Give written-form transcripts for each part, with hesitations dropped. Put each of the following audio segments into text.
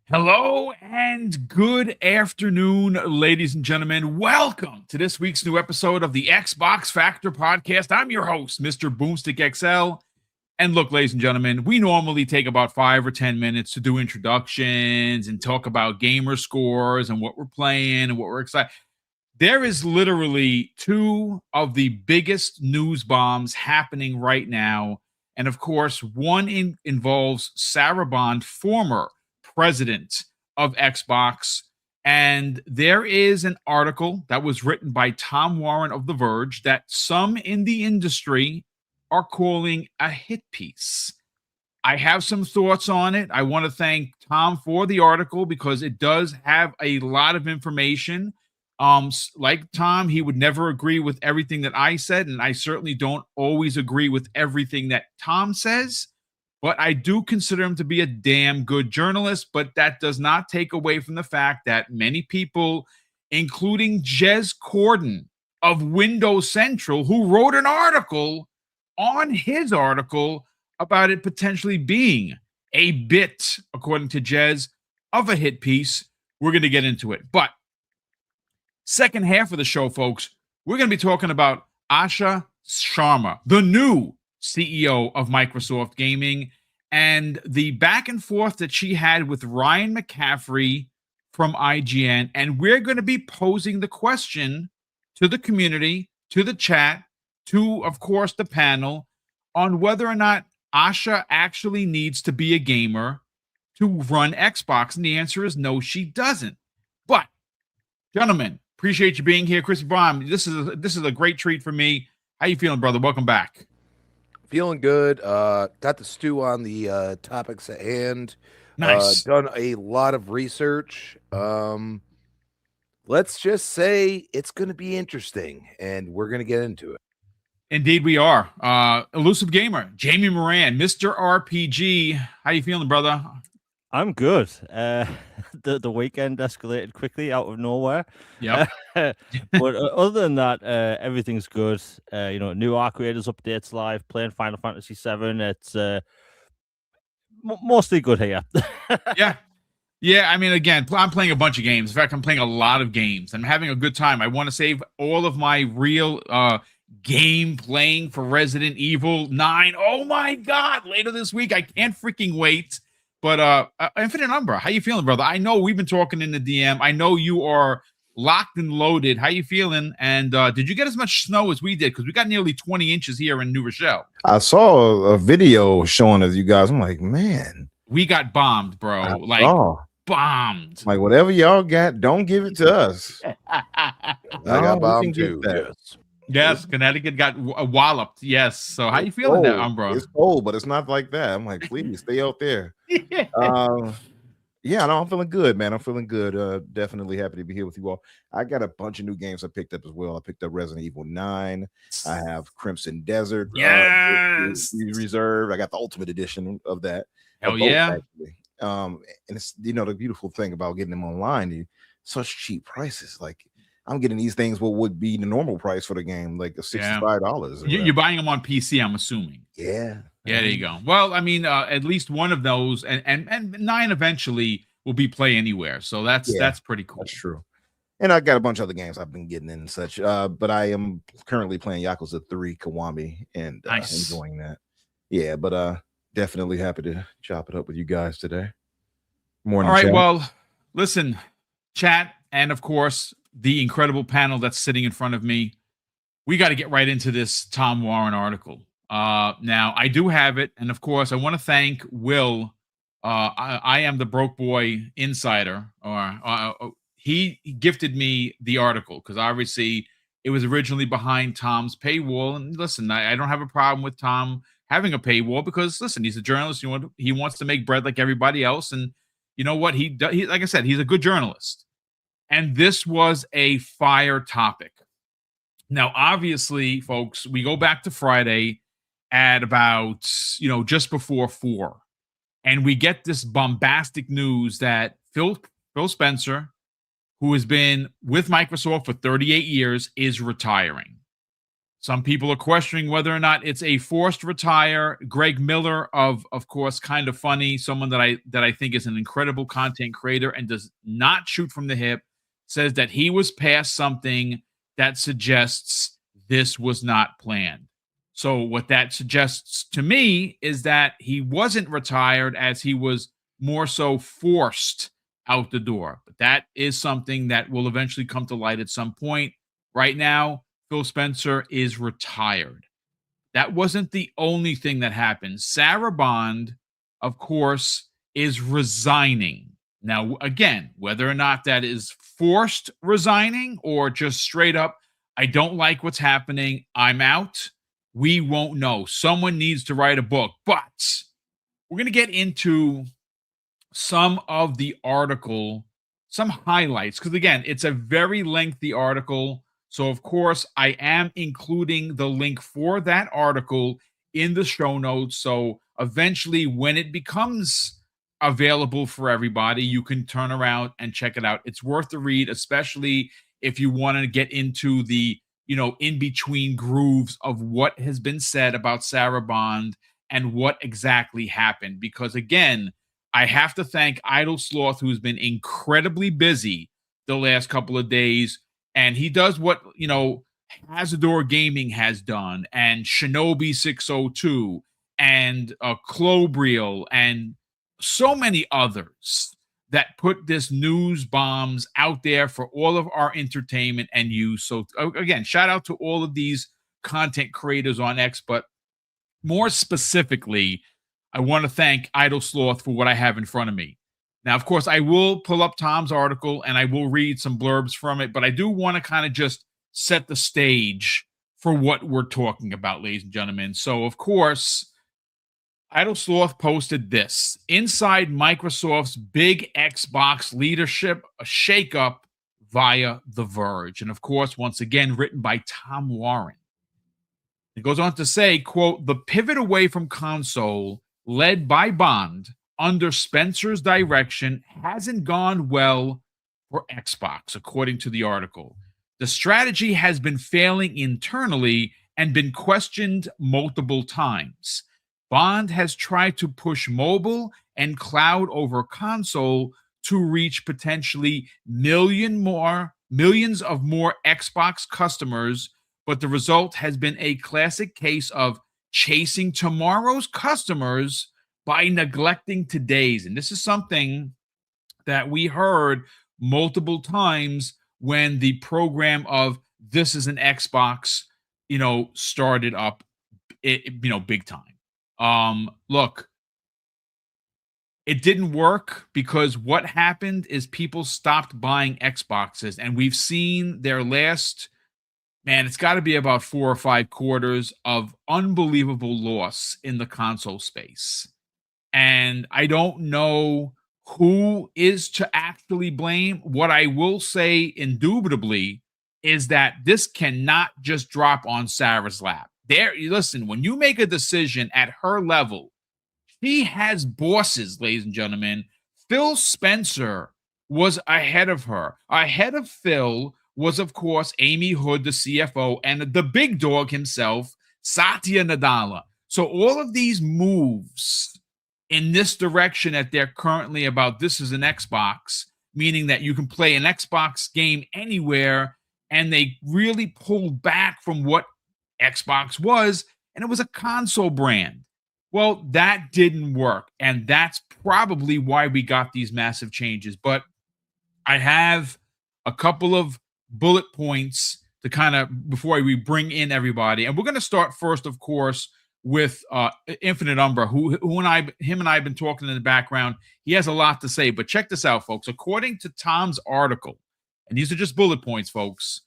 Hello and good afternoon, ladies and gentlemen. Welcome to this week's new episode of the Xbox Factor podcast. I'm your host, Mr. BoomStick XL. And look, ladies and gentlemen, we normally take about 5 or 10 minutes to do introductions and talk about gamer scores and what we're playing and what we're excited. There is literally two of the biggest news bombs happening right now. And of course, one involves Sarah Bond, former president of Xbox. And there is an article that was written by Tom Warren of The Verge that some in the industry are calling a hit piece. I have some thoughts on it. I want to thank Tom for the article because it does have a lot of information. Like Tom, he would never agree with everything that I said, and I certainly don't always agree with everything that Tom says. But I do consider him to be a damn good journalist. But that does not take away from the fact that many people, including Jez Corden of Windows Central, who wrote an article on his article about it potentially being a bit, according to Jez, of a hit piece. We're going to get into it. But second half of the show, folks, we're going to be talking about Asha Sharma, the new CEO of Microsoft Gaming, and the back and forth that she had with Ryan McCaffrey from IGN. And we're going to be posing the question to the community, to the chat, to, of course, the panel, on whether or not Asha actually needs to be a gamer to run Xbox. And the answer is no, she doesn't. But, gentlemen, appreciate you being here. Chris Braun, this is a great treat for me. How you feeling, brother? Welcome back. Feeling good. Got the stew on the topics at hand. Nice. Done a lot of research. Let's just say it's going to be interesting, and we're going to get into it. Indeed, we are. Elusive Gamer, Jamie Moran, Mr. RPG. How you feeling, brother? I'm good. The weekend escalated quickly out of nowhere. Yep. But other than that, everything's good. New Arc Raiders updates live, playing Final Fantasy VII. It's mostly good here. Yeah. I mean, again, I'm playing a bunch of games. In fact, I'm playing a lot of games. I'm having a good time. I want to save all of my real game playing for Resident Evil 9. Oh my God! Later this week, I can't freaking wait. But Infinite Umbra, how you feeling, brother? I know we've been talking in the DM. I know you are locked and loaded. How you feeling? And did you get as much snow as we did? Because we got nearly 20 inches here in New Rochelle. I saw a video showing of you guys. I'm like, man, we got bombed, bro. Bombed. Like, whatever y'all got, don't give it to us. I got bombed too. Yes, Connecticut got walloped. Yes. So how you feeling there, Umbra? It's cold, but it's not like that. I'm like, please stay out there. Yeah, no, I'm feeling good, man. I'm feeling good. Definitely happy to be here with you all. I got a bunch of new games I picked up as well. I picked up Resident Evil 9. I have Crimson Desert. Yes. Reserved. I got the Ultimate Edition of that. Hell yeah. Actually. And it's, the beautiful thing about getting them online, such cheap prices. Like, I'm getting these things what would be the normal price for the game, like $65. You're buying them on PC, I'm assuming. Yeah. Yeah, there you go. Well, I mean, at least one of those, and 9 eventually will be Play Anywhere. So that's pretty cool. That's true. And I got a bunch of other games I've been getting in and such. But I am currently playing Yakuza 3 Kiwami and enjoying that. Yeah, but definitely happy to chop it up with you guys today. Morning. All right. Chat. Well, listen, chat, and of course, the incredible panel that's sitting in front of me. We got to get right into this Tom Warren article. Now, I do have it, and of course, I want to thank Will. I am the Broke Boy Insider. He gifted me the article because obviously it was originally behind Tom's paywall. And listen, I don't have a problem with Tom having a paywall because, listen, he's a journalist. He wants to make bread like everybody else, and you know what? He like I said, he's a good journalist. And this was a fire topic. Now, obviously, folks, we go back to Friday at about, just before 4. And we get this bombastic news that Phil Spencer, who has been with Microsoft for 38 years, is retiring. Some people are questioning whether or not it's a forced retire. Greg Miller of course, Kind of Funny, someone that I think is an incredible content creator and does not shoot from the hip, says that he was past something that suggests this was not planned. So what that suggests to me is that he wasn't retired, as he was more so forced out the door. But that is something that will eventually come to light at some point. Right now, Phil Spencer is retired. That wasn't the only thing that happened. Sarah Bond, of course, is resigning. Now, again, whether or not that is forced resigning or just straight up, I don't like what's happening, I'm out, we won't know. Someone needs to write a book. But we're going to get into some of the article, some highlights, because again, it's a very lengthy article. So, of course, I am including the link for that article in the show notes. So eventually, when it becomes available for everybody, you can turn around and check it out. It's worth the read, especially if you want to get into the, in between grooves of what has been said about Sarah Bond and what exactly happened. Because again, I have to thank Idle Sloth, who's been incredibly busy the last couple of days. And he does what, Hazador Gaming has done, and Shinobi 602, and Clobriel, and so many others that put this news bombs out there for all of our entertainment and use. So, again, shout out to all of these content creators on X, but more specifically, I want to thank Idle Sloth for what I have in front of me. Now, of course, I will pull up Tom's article and I will read some blurbs from it, but I do want to kind of just set the stage for what we're talking about, ladies and gentlemen. So, of course, Idle Sloth posted this: inside Microsoft's big Xbox leadership, a shakeup via The Verge. And, of course, once again, written by Tom Warren. It goes on to say, quote, the pivot away from console led by Bond under Spencer's direction hasn't gone well for Xbox, according to the article. The strategy has been failing internally and been questioned multiple times. Bond has tried to push mobile and cloud over console to reach potentially millions of more Xbox customers, but the result has been a classic case of chasing tomorrow's customers by neglecting today's. And this is something that we heard multiple times when the program of this is an Xbox, started up, big time. Look, it didn't work because what happened is people stopped buying Xboxes, and we've seen their last, it's got to be about 4 or 5 quarters of unbelievable loss in the console space. And I don't know who is to actually blame. What I will say indubitably is that this cannot just drop on Sarah's lap. Listen, when you make a decision at her level, she has bosses, ladies and gentlemen. Phil Spencer was ahead of her. Ahead of Phil was, of course, Amy Hood, the CFO, and the big dog himself, Satya Nadella. So all of these moves in this direction that they're currently about, this is an Xbox, meaning that you can play an Xbox game anywhere, and they really pulled back from what Xbox was, and it was a console brand. Well, that didn't work, and that's probably why we got these massive changes. But I have a couple of bullet points to kind of, before we bring in everybody, and we're going to start first, of course, with Infinite Umbra, him and I have been talking in the background. He has a lot to say, but check this out, folks. According to Tom's article, and these are just bullet points, folks,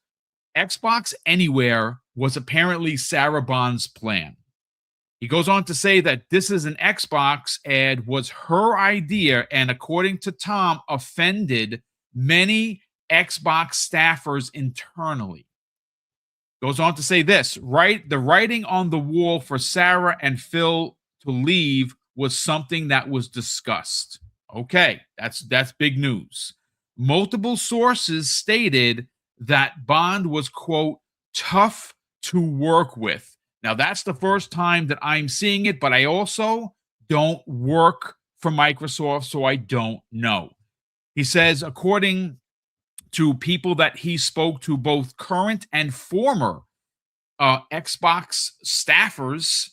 Xbox Anywhere was apparently Sarah Bond's plan. He goes on to say that this is an Xbox ad was her idea, and according to Tom, offended many Xbox staffers internally. Goes on to say this, right? The writing on the wall for Sarah and Phil to leave was something that was discussed. Okay, that's big news. Multiple sources stated that Bond was, quote, tough to work with. Now, that's the first time that I'm seeing it, but I also don't work for Microsoft, so I don't know. He says, according to people that he spoke to, both current and former Xbox staffers,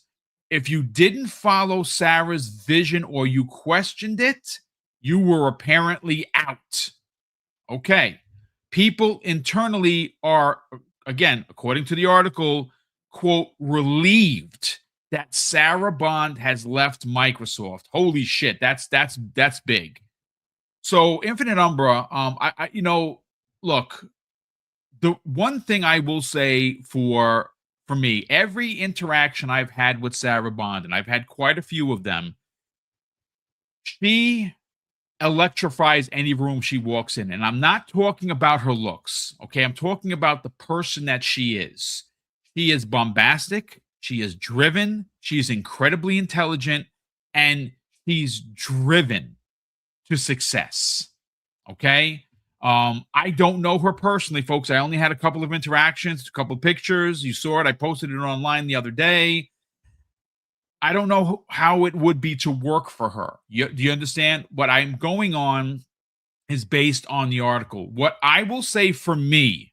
if you didn't follow Sarah's vision or you questioned it, you were apparently out. Okay. People internally are, again, according to the article, quote, relieved that Sarah Bond has left Microsoft. Holy shit, that's big. So Infinite Umbra, I look, the one thing I will say for me, every interaction I've had with Sarah Bond, and I've had quite a few of them, she electrifies any room she walks in. And I'm not talking about her looks, okay? I'm talking about the person that she is. She is bombastic. She is driven. She is incredibly intelligent. And she's driven to success, okay? I don't know her personally, folks. I only had a couple of interactions, a couple of pictures. You saw it. I posted it online the other day. I don't know how it would be to work for her. Do you understand? What I'm going on is based on the article. What I will say for me,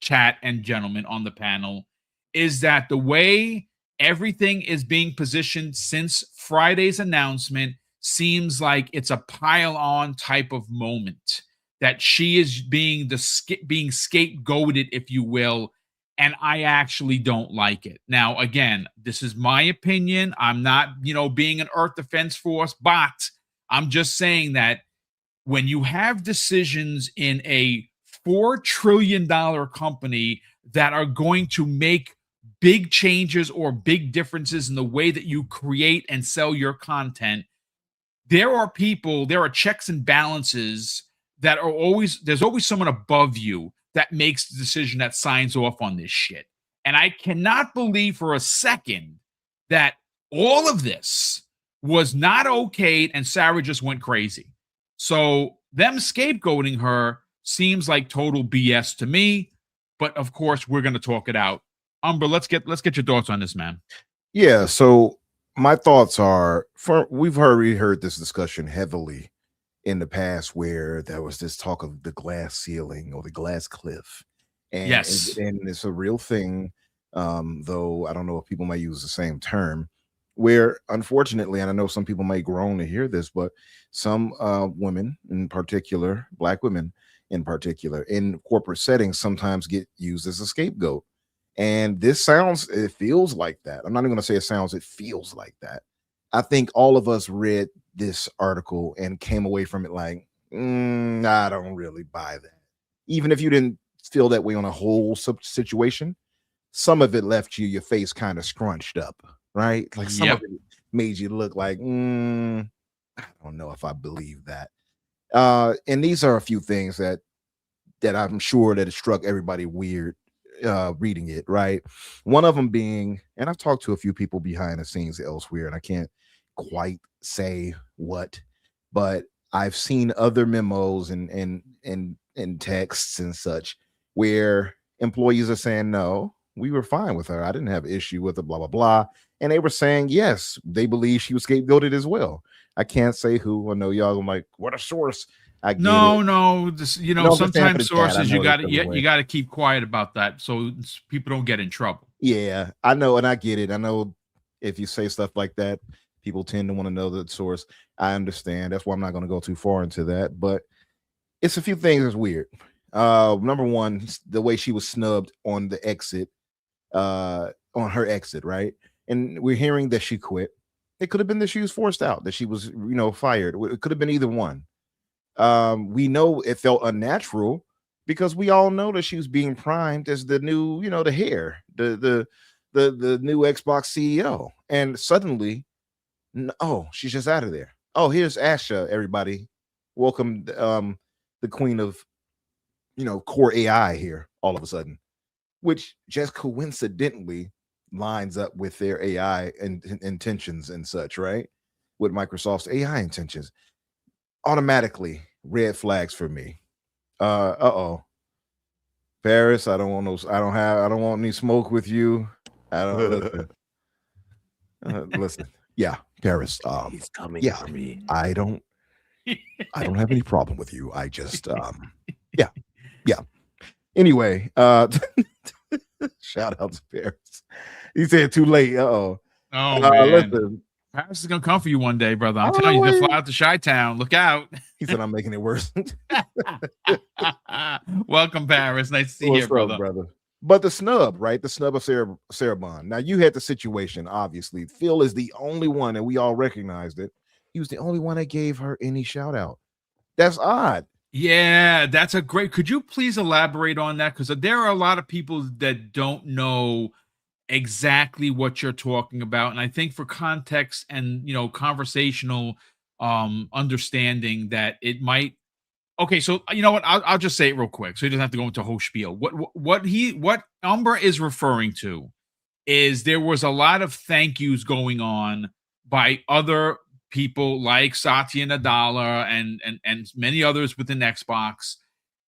chat and gentlemen on the panel, is that the way everything is being positioned since Friday's announcement seems like it's a pile-on type of moment, that she is being scapegoated, if you will, and I actually don't like it. Now, again, this is my opinion. I'm not, being an Earth Defense Force bot. I'm just saying that when you have decisions in a $4 trillion company that are going to make big changes or big differences in the way that you create and sell your content, there are checks and balances that are there's always someone above you that makes the decision, that signs off on this shit. And I cannot believe for a second that all of this was not okayed and Sarah just went crazy. So them scapegoating her seems like total BS to me. But of course, we're going to talk it out. Umber, let's get your thoughts on this, man. Yeah. So my thoughts are, we've already heard this discussion heavily in the past, where there was this talk of the glass ceiling or the glass cliff, and yes, and it's a real thing. Though I don't know if people might use the same term, where unfortunately, and I know some people might groan to hear this, but some women in particular, Black women in particular, in corporate settings, sometimes get used as a scapegoat. And it feels like that. I'm not even going to say it feels like that. I think all of us read this article and came away from it like, I don't really buy that. Even if you didn't feel that way on a whole situation, some of it left your face kind of scrunched up, right? Like some of it made you look like, I don't know if I believe that. And these are a few things that I'm sure that it struck everybody weird reading it, right? One of them being, and I've talked to a few people behind the scenes elsewhere, and I can't quite say what, but I've seen other memos and texts and such where employees are saying, no, we were fine with her. I didn't have issue with it, blah, blah, blah. And they were saying, yes, they believe she was scapegoated as well. I can't say who. I know y'all are like, what a source. No. This, sometimes sources you got to keep quiet about that so people don't get in trouble. Yeah, I know, and I get it. I know if you say stuff like that, people tend to want to know the source. I understand. That's why I'm not going to go too far into that. But it's a few things that's weird. Number one, the way she was snubbed on the exit, on her exit, right? And we're hearing that she quit. It could have been that she was forced out, that she was, fired. It could have been either one. We know it felt unnatural because we all know that she was being primed as the new, the hair, the new Xbox CEO, and suddenly, she's just out of there. Oh, here's Asha, everybody. Welcome, the queen of, core AI here all of a sudden, which just coincidentally lines up with their AI intentions and such, right? With Microsoft's AI intentions. Automatically red flags for me. Paris, I don't want no. I don't want any smoke with you. I don't listen. Listen, yeah, Paris. He's coming yeah, for me. I don't have any problem with you. I just yeah. Anyway, shout out to Paris. He said too late. Oh man, listen, Paris is gonna come for you one day, brother. I'm telling you, he's gonna fly out to Chi-Town. Look out. He said I'm making it worse. Welcome, Paris. Nice to see you, brother. But the snub, right? The snub of Sarah Bond. Now you had the situation. Obviously, Phil is the only one, and we all recognized it. He was the only one that gave her any shout out. That's odd. Yeah, that's a great. Could you please elaborate on that? Because there are a lot of people that don't know exactly what you're talking about, and I think for context and conversational understanding that it might. Okay, so you know what? I'll just say it real quick, so he doesn't have to go into a whole spiel. What Umbra is referring to is there was a lot of thank yous going on by other people like Satya Nadella and many others within Xbox,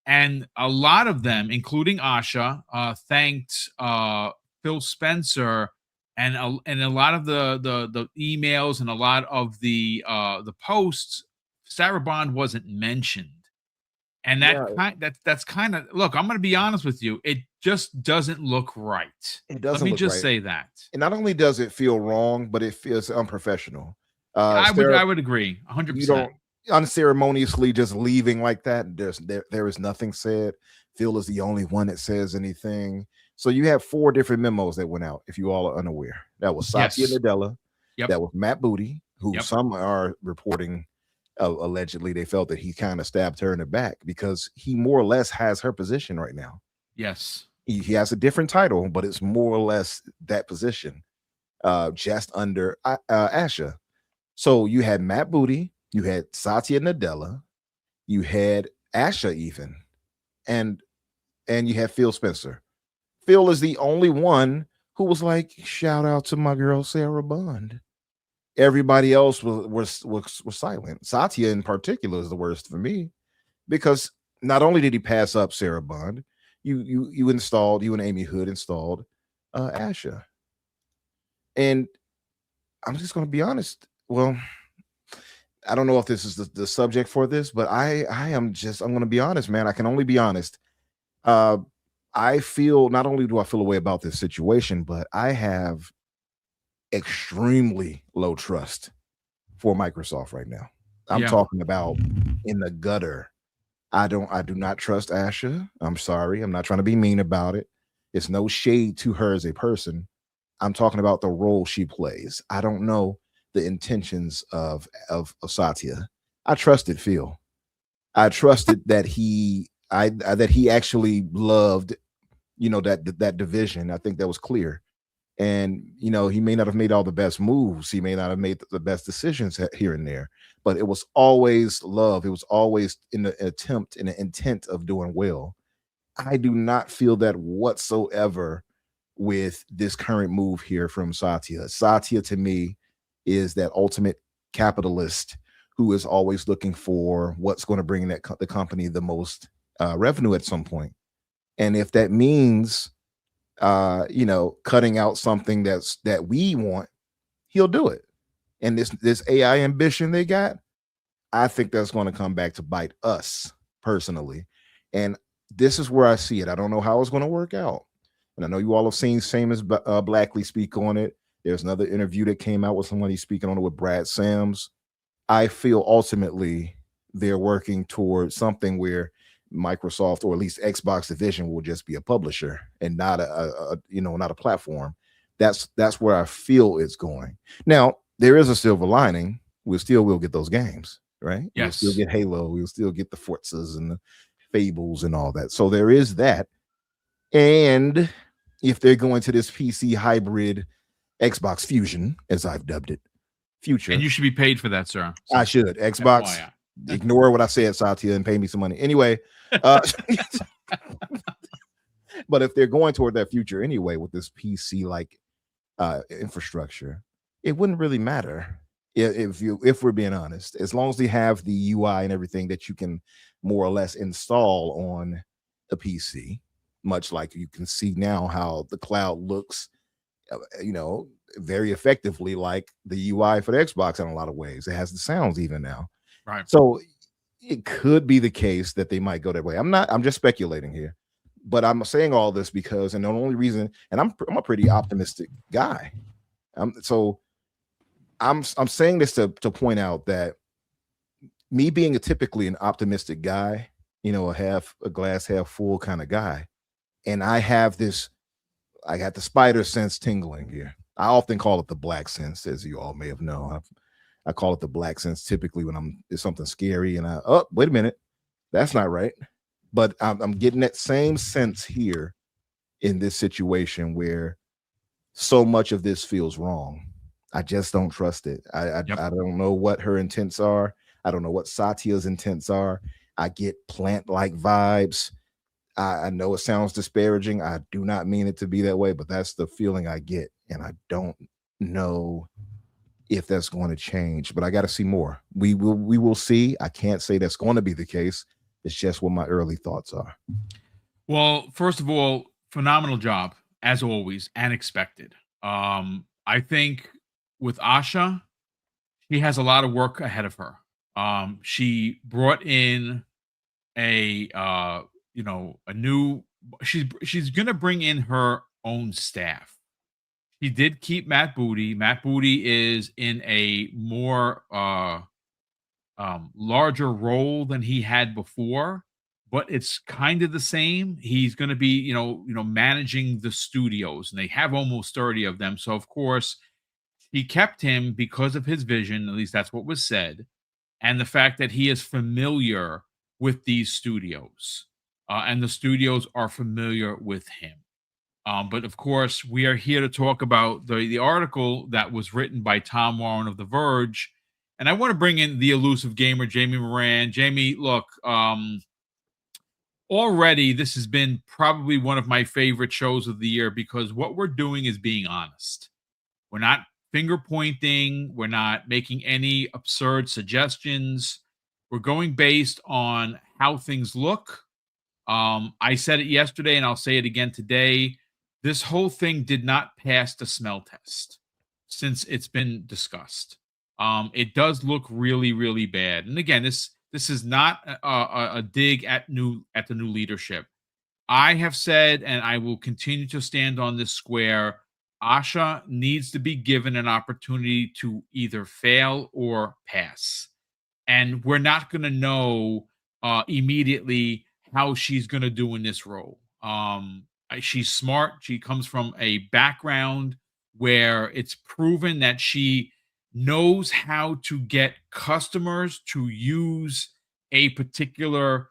and a lot of them, including Asha, thanked Phil Spencer, and a lot of the emails and a lot of the posts, Sarah Bond wasn't mentioned. And that's kind of, look, I'm going to be honest with you. It just doesn't look right. It doesn't. Let me just say that. And not only does it feel wrong, but it feels unprofessional. I would agree 100%. You don't unceremoniously just leaving like that. There is nothing said. Phil is the only one that says anything. So you have 4 different memos that went out, if you all are unaware. That was Satya Nadella. Yep. That was Matt Booty, who some are reporting allegedly they felt that he kind of stabbed her in the back because he more or less has her position right now. Yes. He has a different title, but it's more or less that position, just under Asha. So you had Matt Booty, you had Satya Nadella, you had Asha even, and you had Phil Spencer. Phil is the only one who was like, shout out to my girl Sarah Bond. Everybody else was silent. Satya in particular is the worst for me because not only did he pass up Sarah Bond, you and Amy Hood installed Asha. And I'm just going to be honest. Well, I don't know if this is the subject for this, but I'm going to be honest, man. I can only be honest. I feel, not only do I feel a way about this situation, but I have extremely low trust for Microsoft right now. I'm talking about in the gutter. I do not trust Asha. I'm sorry. I'm not trying to be mean about it. It's no shade to her as a person. I'm talking about the role she plays. I don't know the intentions of Satya. I trusted Phil. I trusted that he actually loved, that division. I think that was clear. And, he may not have made all the best moves. He may not have made the best decisions here and there, but it was always love. It was always in the intent of doing well. I do not feel that whatsoever with this current move here from Satya. Satya to me is that ultimate capitalist who is always looking for what's going to bring the company the most revenue at some point. And if that means cutting out something that we want, he'll do it. And this AI ambition they got, I think that's going to come back to bite us personally. And this is where I see it. I don't know how it's going to work out. And I know you all have seen Seamus Blackley speak on it. There's another interview that came out with somebody speaking on it with Brad Sams. I feel ultimately they're working towards something where Microsoft, or at least Xbox division, will just be a publisher and not not a platform. That's where I feel it's going. Now, there is a silver lining. We still will get those games, right? Yes. We'll still get Halo. We'll still get the Forzas and the Fables and all that. So there is that. And if they're going to this PC hybrid Xbox Fusion, as I've dubbed it, future. And you should be paid for that, sir. I should. Xbox. Ignore what I said, Satya, and pay me some money. Anyway, but if they're going toward that future anyway with this PC-like infrastructure, it wouldn't really matter if we're being honest. As long as they have the UI and everything that you can more or less install on a PC, much like you can see now how the cloud looks, very effectively like the UI for the Xbox in a lot of ways. It has the sounds even now. Right. So it could be the case that they might go that way. I'm just speculating here, but I'm saying all this because, and the only reason, and I'm a pretty optimistic guy. I'm saying this to point out that me being typically an optimistic guy, a glass half full kind of guy, and I got the spider sense tingling here. I often call it the black sense, as you all may have known. I call it the black sense typically when it's something scary and wait a minute, that's not right. But I'm getting that same sense here in this situation where so much of this feels wrong. I just don't trust it. I don't know what her intents are. I don't know what Satya's intents are. I get plant-like vibes. I know it sounds disparaging. I do not mean it to be that way, but that's the feeling I get. And I don't know if that's going to change, but I got to see more. We will see. I can't say that's going to be the case. It's just what my early thoughts are. Well, first of all, phenomenal job as always and expected. I think with Asha, she has a lot of work ahead of her. She brought in she's going to bring in her own staff. He did keep Matt Booty. Matt Booty is in a more larger role than he had before, but it's kind of the same. He's going to be, managing the studios, and they have almost 30 of them. So of course, he kept him because of his vision. At least that's what was said, and the fact that he is familiar with these studios, and the studios are familiar with him. But of course, we are here to talk about the article that was written by Tom Warren of The Verge. And I want to bring in the elusive gamer, Jamie Moran. Jamie, look, already this has been probably one of my favorite shows of the year because what we're doing is being honest. We're not finger pointing. We're not making any absurd suggestions. We're going based on how things look. I said it yesterday, and I'll say it again today. This whole thing did not pass the smell test since it's been discussed. It does look really, really bad. And again, this is not a dig at the new leadership. I have said, and I will continue to stand on this square, Asha needs to be given an opportunity to either fail or pass. And we're not going to know immediately how she's going to do in this role. She's smart. She comes from a background where it's proven that she knows how to get customers to use a particular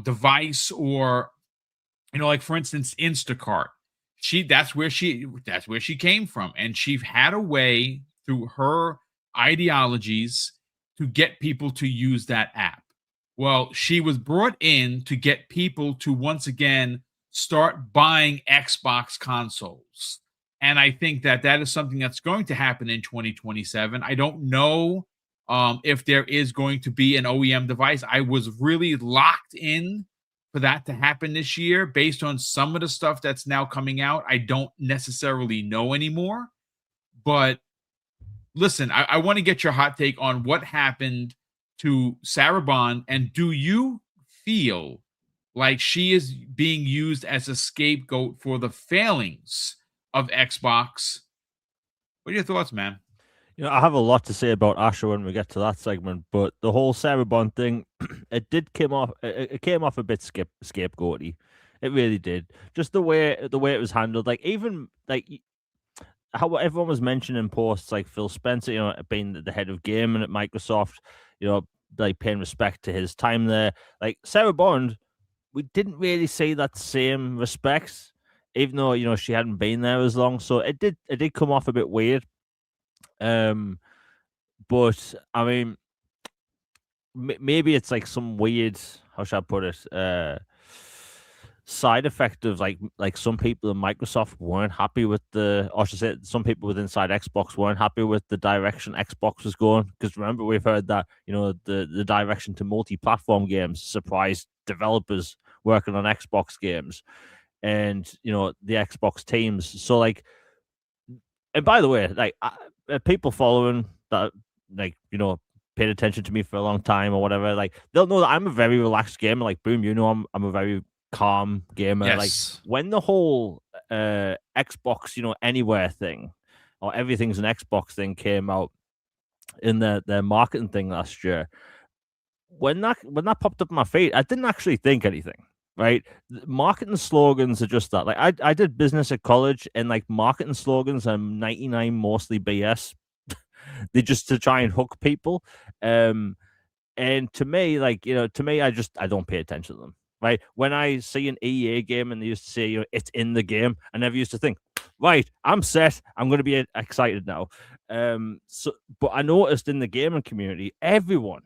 device, or like for instance Instacart. That's where she came from, and she had a way through her ideologies to get people to use that app. Well, she was brought in to get people to once again start buying Xbox consoles. And I think that is something that's going to happen in 2027. I don't know if there is going to be an OEM device. I was really locked in for that to happen this year based on some of the stuff that's now coming out. I don't necessarily know anymore. But listen, I want to get your hot take on what happened to Sarah Bond, and do you feel like she is being used as a scapegoat for the failings of Xbox? What are your thoughts, man? I have a lot to say about Asha when we get to that segment, but the whole Sarah Bond thing, it came off a bit scapegoaty. It really did. Just the way it was handled, how everyone was mentioning posts like Phil Spencer, being the head of gaming at Microsoft, paying respect to his time there. Like Sarah Bond, we didn't really see that same respect, even though she hadn't been there as long. So it did come off a bit weird. But I mean, maybe it's like some weird, how should I put it, side effect of like some people in Microsoft weren't happy with or should I say some people with inside Xbox weren't happy with the direction Xbox was going. Because remember, we've heard that the direction to multi-platform games surprised developers working on Xbox games and, you know, the Xbox teams. So, like, and by the way, like, people following that, like, you know, paid attention to me for a long time or whatever, like, they'll know that I'm a very relaxed gamer. Like, Boom, you know, I'm a very calm gamer. Yes. Like, when the whole Xbox, you know, anywhere thing or everything's an Xbox thing came out in their marketing thing last year, when that popped up in my feed, I didn't actually think anything. Right, marketing slogans are just that. Like, I did business at college, and like marketing slogans are 99 mostly BS. They just to try and hook people. And to me, like, you know, I don't pay attention to them. Right, when I see an EA game and they used to say, you know, it's in the game, I never used to think, right, I'm set, I'm going to be excited now. So, but I noticed in the gaming community, everyone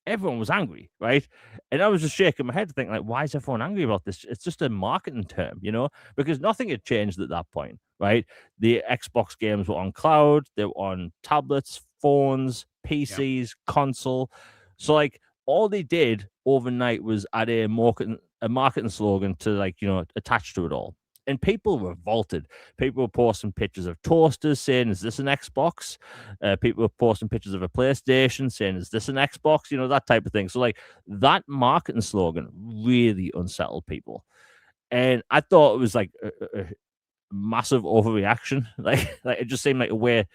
was angry, right? And I was just shaking my head thinking, like, why is everyone angry about this? It's just a marketing term, you know, because nothing had changed at that point, right? The Xbox games were on cloud, they were on tablets, phones, PCs, console. So, like, all they did overnight was add a marketing slogan to, like, you know, attach to it all. And people revolted. People were posting pictures of toasters saying, is this an Xbox? People were posting pictures of a PlayStation saying, is this an Xbox? You know, that type of thing. So, like, that marketing slogan really unsettled people. And I thought it was like a massive overreaction. Like it just seemed like a way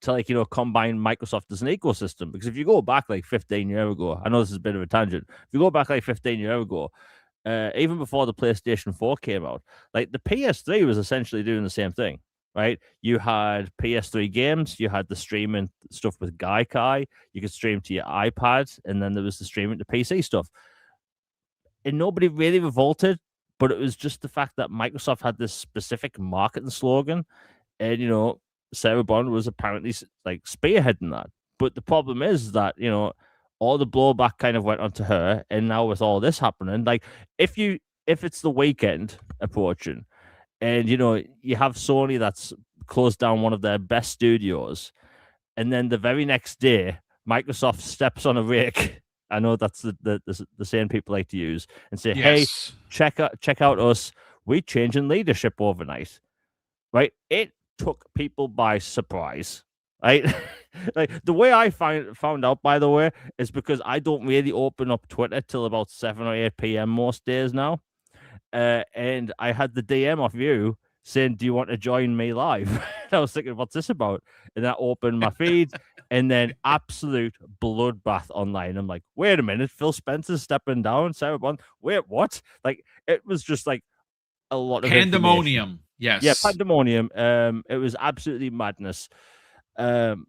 to, like, you know, combine Microsoft as an ecosystem. Because if you go back like 15 years ago, I know this is a bit of a tangent. If you go back like 15 years ago, even before the PlayStation 4 came out, like the PS3 was essentially doing the same thing, right? You had PS3 games, you had the streaming stuff with Gaikai, you could stream to your iPad, and then there was the streaming to PC stuff. And nobody really revolted, but it was just the fact that Microsoft had this specific marketing slogan, and, you know, Sarah Bond was apparently like spearheading that. But the problem is that, you know, all the blowback kind of went onto her, and now with all this happening, like, if it's the weekend approaching, and, you know, you have Sony that's closed down one of their best studios, and then the very next day Microsoft steps on a rake. I know that's the same people like to use, and say, hey, check out us, we changing leadership overnight, right? It took people by surprise. Right? Like, the way I found out, by the way, is because I don't really open up Twitter till about 7 or 8 p.m. most days now. And I had the DM off you saying, do you want to join me live? I was thinking, what's this about? And that opened my feed, and then absolute bloodbath online. I'm like, wait a minute, Phil Spencer's stepping down, Sarah Bond. Wait, what? Like, it was just like a lot of pandemonium. Yes. Yeah, pandemonium. It was absolutely madness. And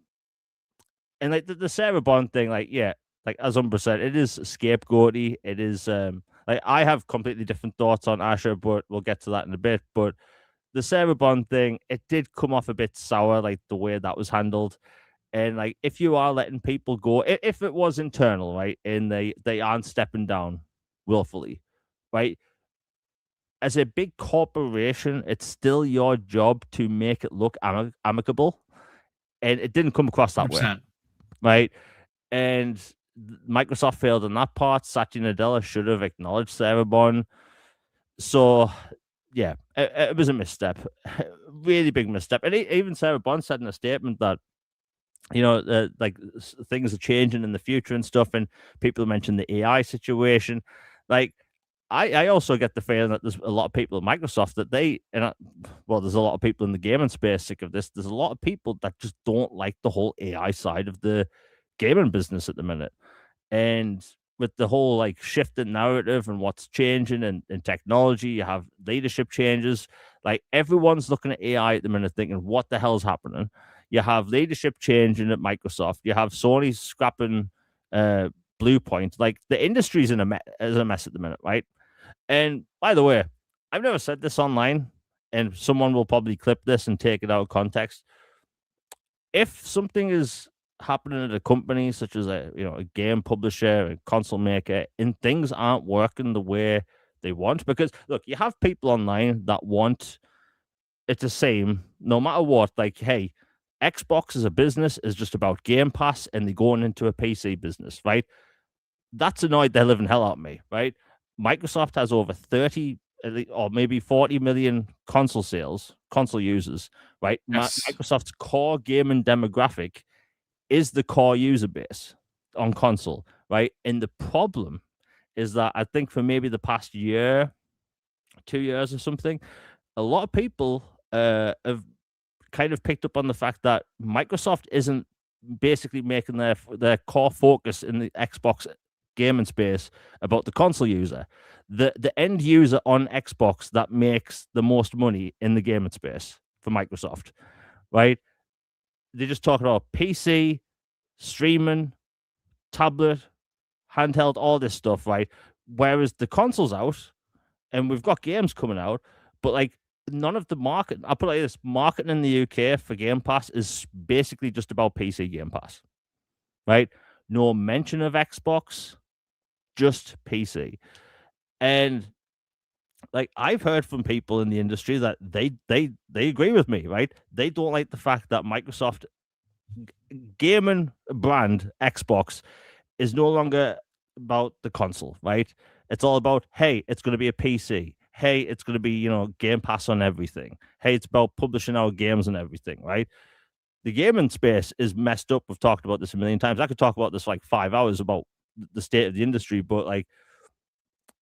like the Sarah Bond thing, like, yeah, like as Umbra said, it is scapegoaty. It is like, I have completely different thoughts on Asha, but we'll get to that in a bit. But the Sarah Bond thing, it did come off a bit sour, like the way that was handled. And like, if you are letting people go, if it was internal, right, and they aren't stepping down willfully, right, as a big corporation, it's still your job to make it look amicable. And it didn't come across that 100%. Way, right? And Microsoft failed on that part. Satya Nadella should have acknowledged Sarah Bond. So, yeah, it was a misstep, really big misstep. And even Sarah Bond said in a statement that, you know, like, things are changing in the future and stuff. And people mentioned the AI situation. Like, I also get the feeling that there's a lot of people at Microsoft that there's a lot of people in the gaming space sick of this. There's a lot of people that just don't like the whole AI side of the gaming business at the minute. And with the whole, like, shift in narrative and what's changing in technology, you have leadership changes. Like, everyone's looking at AI at the minute thinking, what the hell's happening? You have leadership changing at Microsoft. You have Sony scrapping Bluepoint. Like, the industry's in a mess at the minute, right? And by the way, I've never said this online, and someone will probably clip this and take it out of context. If something is happening at a company such as a game publisher, a console maker, and things aren't working the way they want, because look, you have people online that want it the same no matter what. Like, hey, Xbox as a business is just about Game Pass, and they're going into a PC business, right? That's annoyed the living hell out of me, right? Microsoft has over 30 or maybe 40 million console users, right? Yes. Microsoft's core gaming demographic is the core user base on console, right? And the problem is that I think for maybe the past year, 2 years or something, a lot of people have kind of picked up on the fact that Microsoft isn't basically making their core focus in the Xbox gaming space about the console user. The end user on Xbox that makes the most money in the gaming space for Microsoft, right? They just talk about PC, streaming, tablet, handheld, all this stuff, right? Whereas the console's out and we've got games coming out, but like none of the market, I'll put it like this, marketing in the UK for Game Pass is basically just about PC Game Pass, right? No mention of Xbox, just PC. And like I've heard from people in the industry that they agree with me, right? They don't like the fact that Microsoft gaming brand Xbox is no longer about the console, right? It's all about, hey, it's going to be a PC. Hey, it's going to be, you know, Game Pass on everything. Hey, it's about publishing our games and everything, right? The gaming space is messed up. We've talked about this a million times. I could talk about this for like 5 hours about the state of the industry, but like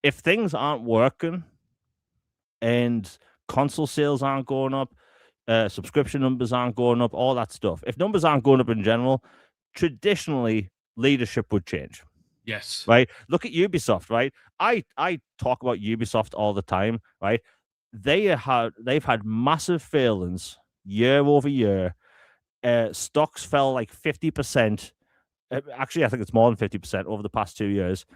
if things aren't working and console sales aren't going up, subscription numbers aren't going up, all that stuff. If numbers aren't going up in general, traditionally leadership would change. Yes. Right. Look at Ubisoft, right? I talk about Ubisoft all the time, right? They've had massive failings year over year. Stocks fell like 50%. Actually, I think it's more than 50% over the past 2 years.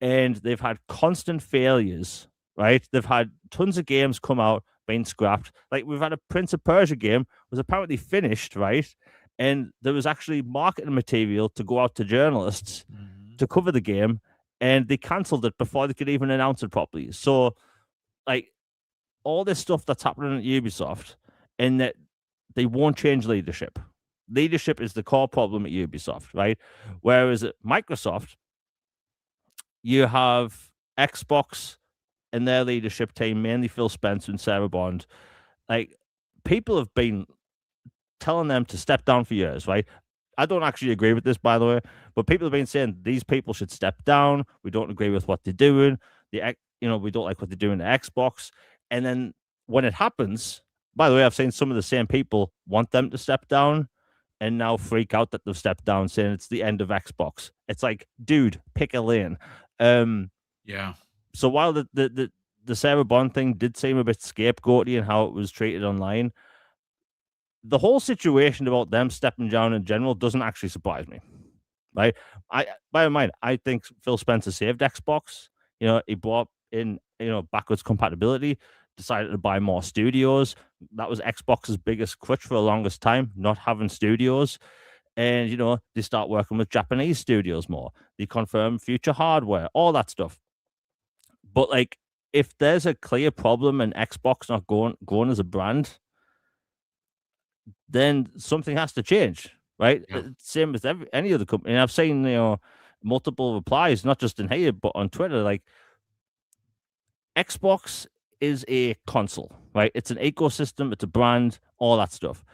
And they've had constant failures, right? They've had tons of games come out, being scrapped. Like we've had a Prince of Persia game was apparently finished, right? And there was actually marketing material to go out to journalists to cover the game, and they cancelled it before they could even announce it properly. So, like, all this stuff that's happening at Ubisoft, and that they won't change leadership. Leadership is the core problem at Ubisoft, right? Whereas at Microsoft, you have Xbox and their leadership team, mainly Phil Spencer and Sarah Bond. Like, people have been telling them to step down for years, right? I don't actually agree with this, by the way, but people have been saying these people should step down. We don't agree with what they're doing. We don't like what they're doing to Xbox. And then when it happens, by the way, I've seen some of the same people want them to step down and now freak out that they've stepped down, saying it's the end of Xbox. It's like, dude, pick a lane. Yeah. So while the Sarah Bond thing did seem a bit scapegoaty in how it was treated online, the whole situation about them stepping down in general doesn't actually surprise me, right? I think Phil Spencer saved Xbox. You know, he brought in, backwards compatibility, decided to buy more studios. That was Xbox's biggest crutch for the longest time, not having studios. And, they start working with Japanese studios more. They confirm future hardware, all that stuff. But, like, if there's a clear problem and Xbox not going as a brand, then something has to change, right? Yeah. Same with any other company. And I've seen, multiple replies, not just in here, but on Twitter, like, Xbox is a console, right? It's an ecosystem, it's a brand, all that stuff.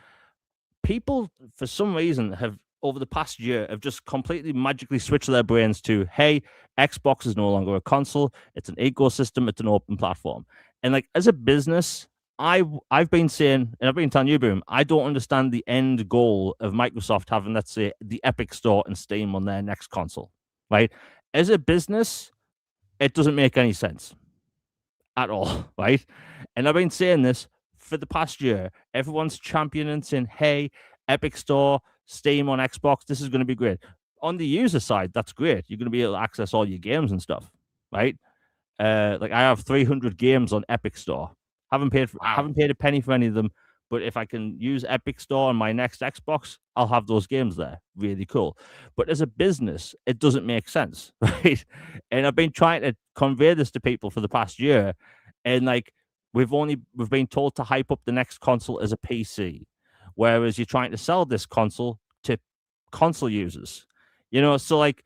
People, for some reason, have over the past year have just completely magically switched their brains to, hey, Xbox is no longer a console, it's an ecosystem, it's an open platform. And like as a business, I've been saying, and I've been telling you, Boom, I don't understand the end goal of Microsoft having, let's say, the Epic Store and Steam on their next console, right? As a business, it doesn't make any sense at all, right? And I've been saying this for the past year. Everyone's championing, saying, hey, Epic Store, Steam on Xbox, this is going to be great. On the user side, that's great. You're going to be able to access all your games and stuff, right? Like I have 300 games on Epic Store. Haven't paid a penny for any of them, but if I can use Epic Store on my next Xbox, I'll have those games there. Really cool. But as a business, it doesn't make sense, right? And I've been trying to convey this to people for the past year, and like we've been told to hype up the next console as a PC, whereas you're trying to sell this console to console users. So like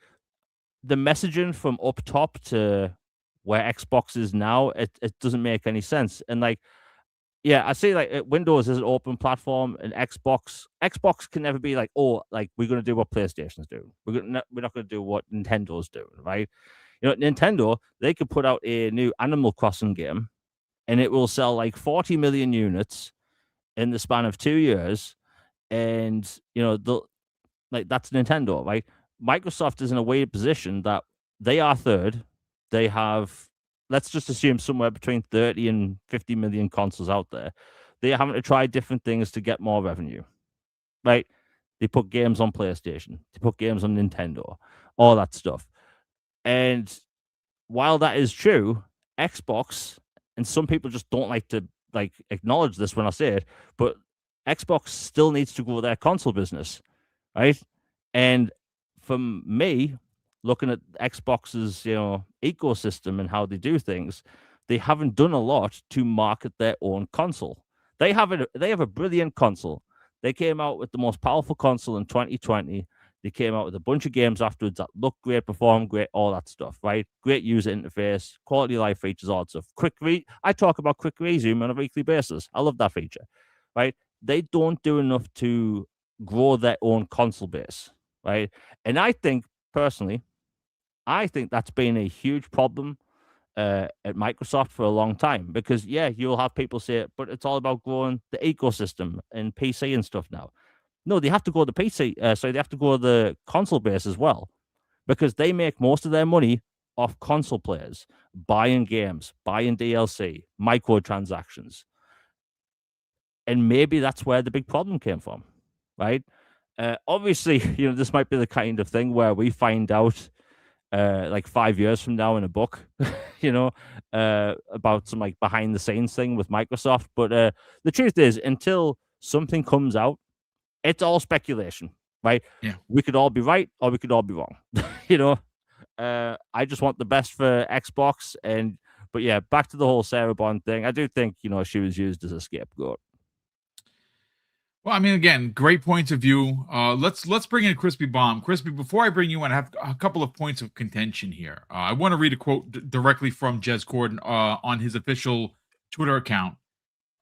the messaging from up top to where Xbox is now, it doesn't make any sense. And like, yeah, I see like Windows is an open platform, and Xbox can never be like, oh, like we're gonna do what PlayStation's doing. We're not gonna do what Nintendo's doing, right? You know, Nintendo, they could put out a new Animal Crossing game, and it will sell like 40 million units in the span of 2 years, and you know, like that's Nintendo, right? Microsoft is in a weird position that they are third. They have, let's just assume, somewhere between 30 and 50 million consoles out there. They're having to try different things to get more revenue, right? They put games on PlayStation, they put games on Nintendo, all that stuff. And while that is true, Xbox, and some people just don't like to like acknowledge this when I say it, but Xbox still needs to grow their console business, right? And for me, looking at Xbox's, you know, ecosystem and how they do things, they haven't done a lot to market their own console. They have a brilliant console. They came out with the most powerful console in 2020. They came out with a bunch of games afterwards that look great, perform great, all that stuff, right? Great user interface, quality of life features, all that stuff. I talk about quick resume on a weekly basis. I love that feature, right? They don't do enough to grow their own console base, right? And I think, personally, that's been a huge problem at Microsoft for a long time, because yeah, you'll have people say it, but it's all about growing the ecosystem and PC and stuff now. No, they have to go the PC. They have to go the console base as well, because they make most of their money off console players buying games, buying DLC, microtransactions, and maybe that's where the big problem came from, right? Obviously, you know, this might be the kind of thing where we find out like 5 years from now in a book, you know, about some like behind the scenes thing with Microsoft. But the truth is, until something comes out, it's all speculation, right? Yeah. We could all be right or we could all be wrong. You know, I just want the best for Xbox. But yeah, back to the whole Sarah Bond thing. I do think, you know, she was used as a scapegoat. Well, I mean, again, great points of view. Let's bring in Crispy Bomb. Crispy, before I bring you in, I have a couple of points of contention here. I want to read a quote directly from Jez Corden on his official Twitter account.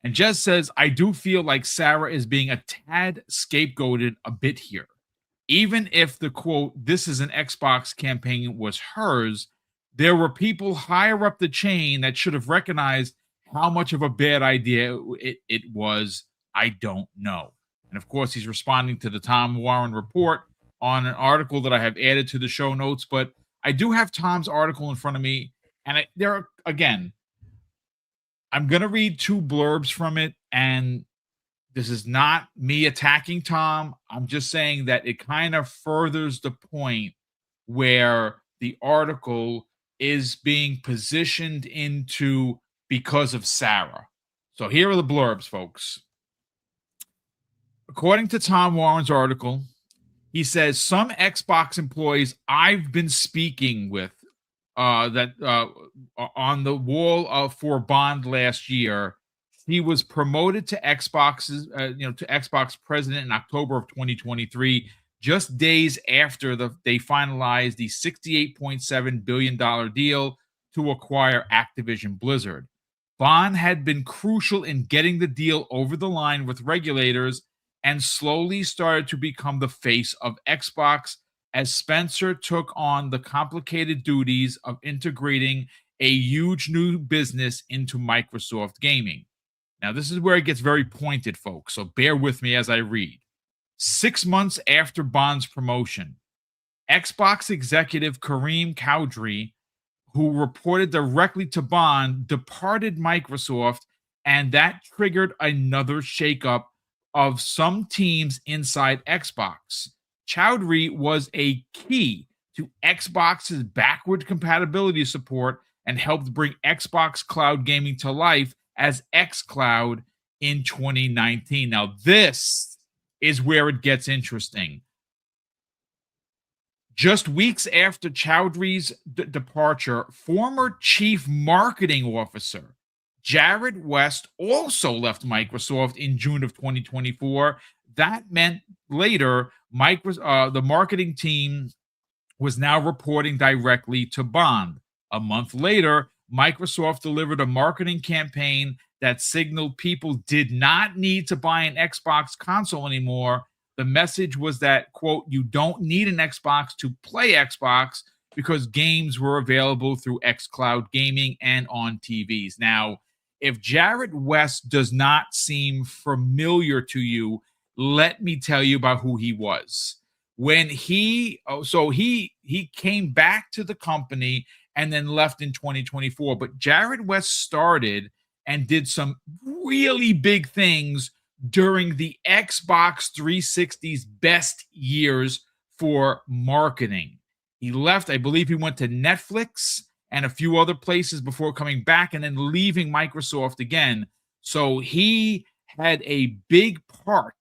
And Jez says, I do feel like Sarah is being a tad scapegoated a bit here. Even if the quote, this is an Xbox campaign was hers, there were people higher up the chain that should have recognized how much of a bad idea it was. I don't know. And of course, he's responding to the Tom Warren report on an article that I have added to the show notes. But I do have Tom's article in front of me. And there are, again, I'm going to read two blurbs from it. And this is not me attacking Tom. I'm just saying that it kind of furthers the point where the article is being positioned into because of Sarah. So here are the blurbs, folks. According to Tom Warren's article, he says some Xbox employees I've been speaking with that on the wall for Bond last year, he was promoted to Xbox's to Xbox president in October of 2023, just days after they finalized the $68.7 billion deal to acquire Activision Blizzard. Bond had been crucial in getting the deal over the line with regulators and slowly started to become the face of Xbox as Spencer took on the complicated duties of integrating a huge new business into Microsoft gaming. Now, this is where it gets very pointed, folks, so bear with me as I read. 6 months after Bond's promotion, Xbox executive Kareem Chowdhury, who reported directly to Bond, departed Microsoft, and that triggered another shakeup of some teams inside Xbox. Chowdhury was a key to Xbox's backward compatibility support and helped bring Xbox Cloud Gaming to life as xCloud in 2019. Now, this is where it gets interesting. Just weeks after Chowdhury's departure, former chief marketing officer Jared West also left Microsoft in June of 2024. That meant later, the marketing team was now reporting directly to Bond. A month later, Microsoft delivered a marketing campaign that signaled people did not need to buy an Xbox console anymore. The message was that, quote, you don't need an Xbox to play Xbox because games were available through xCloud gaming and on TVs. Now, if Jared West does not seem familiar to you, let me tell you about who he was. When he came back to the company and then left in 2024. But Jared West started and did some really big things during the Xbox 360's best years for marketing. He left, I believe he went to Netflix and a few other places before coming back and then leaving Microsoft again. So he had a big part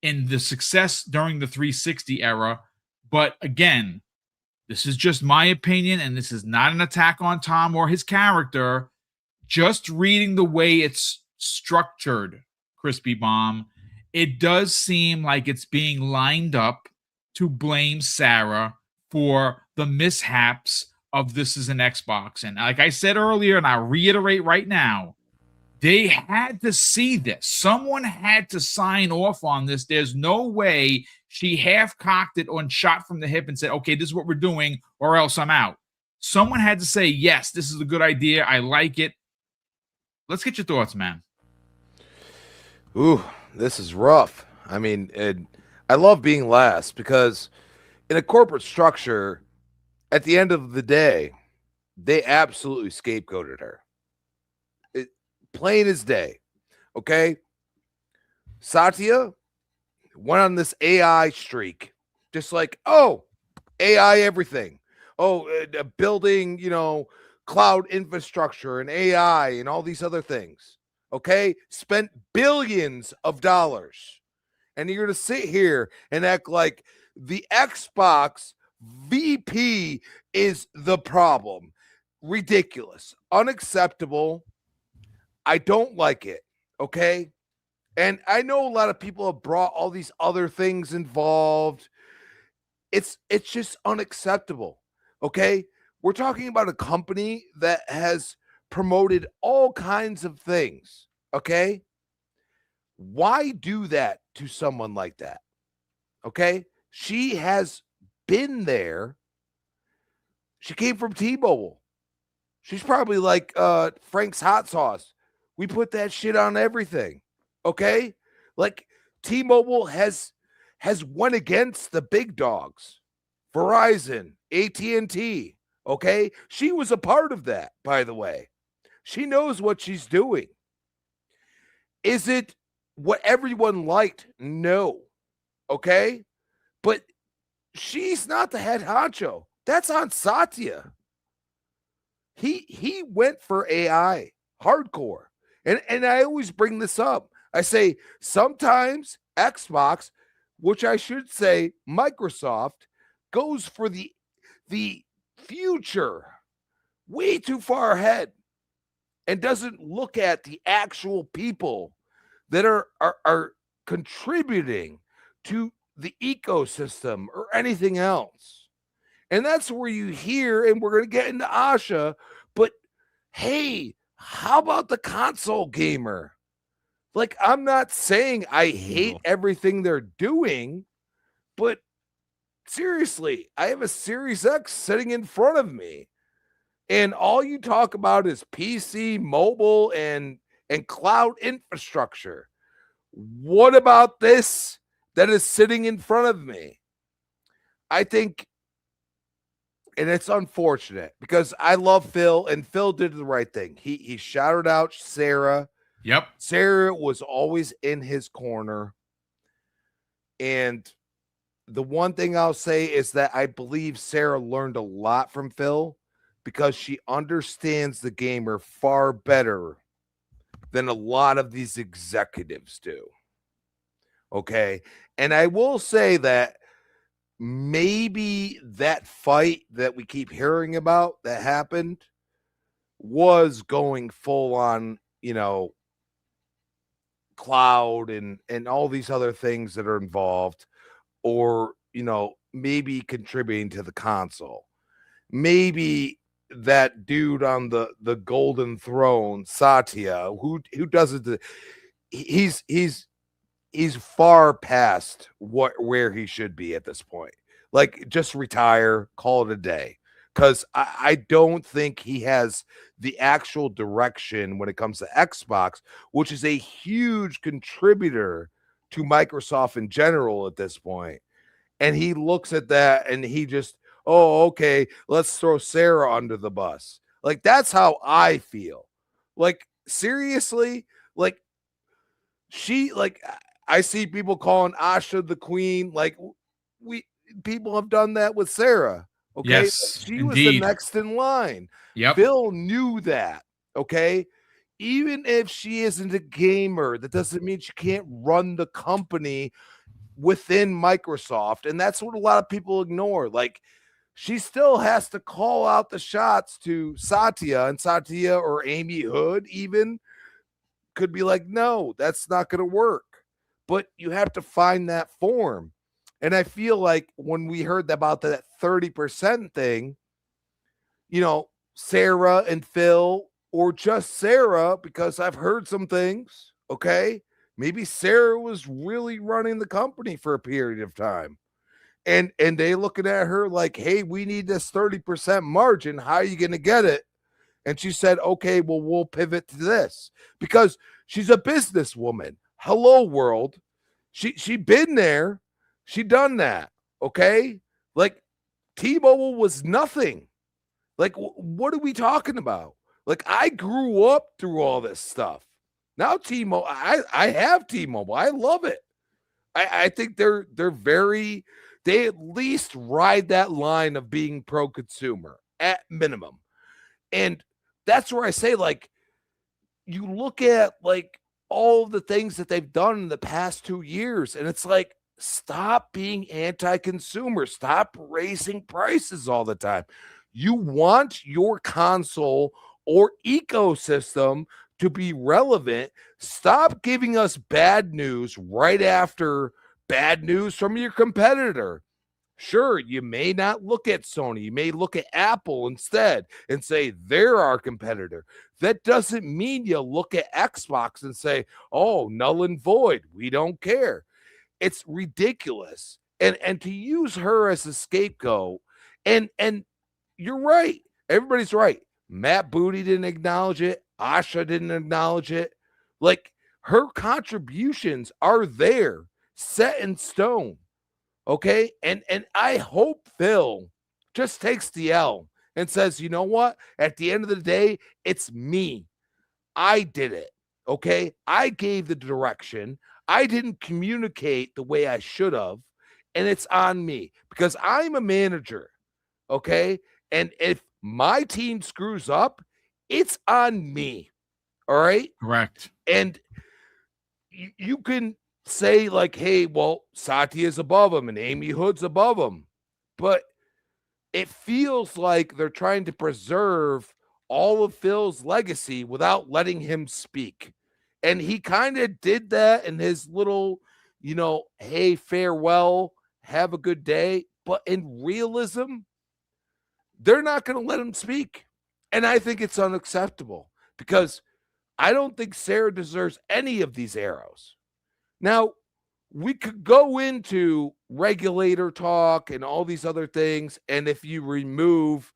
in the success during the 360 era. But again, this is just my opinion, and this is not an attack on Tom or his character. Just reading the way it's structured, Crispy Bomb, it does seem like it's being lined up to blame Sarah for the mishaps of This Is an Xbox. And like I said earlier, and I'll reiterate right now, they had to see this. Someone had to sign off on this. There's no way she half-cocked it on shot from the hip and said, okay, this is what we're doing, or else I'm out. Someone had to say, yes, this is a good idea. I like it. Let's get your thoughts, man. Ooh, this is rough. I mean, I love being last because in a corporate structure, at the end of the day, they absolutely scapegoated her. Plain as day. Okay. Satya went on this AI streak, just like, oh, AI everything. Oh, building, cloud infrastructure and AI and all these other things. Okay. Spent billions of dollars. And you're going to sit here and act like the Xbox VP is the problem. Ridiculous. Unacceptable. I don't like it, okay? And I know a lot of people have brought all these other things involved. It's just unacceptable, okay? We're talking about a company that has promoted all kinds of things, okay? Why do that to someone like that, okay? She has been there. She came from T-Mobile. She's probably like Frank's hot sauce. We put that shit on everything, okay? Like T-Mobile has went against the big dogs, Verizon, AT&T, okay? She was a part of that, by the way. She knows what she's doing. Is it what everyone liked? No, okay? But she's not the head honcho. That's on Satya. He went for AI, hardcore. And I always bring this up. I say sometimes Xbox, which I should say Microsoft, goes for the future way too far ahead and doesn't look at the actual people that are contributing to the ecosystem or anything else. And that's where you hear, and we're going to get into Asha, but hey, how about the console gamer? Like, I'm not saying I hate everything they're doing, but seriously, I have a Series X sitting in front of me, and all you talk about is PC, mobile, and cloud infrastructure. What about this that is sitting in front of me? I think, and it's unfortunate because I love Phil, and Phil did the right thing. He shouted out Sarah. Yep. Sarah was always in his corner. And the one thing I'll say is that I believe Sarah learned a lot from Phil because she understands the gamer far better than a lot of these executives do. Okay. And I will say that maybe that fight that we keep hearing about that happened was going full on, cloud and all these other things that are involved, or, maybe contributing to the console. Maybe that dude on the golden throne, Satya, who does it. He's far past where he should be at this point. Like, just retire, call it a day. Because I don't think he has the actual direction when it comes to Xbox, which is a huge contributor to Microsoft in general at this point. And he looks at that and he just, oh, okay, let's throw Sarah under the bus. Like, that's how I feel. Like, seriously, like, I see people calling Asha the queen. Like, people have done that with Sarah. Okay. Yes, She indeed. was the next in line. Yep. Phil knew that. Okay. Even if she isn't a gamer, that doesn't mean she can't run the company within Microsoft. And that's what a lot of people ignore. Like, she still has to call out the shots to Satya, and Satya or Amy Hood even could be like, no, that's not going to work. But you have to find that form. And I feel like when we heard about that 30% thing, you know, Sarah and Phil, or just Sarah, because I've heard some things, okay? Maybe Sarah was really running the company for a period of time. And they looking at her like, hey, we need this 30% margin. How are you going to get it? And she said, okay, well, we'll pivot to this, because she's a businesswoman. Hello, world. She been there. She done that. Okay. Like, T-Mobile was nothing. Like, what are we talking about? Like, I grew up through all this stuff. Now T-Mobile, I have T-Mobile. I love it. I think they at least ride that line of being pro-consumer at minimum. And that's where I say, like, you look at like all the things that they've done in the past 2 years, and it's like, stop being anti-consumer. Stop raising prices all the time. You want your console or ecosystem to be relevant. Stop giving us bad news right after bad news from your competitor. Sure, you may not look at Sony. You may look at Apple instead and say they're our competitor. That doesn't mean you look at Xbox and say, oh, null and void. We don't care. It's ridiculous. And to use her as a scapegoat, and you're right. Everybody's right. Matt Booty didn't acknowledge it. Asha didn't acknowledge it. Like, her contributions are there, set in stone. Okay. And I hope Phil just takes the L and says, you know what? At the end of the day, it's me. I did it. Okay. I gave the direction. I didn't communicate the way I should have. And it's on me because I'm a manager. Okay. And if my team screws up, it's on me. All right. Correct. And you can say like, hey, well, Satya is above him and Amy Hood's above him. But it feels like they're trying to preserve all of Phil's legacy without letting him speak. And he kind of did that in his little, you know, hey, farewell, have a good day. But in realism, they're not going to let him speak. And I think it's unacceptable because I don't think Sarah deserves any of these arrows. Now, we could go into regulator talk and all these other things. And if you remove,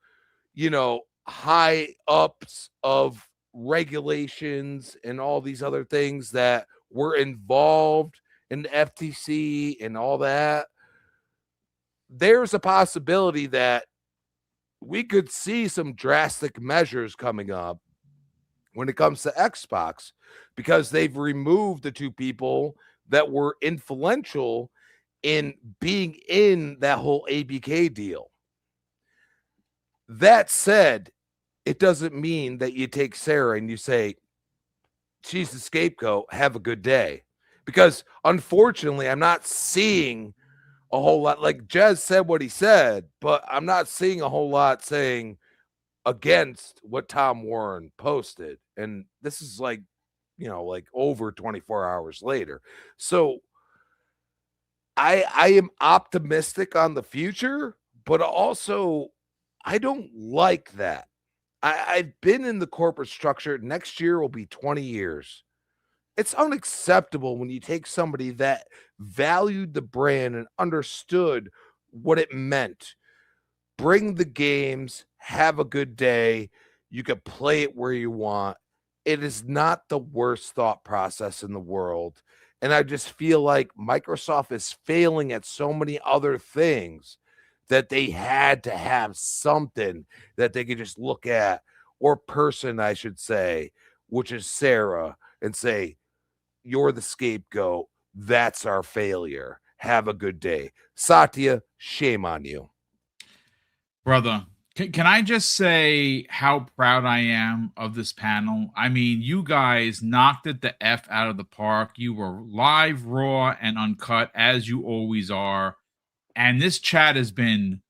you know, high ups of regulations and all these other things that were involved in the FTC and all that, there's a possibility that we could see some drastic measures coming up when it comes to Xbox because they've removed the two people that were influential in being in that whole ABK deal. That said, it doesn't mean that you take Sarah and you say, she's the scapegoat, have a good day. Because unfortunately, I'm not seeing a whole lot. Like Jez said what he said, but I'm not seeing a whole lot saying against what Tom Warren posted. And this is like, you know, like over 24 hours later. So I am optimistic on the future, but also I don't like that. I've been in the corporate structure. Next year will be 20 years. It's unacceptable when you take somebody that valued the brand and understood what it meant. Bring the games, have a good day. You can play it where you want. It is not the worst thought process in the world. And I just feel like Microsoft is failing at so many other things that they had to have something that they could just look at, or person, I should say, which is Sarah, and say, you're the scapegoat. That's our failure. Have a good day. Satya, shame on you. Brother, can I just say how proud I am of this panel? I mean, you guys knocked it the F out of the park. You were live, raw, and uncut, as you always are. And this chat has been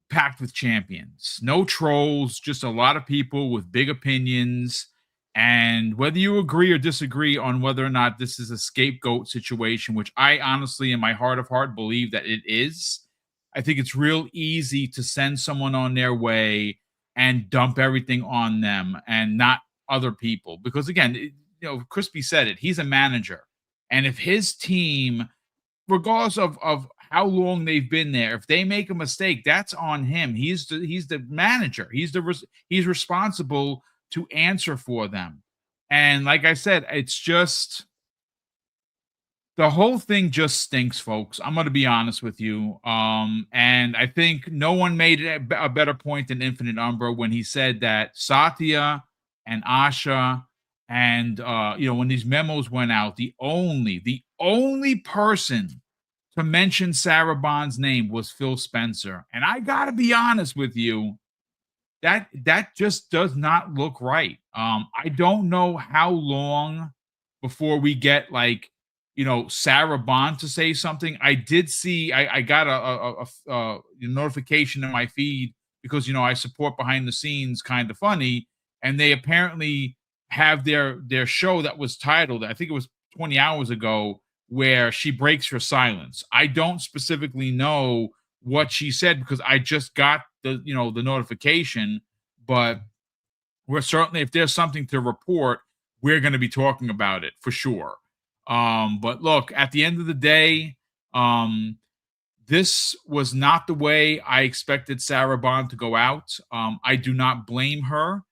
packed with champions. No trolls, just a lot of people with big opinions. And whether you agree or disagree on whether or not this is a scapegoat situation, which I honestly, in my heart of heart, believe that it is, I think it's real easy to send someone on their way and dump everything on them and not other people. Because again, Crispy said it, he's a manager. And if his team, regardless of how long they've been there, if they make a mistake, that's on him. He's the manager. He's responsible to answer for them. And like I said, it's just, the whole thing just stinks, folks. I'm going to be honest with you. And I think no one made it a better point than Infinite Umbra when he said that Satya and Asha and, when these memos went out, the only person to mention Sarah Bond's name was Phil Spencer. And I got to be honest with you, that just does not look right. I don't know how long before we get Sarah Bond to say something. I did see, I got a notification in my feed because, I support Behind the Scenes Kind of Funny, and they apparently have their show that was titled, I think it was 20 hours ago, where she breaks her silence. I don't specifically know what she said because I just got the notification, but we're certainly, if there's something to report, we're going to be talking about it for sure. But look, at the end of the day, this was not the way I expected Sarah Bond to go out. I do not blame her.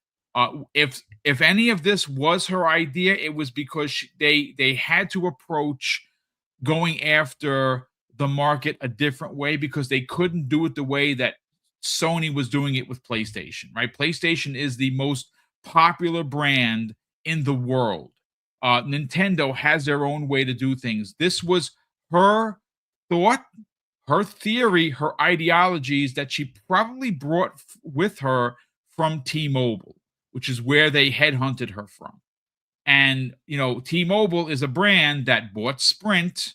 If any of this was her idea, it was because they had to approach going after the market a different way because they couldn't do it the way that Sony was doing it with PlayStation, right? PlayStation is the most popular brand in the world. Nintendo has their own way to do things. This was her thought, her theory, her ideologies that she probably brought with her from T-Mobile, which is where they headhunted her from. And, T-Mobile is a brand that bought Sprint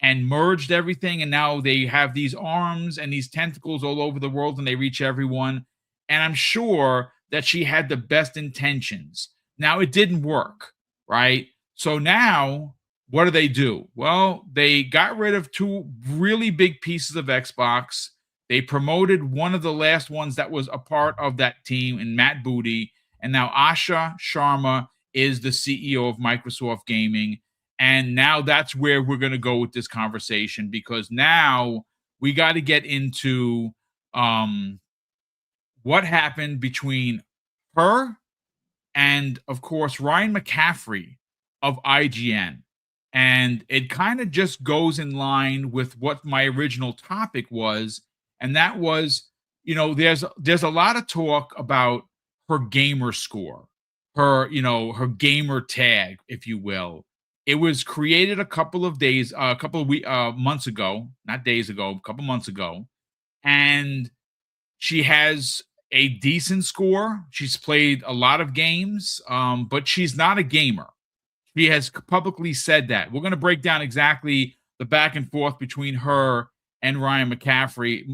and merged everything. And now they have these arms and these tentacles all over the world and they reach everyone. And I'm sure that she had the best intentions. Now, it didn't work, right? So now what do? Well, they got rid of two really big pieces of Xbox. They promoted one of the last ones that was a part of that team in Matt Booty. And now Asha Sharma is the CEO of Microsoft Gaming. And now that's where we're going to go with this conversation, because now we got to get into what happened between her and, of course, Ryan McCaffrey of IGN. And it kind of just goes in line with what my original topic was. And that was, there's a lot of talk about her gamer score, her gamer tag, if you will. It was created a couple of months ago, not days ago, a couple months ago. And she has a decent score. She's played a lot of games, but she's not a gamer. She has publicly said that. We're going to break down exactly the back and forth between her and Ryan McCaffrey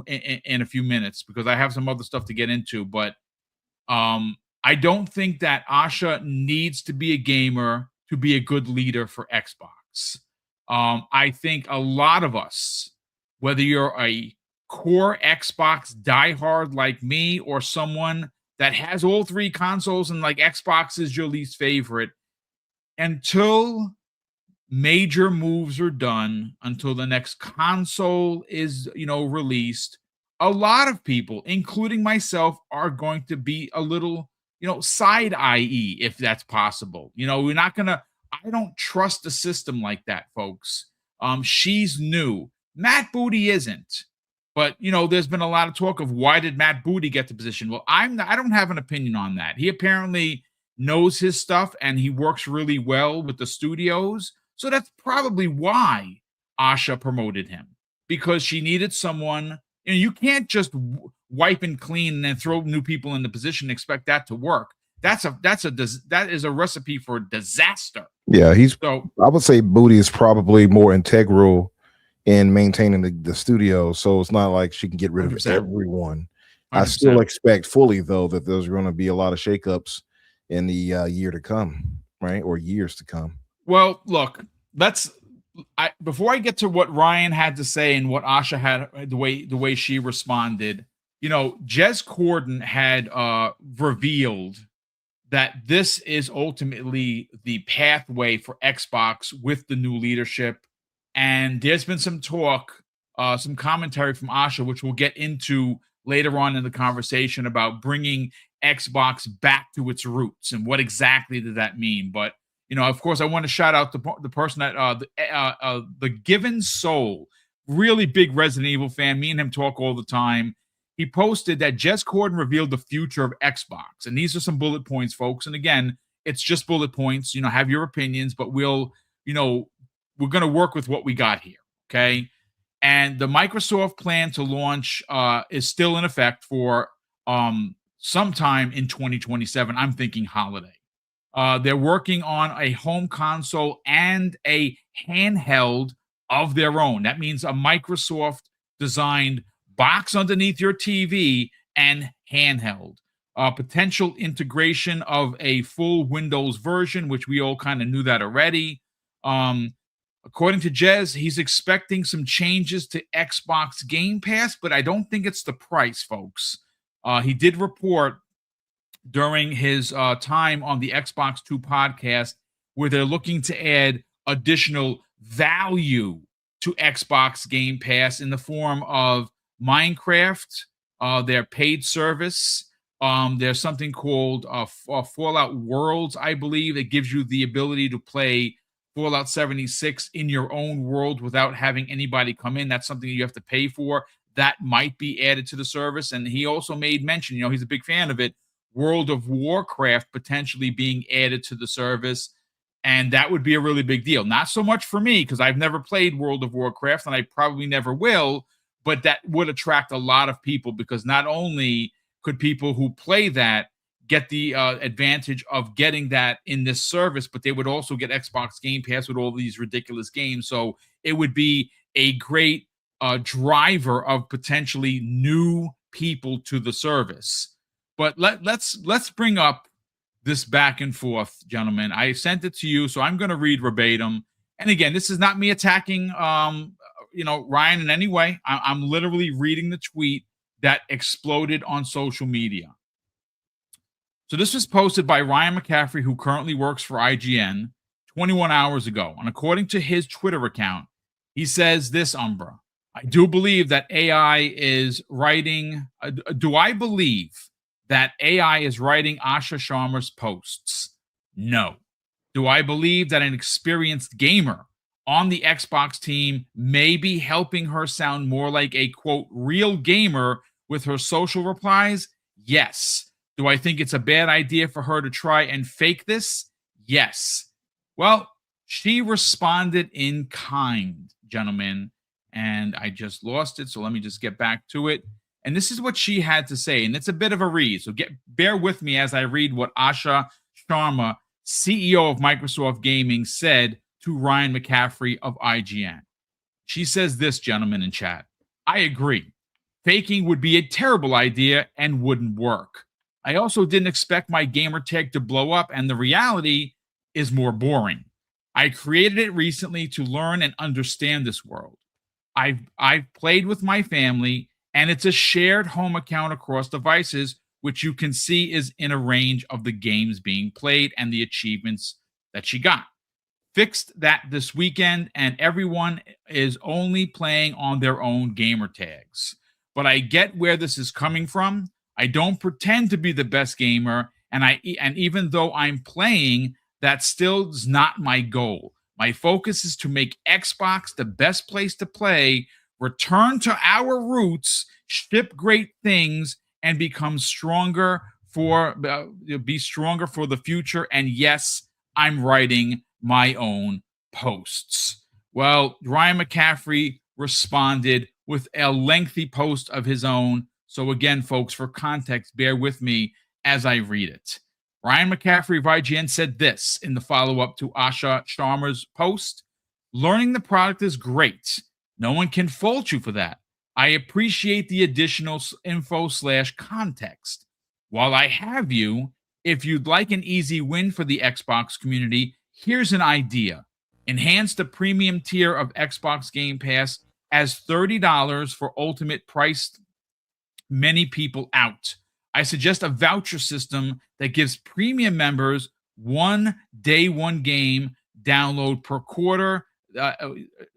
in a few minutes, because I have some other stuff to get into. But I don't think that Asha needs to be a gamer to be a good leader for Xbox. I think a lot of us, whether you're a core Xbox diehard like me or someone that has all three consoles and like Xbox is your least favorite, until major moves are done, until the next console is, released, a lot of people, including myself, are going to be a little, side eye, if that's possible. We're not gonna. I don't trust the system like that, folks. She's new. Matt Booty isn't. But there's been a lot of talk of why did Matt Booty get the position? Well, I don't have an opinion on that. He apparently knows his stuff and he works really well with the studios. So that's probably why Asha promoted him, because she needed someone. You can't just wipe and clean and then throw new people in the position and expect that to work. That is a recipe for disaster. Yeah, so I would say Booty is probably more integral in maintaining the studio, so it's not like she can get rid 100%. of everyone. 100%. I still expect fully, though, that there's going to be a lot of shakeups in the year to come, right, or years to come. Well, look, before I get to what Ryan had to say and what Asha had, the way she responded, Jez Corden had revealed that this is ultimately the pathway for Xbox with the new leadership. And there's been some talk, some commentary from Asha, which we'll get into later on in the conversation, about bringing Xbox back to its roots and what exactly did that mean. But, of course, I want to shout out the person that the Given Soul, really big Resident Evil fan. Me and him talk all the time. He posted that Jez Corden revealed the future of Xbox. And these are some bullet points, folks. And again, it's just bullet points. Have your opinions, but we're going to work with what we got here, okay? And the Microsoft plan to launch is still in effect for sometime in 2027. I'm thinking holiday. They're working on a home console and a handheld of their own. That means a Microsoft-designed box underneath your TV and handheld. Potential integration of a full Windows version, which we all kind of knew that already. According to Jez, he's expecting some changes to Xbox Game Pass, but I don't think it's the price, folks. He did report during his time on the Xbox 2 podcast where they're looking to add additional value to Xbox Game Pass in the form of Minecraft, their paid service. There's something called Fallout Worlds, I believe. It gives you the ability to play Fallout 76 in your own world without having anybody come in. That's something you have to pay for. That might be added to the service. And he also made mention, he's a big fan of it, World of Warcraft potentially being added to the service. And that would be a really big deal. Not so much for me, because I've never played World of Warcraft and I probably never will, but that would attract a lot of people, because not only could people who play that get the advantage of getting that in this service, but they would also get Xbox Game Pass with all these ridiculous games. So it would be a great driver of potentially new people to the service. But let's bring up this back and forth, gentlemen. I sent it to you, so I'm going to read verbatim. And again, this is not me attacking Ryan in any way. I'm literally reading the tweet that exploded on social media. So this was posted by Ryan McCaffrey, who currently works for IGN, 21 hours ago. And according to his Twitter account, he says this, Umbra: I do believe that AI is writing. Do I believe that AI is writing Asha Sharma's posts? No. Do I believe that an experienced gamer on the Xbox team may be helping her sound more like a, quote, real gamer with her social replies? Yes. Do I think it's a bad idea for her to try and fake this? Yes. Well, she responded in kind, gentlemen, and I just lost it, so let me just get back to it. And this is what she had to say, and it's a bit of a read, so bear with me as I read what Asha Sharma, CEO of Microsoft Gaming, said to Ryan McCaffrey of IGN. She says this, gentlemen in chat: I agree. Faking would be a terrible idea and wouldn't work. I also didn't expect my gamer tag to blow up, and the reality is more boring. I created it recently to learn and understand this world. I've played with my family, and it's a shared home account across devices which you can see is in a range of the games being played and the achievements that she got. Fixed that this weekend, and everyone is only playing on their own gamer tags. But I get where this is coming from. I don't pretend to be the best gamer, and even though I'm playing, that still is not my goal. My focus is to make Xbox the best place to play, return to our roots, ship great things, and become stronger be stronger for the future. And yes, I'm writing my own posts. Well, Ryan McCaffrey responded with a lengthy post of his own. So again, folks, for context, bear with me as I read it. Ryan McCaffrey of IGN said this in the follow-up to Asha Sharma's post: "Learning the product is great. No one can fault you for that. I appreciate the additional info/context. While I have you, if you'd like an easy win for the Xbox community, here's an idea. Enhance the premium tier of Xbox Game Pass as $30 for Ultimate priced many people out. I suggest a voucher system that gives premium members one day, one game download per quarter,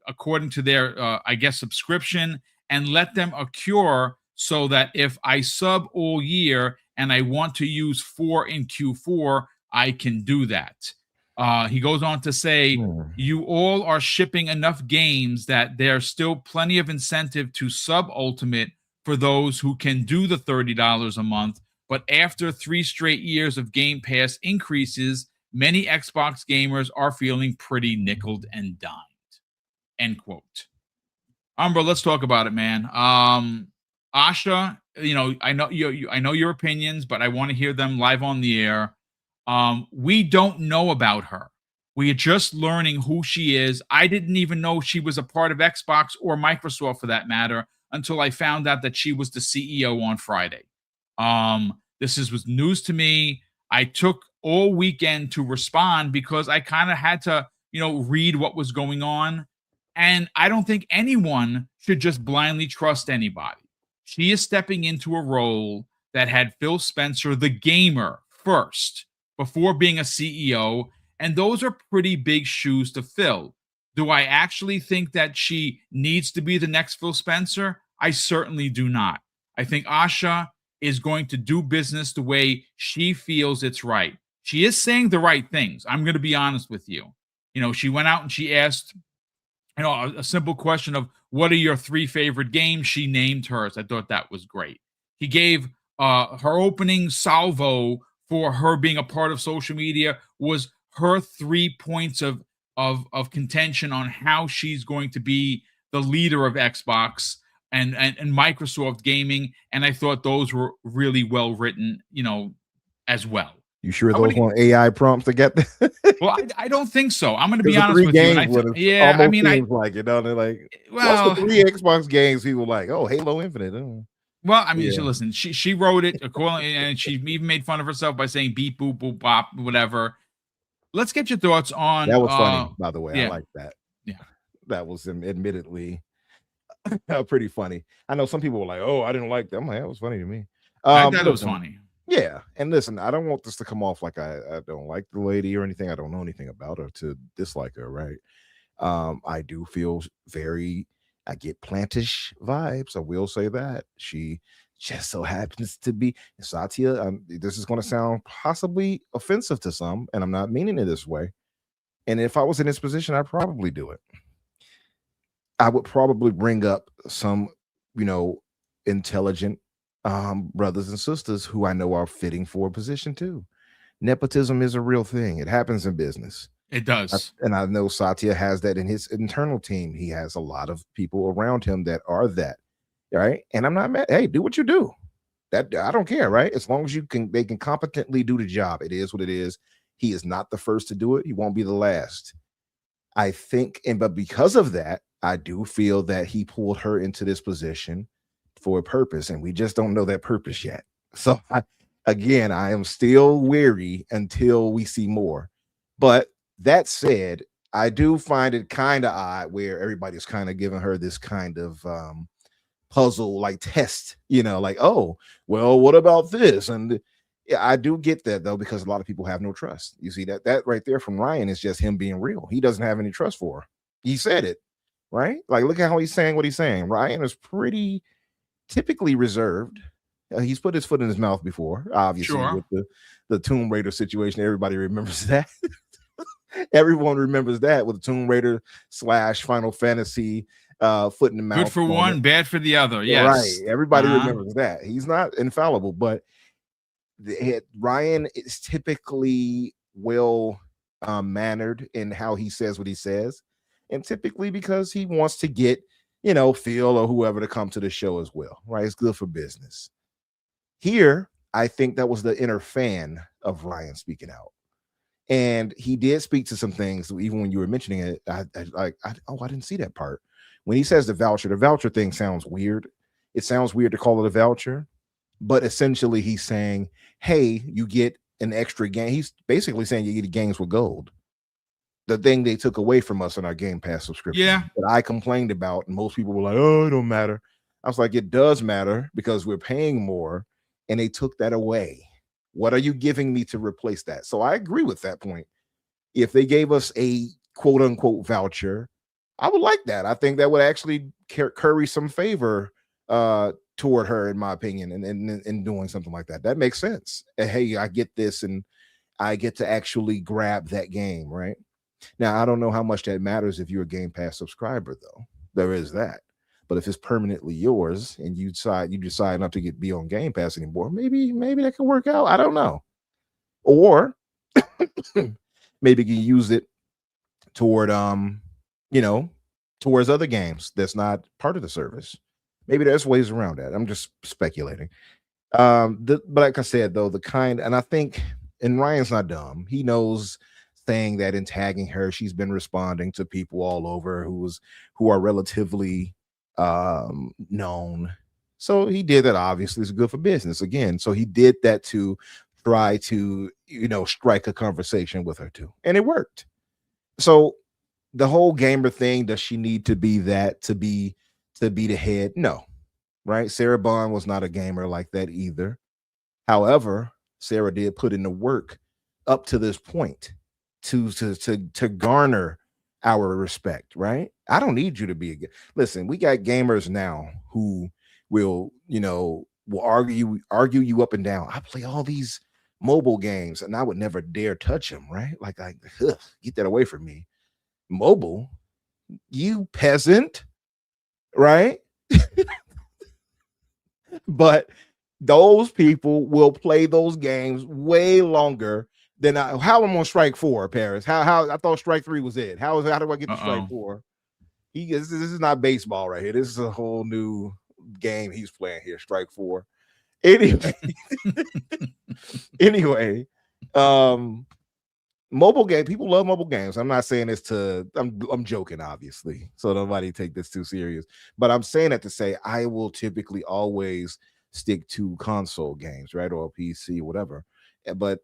according to their, subscription, and let them accrue so that if I sub all year and I want to use 4 in Q4, I can do that." He goes on to say, "You all are shipping enough games that there's still plenty of incentive to sub Ultimate for those who can do the $30 a month. But after 3 straight years of Game Pass increases, many Xbox gamers are feeling pretty nickeled and dimed." End quote. Umbra, let's talk about it, man. Asha, I know your opinions, but I want to hear them live on the air. We don't know about her. We are just learning who she is. I didn't even know she was a part of Xbox or Microsoft, for that matter, until I found out that she was the CEO on Friday. This was news to me. I took all weekend to respond because I kind of had to, read what was going on. And I don't think anyone should just blindly trust anybody. She is stepping into a role that had Phil Spencer, the gamer, first, before being a CEO, and those are pretty big shoes to fill. Do I actually think that she needs to be the next Phil Spencer? I certainly do not. I think Asha is going to do business the way she feels it's right. She is saying the right things. I'm going to be honest with you. She went out and she asked, a simple question of what are your 3 favorite games? She named hers. I thought that was great. He gave her opening salvo for her being a part of social media was her 3 points of contention on how she's going to be the leader of Xbox and Microsoft gaming. And I thought those were really well written, as well. You sure those weren't AI prompts to get this? Well, I don't think so. I'm going to be honest with you. They're like, what's the 3 Xbox games people like? Oh, Halo Infinite. Oh. Well, listen, she wrote it accordingly, and she even made fun of herself by saying beep, boop, boop, bop, whatever. Let's get your thoughts on that. Was funny, by the way. Yeah. I like that. Yeah, that was admittedly pretty funny. I know some people were like, "Oh, I didn't like that." I'm like, that was funny to me. I thought it was funny. Yeah, and listen, I don't want this to come off like I don't like the lady or anything. I don't know anything about her to dislike her, right? I do feel I get plantish vibes. I will say that. She just so happens to be Satya. This is going to sound possibly offensive to some, and I'm not meaning it this way. And if I was in this position, I'd probably do it. I would probably bring up some, intelligent brothers and sisters who I know are fitting for a position too. Nepotism is a real thing. It happens in business. It does. And I know Satya has that in his internal team. He has a lot of people around him that are that, right? And I'm not mad. Hey, do what you do. That I don't care, right? As long as they can competently do the job. It is what it is. He is not the first to do it. He won't be the last. I think, but because of that, I do feel that he pulled her into this position for a purpose, and we just don't know that purpose yet. So I am still weary until we see more. But that said, I do find it kind of odd where everybody's kind of giving her this kind of puzzle, like test, like, oh, well, what about this? And yeah, I do get that though, because a lot of people have no trust. You see that right there from Ryan is just him being real. He doesn't have any trust for her. He said it, right? Like, look at how he's saying what he's saying. Ryan is pretty typically reserved. He's put his foot in his mouth before, obviously, Sure. with the Tomb Raider situation. Everybody remembers that. Everyone remembers that with Tomb Raider / Final Fantasy foot in the mouth. Good for one, bad for the other. Yes. Right. Everybody remembers that. He's not infallible, but Ryan is typically well mannered in how he says what he says, and typically because he wants to get Phil or whoever to come to the show as well, right? It's good for business. Here, I think that was the inner fan of Ryan speaking out, and he did speak to some things. Even when you were mentioning it, I didn't see that part. When he says the voucher thing sounds weird. It sounds weird to call it a voucher, but essentially he's saying, hey, you get an extra game. He's basically saying you get games with gold. The thing they took away from us in our Game Pass subscription that I complained about, and most people were like, oh, it don't matter. I was like, it does matter because we're paying more, and they took that away. What are you giving me to replace that? So I agree with that point. If they gave us a quote unquote voucher, I would like that. I think that would actually curry some favor toward her, in my opinion, and doing something like that. That makes sense. And, hey, I get this, and I get to actually grab that game, right? Now, I don't know how much that matters if you're a Game Pass subscriber, though. There is that. But if it's permanently yours and you decide not to be on Game Pass anymore, maybe that can work out. I don't know. Or maybe you can use it toward towards other games that's not part of the service. Maybe there's ways around that. I'm just speculating. But like I said, though, and I think, and Ryan's not dumb. He knows saying that and tagging her, she's been responding to people all over who are relatively known. So he did that. Obviously, it's good for business again. So he did that to try to, strike a conversation with her too, and it worked. So the whole gamer thing, does she need to be that to be the head? No, right? Sarah Bond was not a gamer like that either. However, Sarah did put in the work up to this point to garner our respect, right? I don't need you to be listen, we got gamers now who will argue you up and down. I play all these mobile games and I would never dare touch them, right? Like, get that away from me. Mobile, you peasant, right? But those people will play those games way longer than how I'm on strike 4, Paris. How I thought strike 3 was it. How do I get to strike 4? This is not baseball right here. This is a whole new game he's playing here. Strike 4. Anyway, mobile game. People love mobile games. I'm not saying this I'm joking, obviously, so nobody take this too serious. But I'm saying that to say I will typically always stick to console games, right, or PC, whatever. But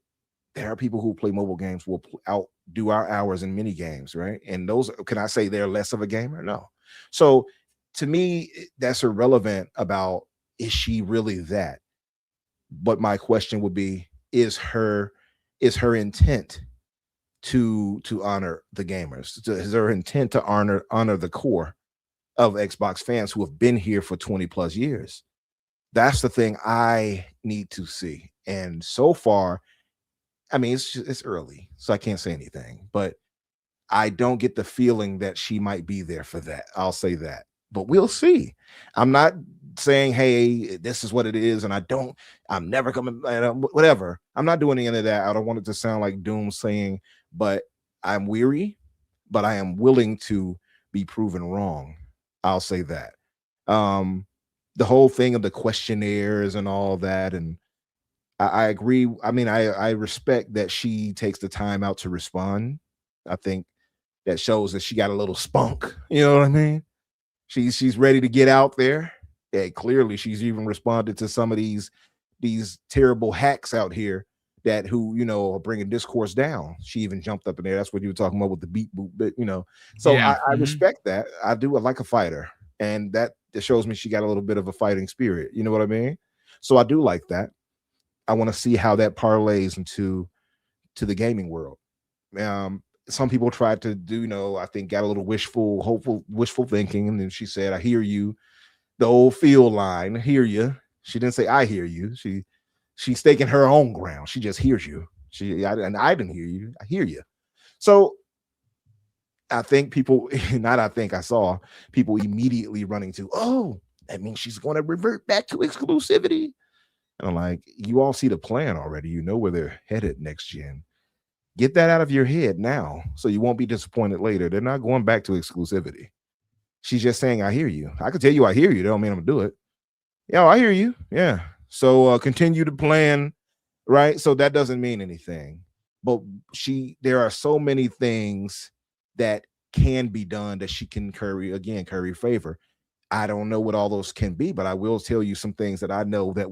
there are people who play mobile games will outdo our hours in mini games, right? And those, can I say they're less of a gamer? No. So to me, that's irrelevant about, is she really that? But my question would be, is her intent to honor the gamers? Is her intent to honor the core of Xbox fans who have been here for 20 plus years? That's the thing I need to see. And so far, I mean, it's early, so I can't say anything, but I don't get the feeling that she might be there for that. I'll say that, but we'll see. I'm not saying, hey, this is what it is, and I'm never coming, whatever. I'm not doing any of that. I don't want it to sound like doom saying, but I'm weary, but I am willing to be proven wrong. I'll say that. The whole thing of the questionnaires and all that, and I agree. I mean, I respect that she takes the time out to respond. I think that shows that she got a little spunk. You know what I mean? She's ready to get out there. Yeah, clearly she's even responded to some of these terrible hacks out here who are bringing discourse down. She even jumped up in there. That's what you were talking about with the beat boot, but So yeah. I respect that. I do. I like a fighter, and that It shows me she got a little bit of a fighting spirit. You know what I mean? So I do like that. I want to see how that parlays into the gaming world. Some people tried to do, I think got a little wishful thinking, and then she said, "I hear you." The old field line, "Hear you." She didn't say, "I hear you." She's staking her own ground. She just hears you. And I didn't hear you. I hear you. So I think I saw people immediately running to, "Oh, that means she's going to revert back to exclusivity." And I'm like, you all see the plan already. You know where they're headed next gen. Get that out of your head now so you won't be disappointed later. They're not going back to exclusivity. She's just saying, "I hear you." I can tell you I hear you. That don't mean I'm going to do it. Yeah, I hear you. Yeah. So continue to plan, right? So that doesn't mean anything. But there are so many things that can be done that she can curry favor. I don't know what all those can be, but I will tell you some things that I know that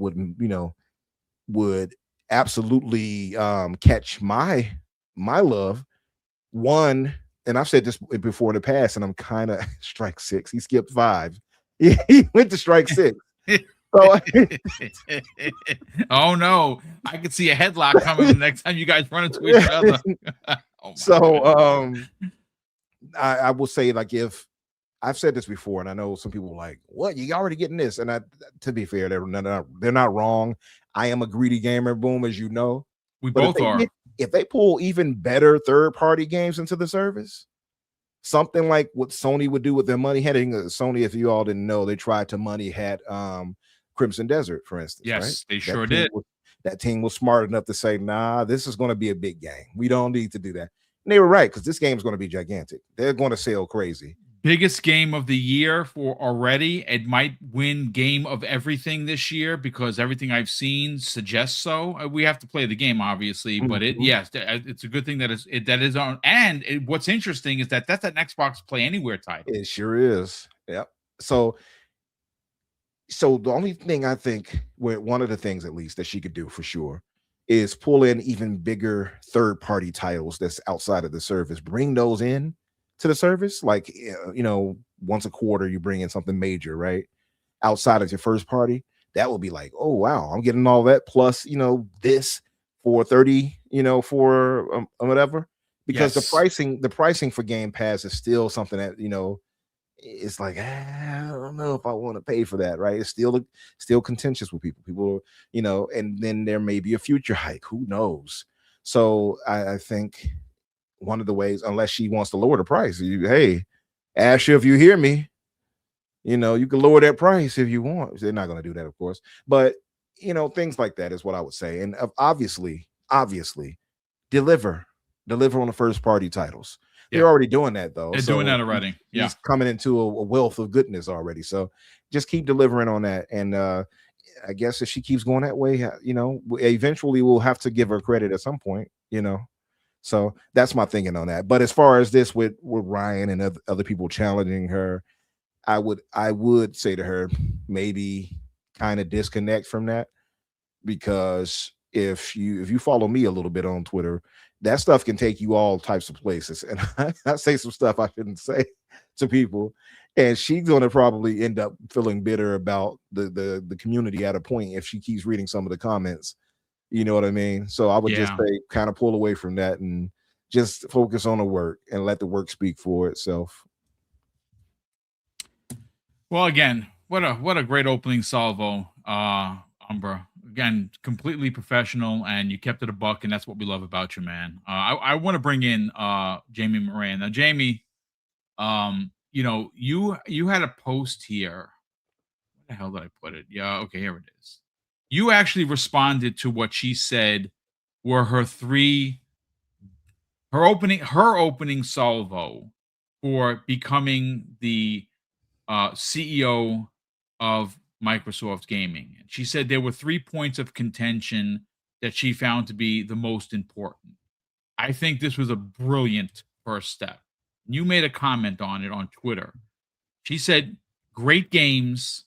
would absolutely catch my love. One, and I've said this before in the past, and I'm kind of strike 6. He skipped 5. He went to strike 6. So, oh no, I could see a headlock coming the next time you guys run into each other. I will say, like, if I've said this before, and I know some people are like, "What? You already getting this?" And to be fair, they're not wrong. I am a greedy gamer, Boom, as you know. We both are. If they pull even better third-party games into the service, something like what Sony would do with their money heading. Sony, if you all didn't know, they tried to money hat Crimson Desert, for instance. Yes, right? They sure did. That team was smart enough to say, "Nah, this is going to be a big game. We don't need to do that." And they were right, because this game is going to be gigantic. They're going to sell crazy. Biggest game of the year for already. It might win game of everything this year because everything I've seen suggests so. We have to play the game, obviously, but it's a good thing that is on. And what's interesting is that's an Xbox Play Anywhere title. It sure is. Yep. So the only thing I think, one of the things at least that she could do for sure, is pull in even bigger third-party titles that's outside of the service. Bring those in to the service, like once a quarter you bring in something major, right, outside of your first party. That will be like, "Oh wow, I'm getting all that plus this for 30, for whatever." Because the pricing for Game Pass is still something that it's like, I don't know if I want to pay for that, right? It's still contentious with people, and then there may be a future hike, who knows. So I think one of the ways, unless she wants to lower the price, hey, Asha, if you hear me, you can lower that price if you want. They're not going to do that, of course, but things like that is what I would say. And obviously deliver on the first party titles. They're already doing that, though. They're doing that already. He's coming into a wealth of goodness already. So just keep delivering on that. And I guess if she keeps going that way, eventually we'll have to give her credit at some point, So that's my thinking on that. But as far as this with Ryan and other people challenging her, I would say to her, maybe kind of disconnect from that, because if you follow me a little bit on Twitter, that stuff can take you all types of places. And I say some stuff I shouldn't say to people, and she's going to probably end up feeling bitter about the community at a point if she keeps reading some of the comments. You know what I mean? So I would just say, kind of pull away from that and just focus on the work and let the work speak for itself. Well, again, what a great opening salvo, Umbra. Again, completely professional, and you kept it a buck, and that's what we love about you, man. I want to bring in Jamie Moran. Now, Jamie, you had a post here. Where the hell did I put it? Yeah, okay, here it is. You actually responded to what she said were her opening salvo for becoming the CEO of Microsoft Gaming. And she said there were 3 points of contention that she found to be the most important. I think this was a brilliant first step. You made a comment on it on Twitter. She said, great games,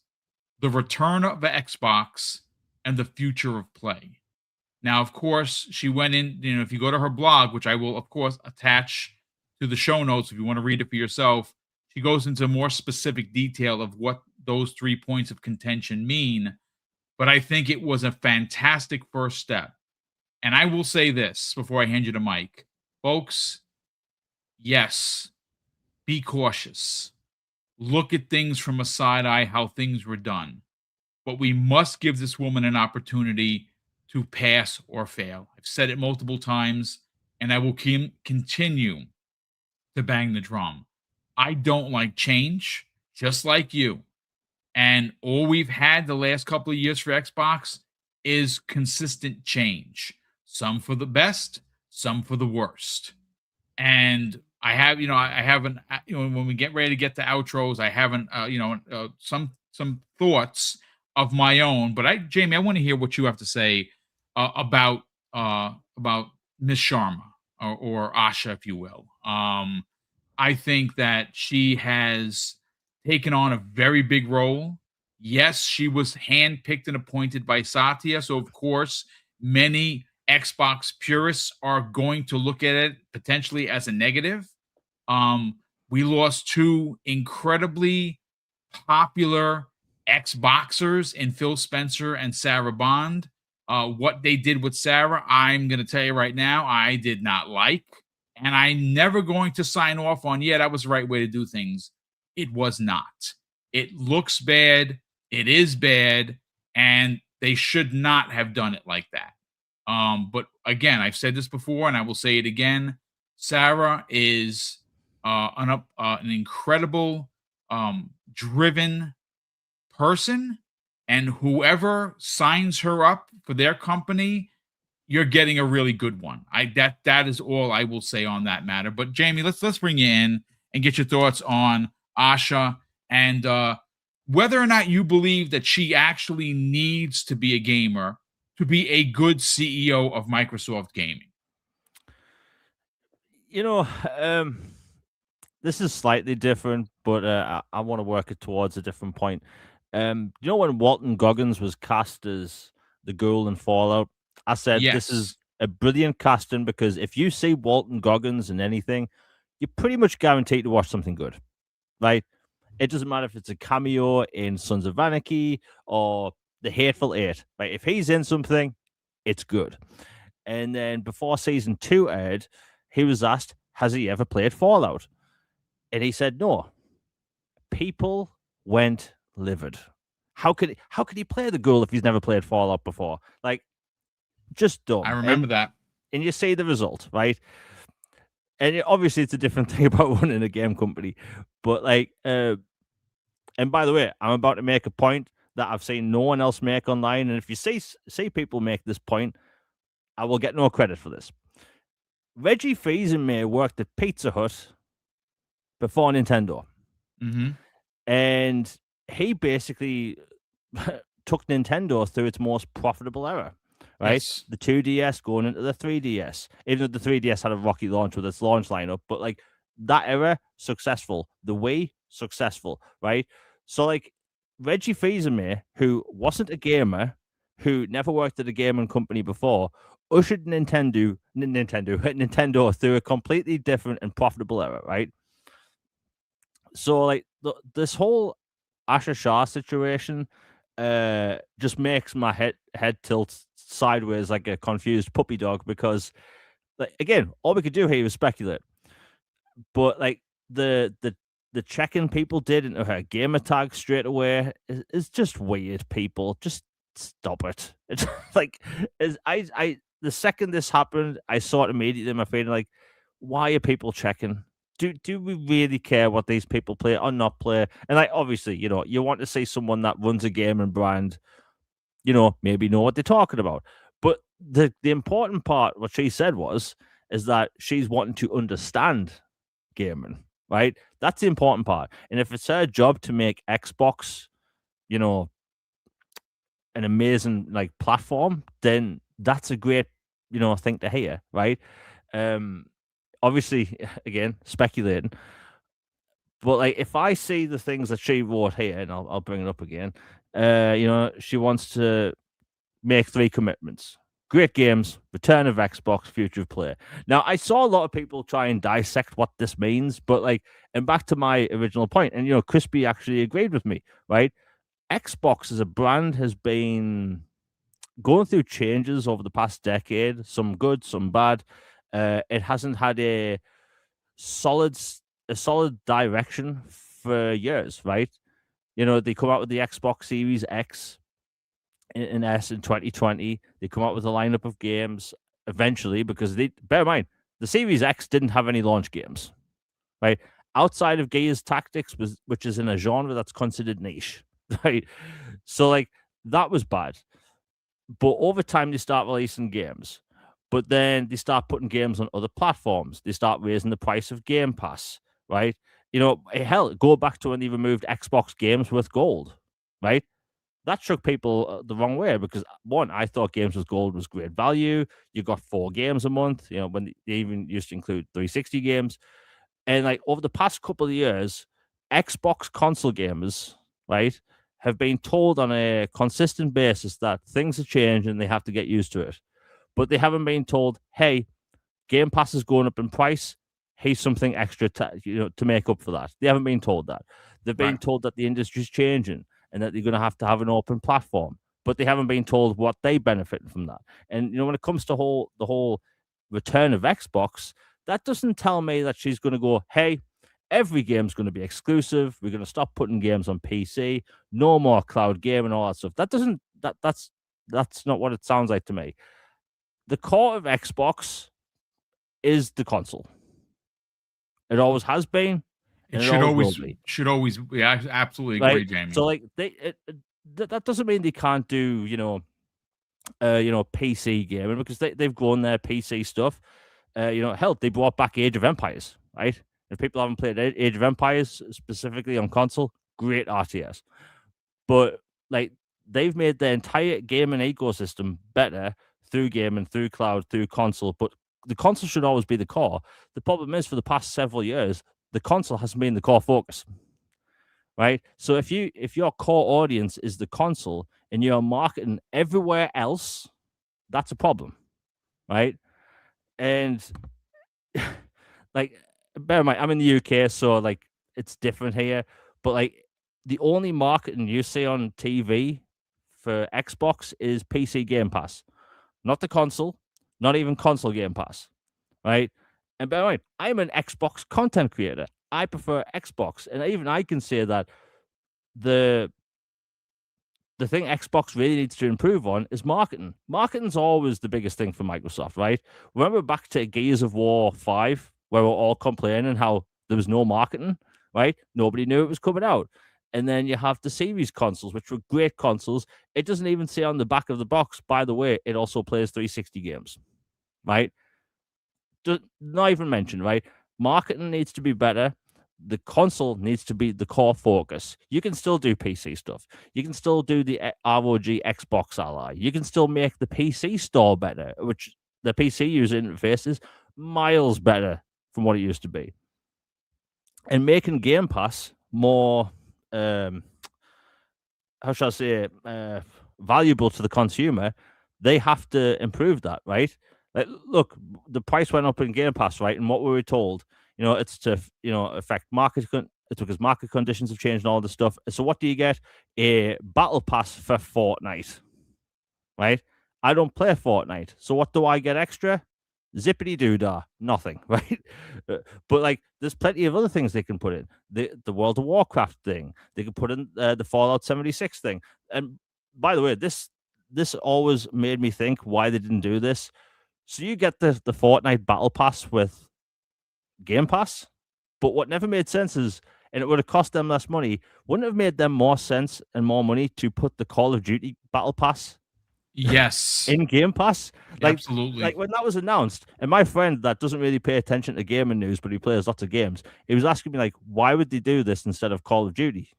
the return of the Xbox, and the future of play. Now, of course, she went in, if you go to her blog, which I will, of course, attach to the show notes if you want to read it for yourself, she goes into more specific detail of what those 3 points of contention mean, but I think it was a fantastic first step. And I will say this before I hand you to Mike. Folks, yes, be cautious. Look at things from a side eye, how things were done. But we must give this woman an opportunity to pass or fail. I've said it multiple times, and I will continue to bang the drum. I don't like change, just like you. And all we've had the last couple of years for Xbox is consistent change. Some for the best, some for the worst. And I haven't, when we get ready to get to outros, I haven't, some thoughts of my own. But Jamie, I want to hear what you have to say about Miss Sharma or Asha, if you will. I think that she has taken on a very big role. Yes, she was handpicked and appointed by Satya. So, of course, many Xbox purists are going to look at it potentially as a negative. We lost 2 incredibly popular Xboxers in Phil Spencer and Sarah Bond. What they did with Sarah, I'm going to tell you right now, I did not like. And I'm never going to sign off on, that was the right way to do things. It was not. It looks bad. It is bad. And they should not have done it like that. But again, I've said this before, and I will say it again. Sarah is an incredible, driven person, and whoever signs her up for their company, you're getting a really good one. That is all I will say on that matter. But Jamie, let's bring you in and get your thoughts on Asha and whether or not you believe that she actually needs to be a gamer to be a good CEO of Microsoft Gaming. This is slightly different, but I want to work it towards a different point. When Walton Goggins was cast as the ghoul in Fallout, I said This is a brilliant casting, because if you see Walton Goggins in anything, you're pretty much guaranteed to watch something good, right? It doesn't matter if it's a cameo in Sons of Anarchy or The Hateful Eight, right? If he's in something, it's good. And then before season 2 aired, he was asked, has he ever played Fallout? And he said no. People went livid. How could he play the ghoul if he's never played Fallout before? Like, just dumb. I remember that. And you see the result, right? And obviously, it's a different thing about running a game company. But and by the way, I'm about to make a point that I've seen no one else make online. And if you see people make this point, I will get no credit for this. Reggie Fils-Aimé worked at Pizza Hut before Nintendo. Mm-hmm. And he basically took Nintendo through its most profitable era, right? Yes. The 2DS going into the 3DS. Even though the 3DS had a rocky launch with its launch lineup, but that era, successful. The Wii, successful, right? So Reggie Fils-Aimé, who wasn't a gamer, who never worked at a gaming company before, ushered Nintendo through a completely different and profitable era, right? So this whole Asha Shah situation just makes my head tilt sideways like a confused puppy dog, because again, all we could do here was speculate. But the check-in people did into her gamer tag straight away is just weird. People just stop it. It's the second this happened, I saw it immediately in my feeling why are people checking? Do we really care what these people play or not play? And obviously, you want to see someone that runs a gaming brand, maybe know what they're talking about. But the important part, what she said is that she's wanting to understand gaming, right? That's the important part. And if it's her job to make Xbox, an amazing platform, then that's a great, thing to hear, right? Obviously, again, speculating. But if I see the things that she wrote here, and I'll bring it up again, she wants to make 3 commitments. great games, return of Xbox, future of play. Now, I saw a lot of people try and dissect what this means, but like, and back to my original point, and Crispy actually agreed with me, right? Xbox as a brand has been going through changes over the past decade, some good, some bad. It hasn't had a solid direction for years, right? They come out with the Xbox Series X and S in 2020. They come out with a lineup of games eventually, because bear in mind, the Series X didn't have any launch games, right? Outside of Gears Tactics, which is in a genre that's considered niche, right? So like that was bad. But over time, they start releasing games. But then they start putting games on other platforms. They start raising the price of Game Pass, right? Hell, go back to when they removed Xbox games with gold, right? That shook people the wrong way, because one, I thought games with gold was great value. You got 4 games a month, when they even used to include 360 games. And like over the past couple of years, Xbox console gamers, right, have been told on a consistent basis that things are changing and they have to get used to it. But they haven't been told, hey, Game Pass is going up in price. Here's something extra to make up for that. They haven't been told that. They've been told that the industry's changing and that they're going to have an open platform. But they haven't been told what they benefit from that. And when it comes to the whole return of Xbox, that doesn't tell me that she's going to go, hey, every game's going to be exclusive. We're going to stop putting games on PC. No more cloud game and all that stuff. That's not what it sounds like to me. The core of Xbox is the console. It always has been. It should always be. I absolutely agree, Jamie. So like that doesn't mean they can't do PC gaming, because they've grown their PC stuff. Hell, they brought back Age of Empires, right? If people haven't played Age of Empires specifically on console, great RTS. But like they've made their entire gaming ecosystem better through gaming, through cloud, through console. But the console should always be the core. The problem is, for the past several years, the console hasn't been the core focus, right? So if your core audience is the console and you're marketing everywhere else, that's a problem, right? And like, bear in mind, I'm in the UK, so like it's different here. But like the only marketing you see on TV for Xbox is PC Game Pass, not the console, not even console Game Pass, right? And bear in mind, I'm an Xbox content creator. I prefer Xbox, and even I can say that the thing Xbox really needs to improve on is marketing. Marketing's always the biggest thing for Microsoft, right? Remember back to Gears of War 5, where we're all complaining how there was no marketing, right? Nobody knew it was coming out. And then you have the series consoles, which were great consoles. It doesn't even say on the back of the box, by the way, it also plays 360 games, right? Not even mentioned, right? Marketing needs to be better. The console needs to be the core focus. You can still do PC stuff. You can still do the ROG Xbox Ally. You can still make the PC store better, which the PC user interface is miles better from what it used to be. And making Game Pass more, how shall I say, valuable to the consumer, they have to improve that, right? Like, look, the price went up in Game Pass, right? And what were we told? It's to, affect market. It's because market conditions have changed and all this stuff. So what do you get? A battle pass for Fortnite, right? I don't play Fortnite. So what do I get extra? Zippity doo dah, nothing, right? But like, there's plenty of other things they can put in. The World of Warcraft thing. They can put in the Fallout 76 thing. And by the way, this always made me think why they didn't do this. So you get the Fortnite Battle Pass with Game Pass, but what never made sense is, and it would have cost them less money, wouldn't it have made them more sense and more money to put the Call of Duty Battle Pass in Game Pass? Like, absolutely. Like when that was announced, and my friend that doesn't really pay attention to gaming news, but he plays lots of games, he was asking me like, why would they do this instead of Call of Duty?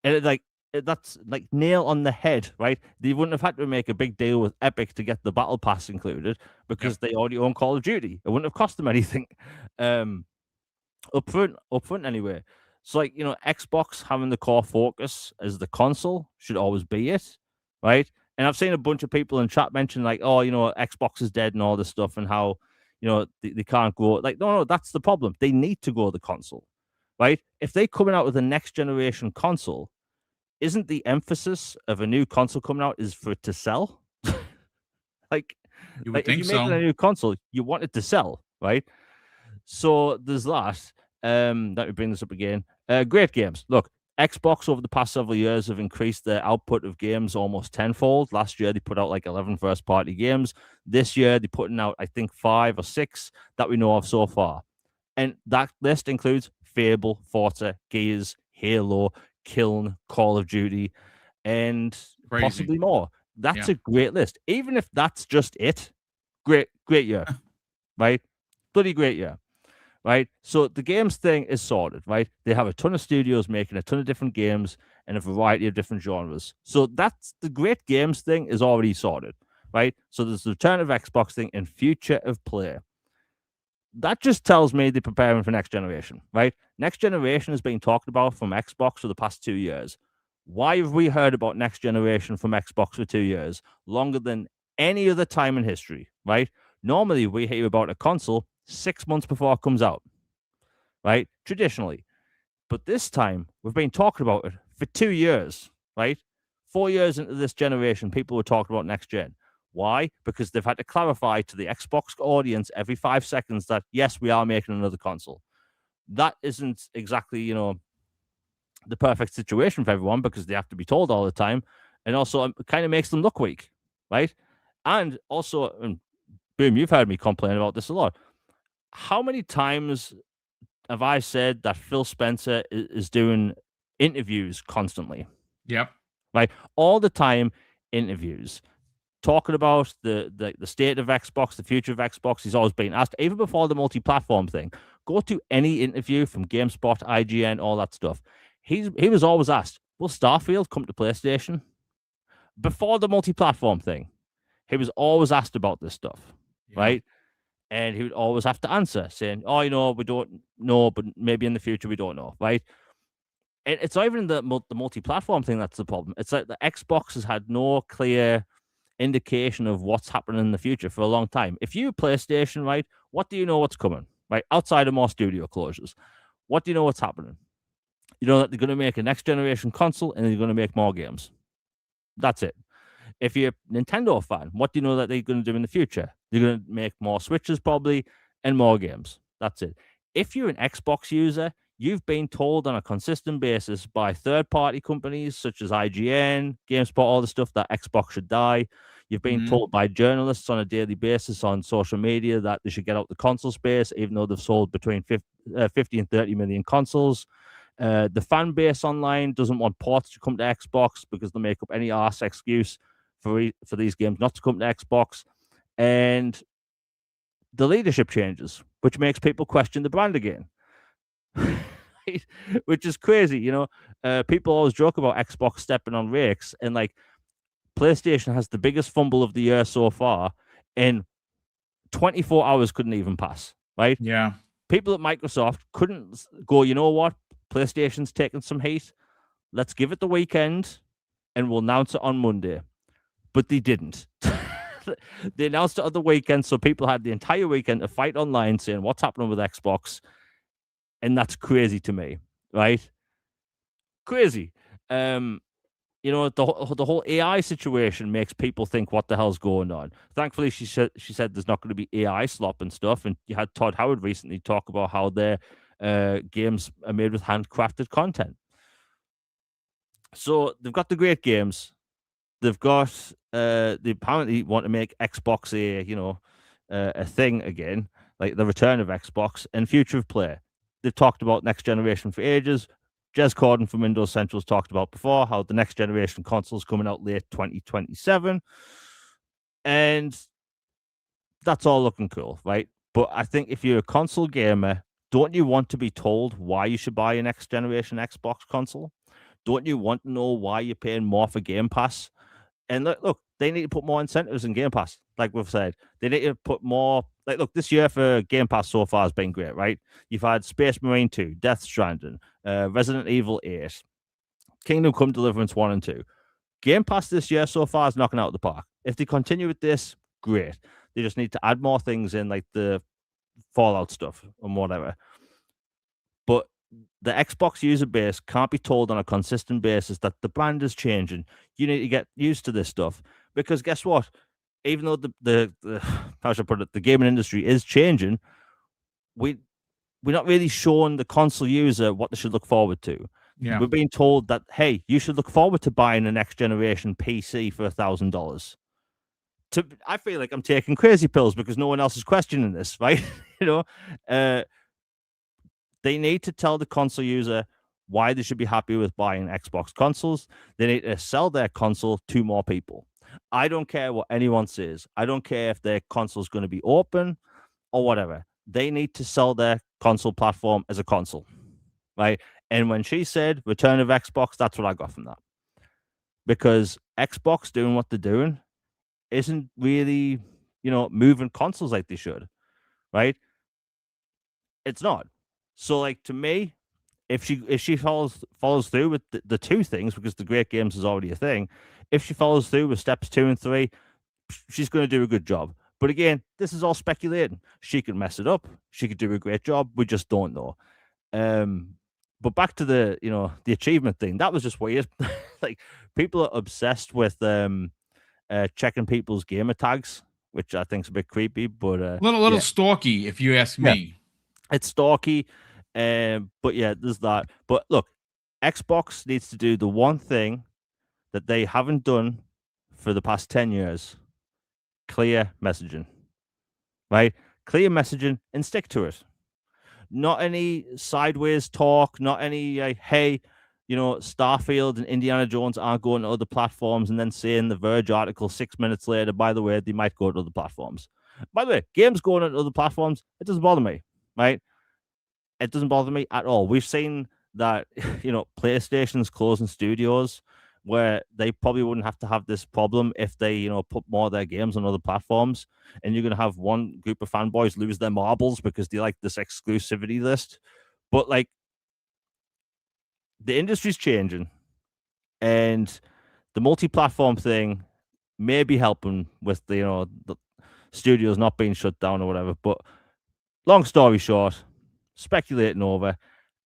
And that's like nail on the head, right? They wouldn't have had to make a big deal with Epic to get the Battle Pass included, because they already own Call of Duty. It wouldn't have cost them anything upfront anyway. So Xbox having the core focus as the console should always be it, right? And I've seen a bunch of people in chat mention like, oh, Xbox is dead and all this stuff, and how, they can't grow. Like, no, that's the problem. They need to grow the console, right? If they're coming out with a next generation console, isn't the emphasis of a new console coming out is for it to sell? Like, You would if think you're making so. a new console, you want it to sell, right? So there's that. Let me bring this up again. Great games. Look, Xbox over the past several years have increased their output of games almost tenfold. Last year, they put out like 11 first-party games. This year, they're putting out, I think, 5 or 6 that we know of so far. And that list includes Fable, Forza, Gears, Halo, Kiln, Call of Duty, and Crazy. possibly more. That's a great list. Even if that's just it, great year, right? Bloody great year. Right, so the games thing is sorted, right? They have a ton of studios making a ton of different games and a variety of different genres. So that's the great games thing is already sorted, right? So there's the return of Xbox thing and future of play. That just tells me they're preparing for next generation, right? Next generation has been talked about from Xbox for the past 2 years. Why have we heard about next generation from Xbox for 2 years? Longer than any other time in history, right? Normally, we hear about a console 6 months before it comes out, right? Traditionally. But this time, we've been talking about it for 2 years, right? 4 years into this generation, people were talking about next gen. Why? Because they've had to clarify to the Xbox audience every 5 seconds that, yes, we are making another console. That isn't exactly, the perfect situation for everyone because they have to be told all the time. And also, it kind of makes them look weak, right? And also, Boom, you've heard me complain about this a lot. How many times have I said that Phil Spencer is doing interviews constantly? Yep. Right? All the time, interviews. Talking about the state of Xbox, the future of Xbox. He's always been asked, even before the multi-platform thing. Go to any interview from GameSpot, IGN, all that stuff. He was always asked, will Starfield come to PlayStation? Before the multi-platform thing, he was always asked about this stuff, right? And he would always have to answer, saying, oh, we don't know, but maybe in the future we don't know, right? And it's not even the multi-platform thing that's the problem. It's like the Xbox has had no clear indication of what's happening in the future for a long time. If you PlayStation, right, what do you know what's coming, right? Outside of more studio closures, what do you know what's happening? You know that they're going to make a next generation console and they're going to make more games. That's it. If you're a Nintendo fan, what do you know that they're going to do in the future? They're going to make more Switches probably and more games. That's it. If you're an Xbox user, you've been told on a consistent basis by third-party companies such as IGN, GameSpot, all the stuff that Xbox should die. You've been told by journalists on a daily basis on social media that they should get out the console space, even though they've sold between 50 and 30 million consoles. The fan base online doesn't want ports to come to Xbox because they'll make up any arse excuse for these games not to come to Xbox. And the leadership changes, which makes people question the brand again. Which is crazy, people always joke about Xbox stepping on rakes, and like PlayStation has the biggest fumble of the year so far, and 24 hours couldn't even pass, right? Yeah. People at Microsoft couldn't go, you know what? PlayStation's taking some heat. Let's give it the weekend and we'll announce it on Monday. But they didn't. They announced it on the weekend, so people had the entire weekend to fight online saying what's happening with Xbox. And that's crazy to me, right? Crazy. The whole AI situation makes people think what the hell's going on. Thankfully, she said there's not going to be AI slop and stuff. And you had Todd Howard recently talk about how their games are made with handcrafted content. So they've got the great games. They've got they apparently want to make Xbox a thing again, like the return of Xbox and future of play. They've talked about next generation for ages. Jez Corden from Windows Central's talked about before how the next generation console's coming out late 2027. And that's all looking cool, right? But I think if you're a console gamer, don't you want to be told why you should buy a next generation Xbox console? Don't you want to know why you're paying more for Game Pass? And look, they need to put more incentives in Game Pass, like we've said. They need to put more. Like, look, this year for Game Pass so far has been great, right? You've had Space Marine 2, Death Stranding, Resident Evil 8, Kingdom Come Deliverance 1 and 2. Game Pass this year so far is knocking out of the park. If they continue with this, great. They just need to add more things in, like the Fallout stuff and whatever. But the Xbox user base can't be told on a consistent basis that the brand is changing. You need to get used to this stuff, because guess what? Even though the how should I put it, the gaming industry is changing, we're not really showing the console user what they should look forward to. Yeah. We're being told that, hey, you should look forward to buying a next generation PC for $1,000. I feel like I'm taking crazy pills because no one else is questioning this, right? They need to tell the console user why they should be happy with buying Xbox consoles. They need to sell their console to more people. I don't care what anyone says. I don't care if their console is going to be open or whatever. They need to sell their console platform as a console, right? And when she said return of Xbox, that's what I got from that. Because Xbox doing what they're doing isn't really, moving consoles like they should, right? It's not. So, like, to me, if she follows through with the two things, because the great games is already a thing, if she follows through with steps 2 and 3, she's going to do a good job. But again, this is all speculating. She could mess it up. She could do a great job. We just don't know. But back to the the achievement thing, that was just weird. Like, people are obsessed with checking people's gamer tags, which I think is a bit creepy. But little stalky, if you ask me. It's stalky. But yeah, there's that. But look, Xbox needs to do the one thing that they haven't done for the past 10 years: clear messaging, right? Clear messaging and stick to it. Not any sideways talk, not any hey, Starfield and Indiana Jones aren't going to other platforms, and then saying the Verge article 6 minutes later, by the way, they might go to other platforms. By the way, games going on other platforms, it doesn't bother me, right? It doesn't bother me at all. We've seen that, PlayStation's closing studios, where they probably wouldn't have to have this problem if they, put more of their games on other platforms. And you're going to have one group of fanboys lose their marbles because they like this exclusivity list. But, like, the industry's changing, and the multi-platform thing may be helping with the studios not being shut down or whatever. But long story short, speculating over,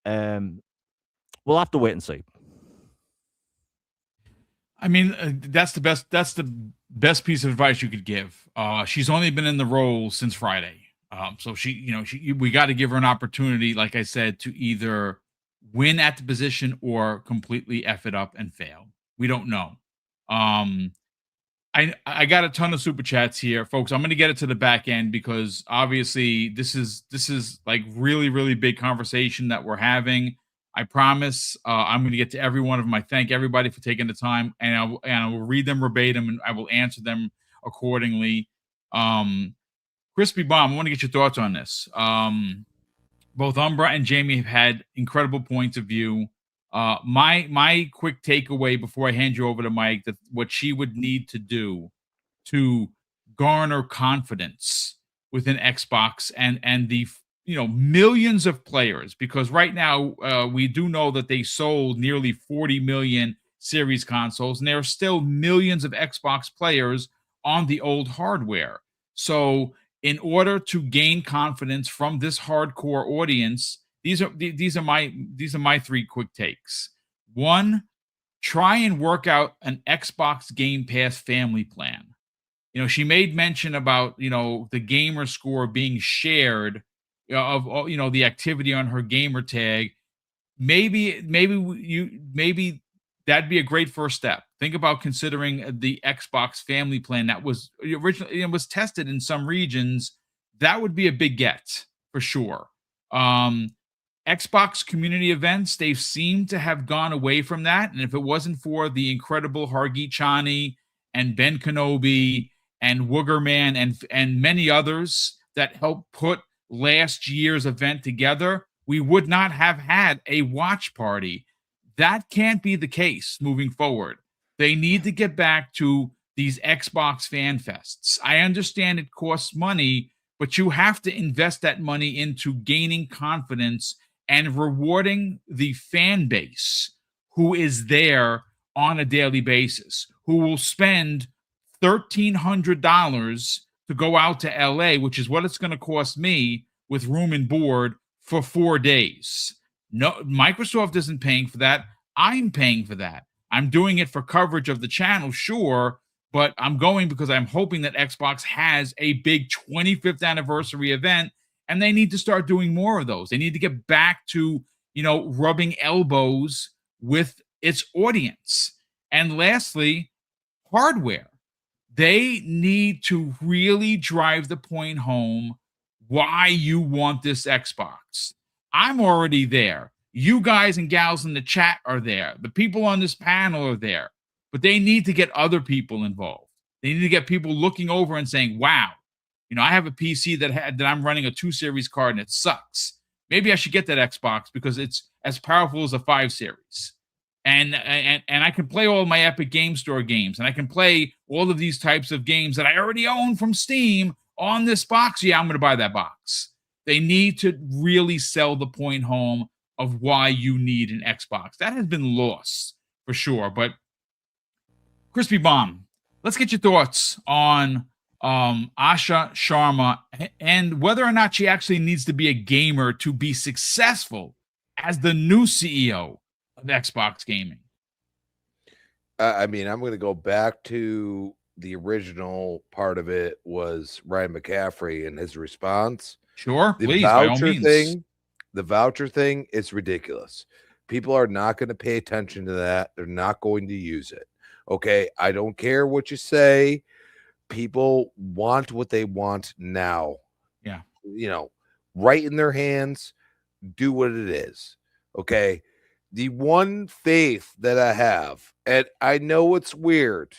we'll have to wait and see. I mean, that's the best piece of advice you could give. She's only been in the role since Friday. So we got to give her an opportunity, like I said, to either win at the position or completely F it up and fail. We don't know. I got a ton of super chats here, folks. I'm going to get it to the back end because obviously this is like really, really big conversation that we're having. I promise I'm going to get to every one of them. I thank everybody for taking the time, and I will read them verbatim, and I will answer them accordingly. Crispy Bomb, I want to get your thoughts on this. Both Umbra and Jamie have had incredible points of view. My quick takeaway before I hand you over to Mike, that what she would need to do to garner confidence within Xbox and the millions of players, because right now we do know that they sold nearly 40 million series consoles, and there are still millions of Xbox players on the old hardware. So in order to gain confidence from this hardcore audience, these are my 3 quick takes. 1, try and work out an Xbox Game Pass family plan. She made mention about the gamer score being shared, of the activity on her gamer tag. Maybe that'd be a great first step. Think about considering the Xbox family plan that was originally, it was tested in some regions. That would be a big get for sure. Xbox community events, they've seemed to have gone away from that. And if it wasn't for the incredible Hargeet Chani and Ben Kenobi and Woogerman and many others that helped put last year's event together, we would not have had a watch party. That can't be the case moving forward. They need to get back to these Xbox fan fests. I understand it costs money, but you have to invest that money into gaining confidence and rewarding the fan base who is there on a daily basis who will spend $1,300 to go out to LA, which is what it's going to cost me with room and board for 4 days. No, Microsoft isn't paying for that. I'm paying for that. I'm doing it for coverage of the channel, sure, but I'm going because I'm hoping that Xbox has a big 25th anniversary event, and they need to start doing more of those. They need to get back to, rubbing elbows with its audience. And lastly, hardware. They need to really drive the point home why you want this Xbox. I'm already there. You guys and gals in the chat are there. The people on this panel are there. But they need to get other people involved. They need to get people looking over and saying, wow, I have a PC that I'm running a 2 series card and it sucks. Maybe I should get that Xbox because it's as powerful as a 5 series. And I can play all my Epic Game Store games, and I can play all of these types of games that I already own from Steam on this box. Yeah, I'm going to buy that box. They need to really sell the point home of why you need an Xbox. That has been lost for sure. But Crispy Bomb, let's get your thoughts on Asha Sharma and whether or not she actually needs to be a gamer to be successful as the new CEO of Xbox Gaming. I'm going to go back to the original part of it was Ryan McCaffrey and his response. Sure, please, by all means. The voucher thing is ridiculous. People are not going to pay attention to that. They're not going to use it. Okay, I don't care what you say. People want what they want now. Yeah. Right in their hands, do what it is. Okay. The one faith that I have, and I know it's weird,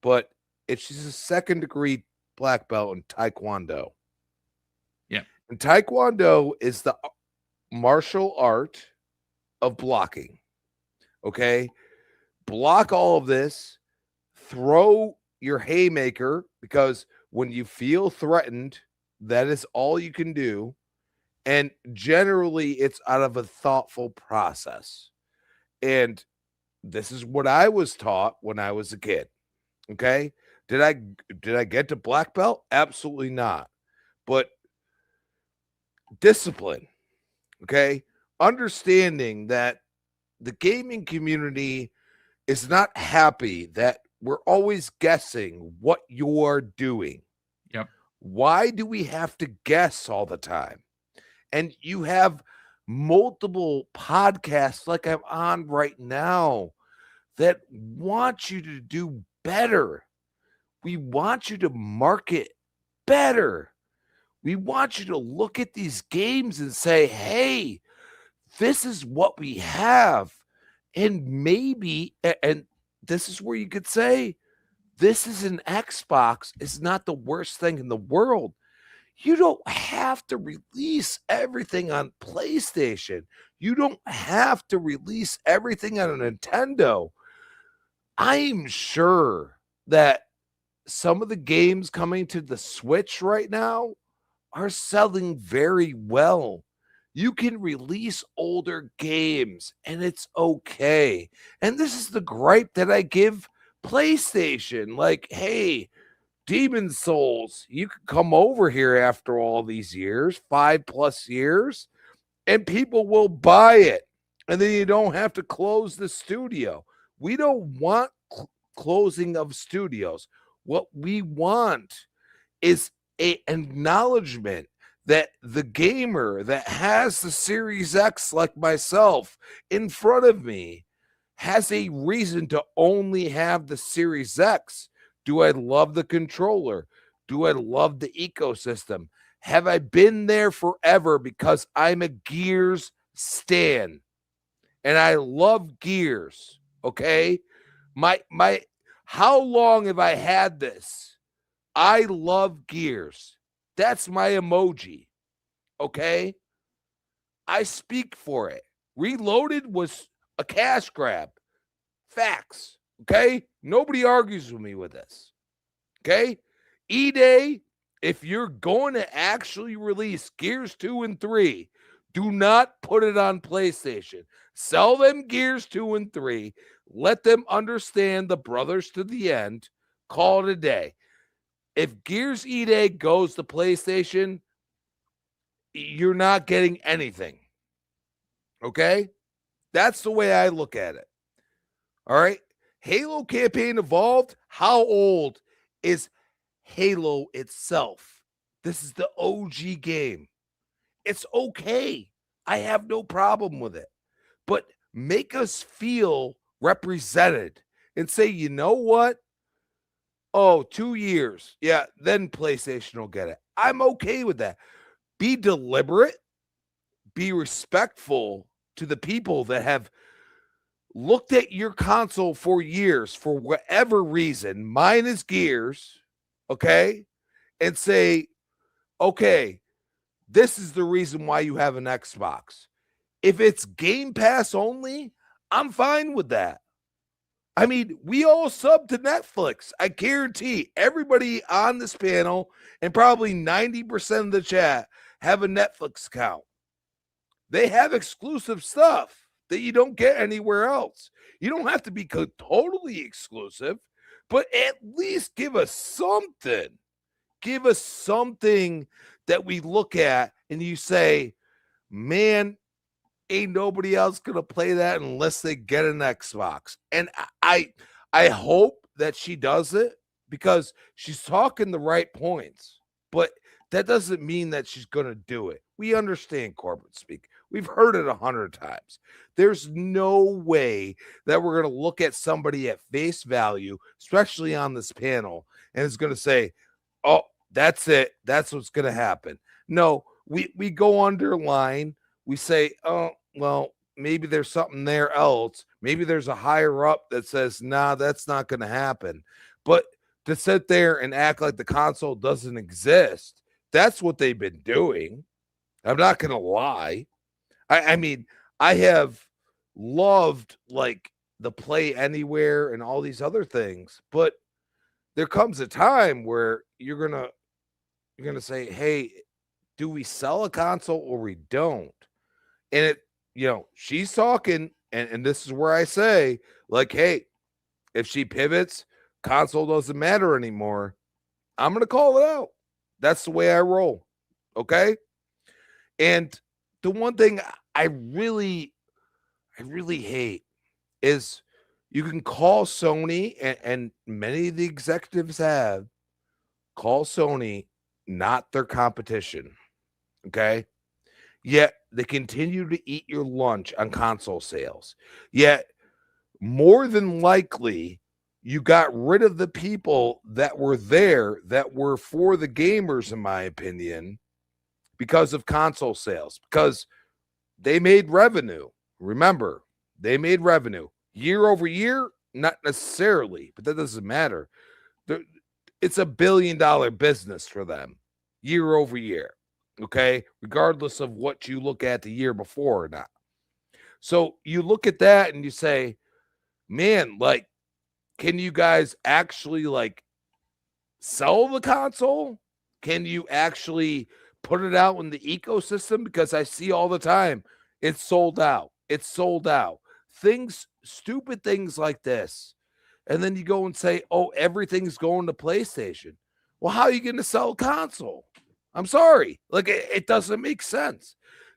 but she's a 2nd degree black belt in Taekwondo. Yeah. And Taekwondo is the martial art of blocking. Okay. Block all of this, throw your haymaker, because when you feel threatened, that is all you can do. And generally, it's out of a thoughtful process. And this is what I was taught when I was a kid. Okay. Did I get to black belt? Absolutely not. But discipline. Okay. Understanding that the gaming community is not happy that we're always guessing what you're doing. Yep. Why do we have to guess all the time? And you have multiple podcasts like I'm on right now that want you to do better. We want you to market better. We want you to look at these games and say, hey, this is what we have. And maybe, and this is where you could say, this is an Xbox. It's not the worst thing in the world. You don't have to release everything on PlayStation. You don't have to release everything on a Nintendo. I'm sure that some of the games coming to the Switch right now are selling very well. You can release older games and it's okay. And this is the gripe that I give PlayStation. Like, hey, Demon Souls, you could come over here after all these years, 5+ years, and people will buy it. And then you don't have to close the studio. We don't want closing of studios. What we want is an acknowledgement that the gamer that has the Series X, like myself, in front of me has a reason to only have the Series X. Do I love the controller? Do I love the ecosystem? Have I been there forever because I'm a Gears stan and I love Gears? Okay. How long have I had this? I love Gears. That's my emoji. Okay. I speak for it. Reloaded was a cash grab. Facts. Okay. Nobody argues with me with this. Okay. E-Day, if you're going to actually release Gears 2 and 3, Do not put it on PlayStation. Sell them Gears 2 and 3. Let them understand the brothers to the end. Call it a day. If Gears EA goes to PlayStation, you're not getting anything. Okay? That's the way I look at it. All right? Halo Campaign Evolved. How old is Halo itself? This is the OG game. It's okay. I have no problem with it. But make us feel represented and say, you know what? Oh, 2 years. Yeah, then PlayStation will get it. I'm okay with that. Be deliberate. Be respectful to the people that have looked at your console for years for whatever reason. Mine is Gears. Okay? And say, okay, this is the reason why you have an Xbox. If it's Game Pass only, I'm fine with that. I mean, we all sub to Netflix. I guarantee everybody on this panel and probably 90% of the chat have a Netflix account. They have exclusive stuff that you don't get anywhere else. You don't have to be totally exclusive, but at least give us something. Give us something that we look at and you say, man, ain't nobody else gonna play that unless they get an Xbox. And I hope that she does it because she's talking the right points, but that doesn't mean that she's gonna do it. We understand corporate speak. We've heard it 100 times. There's no way that we're gonna look at somebody at face value, especially on this panel, and it's gonna say, oh, that's it. That's what's gonna happen. No, we go underline. We say, oh, well, maybe there's something there else. Maybe there's a higher up that says, nah, that's not going to happen. But to sit there and act like the console doesn't exist, that's what they've been doing. I'm not going to lie. I mean, I have loved like the Play Anywhere and all these other things, but there comes a time where you're going to say, hey, do we sell a console or we don't? And it, you know, she's talking, and this is where I say, like, hey, if she pivots, console doesn't matter anymore. I'm going to call it out. That's the way I roll. Okay. And the one thing I really hate is you can call Sony, and many of the executives have call Sony not their competition. Okay. Yet they continue to eat your lunch on console sales. Yet more than likely, you got rid of the people that were there that were for the gamers, in my opinion, because of console sales, because they made revenue. Remember, they made revenue year over year, not necessarily, but that doesn't matter. It's $1 billion business for them year over year. Okay, regardless of what you look at the year before or not. So you look at that and you say, man, like, can you guys actually like sell the console? Can you actually put it out in the ecosystem? Because I see all the time it's sold out. It's sold out. Things, stupid things like this. And then you go and say, oh, everything's going to PlayStation. Well, how are you going to sell a console? I'm sorry. Like, it doesn't make sense.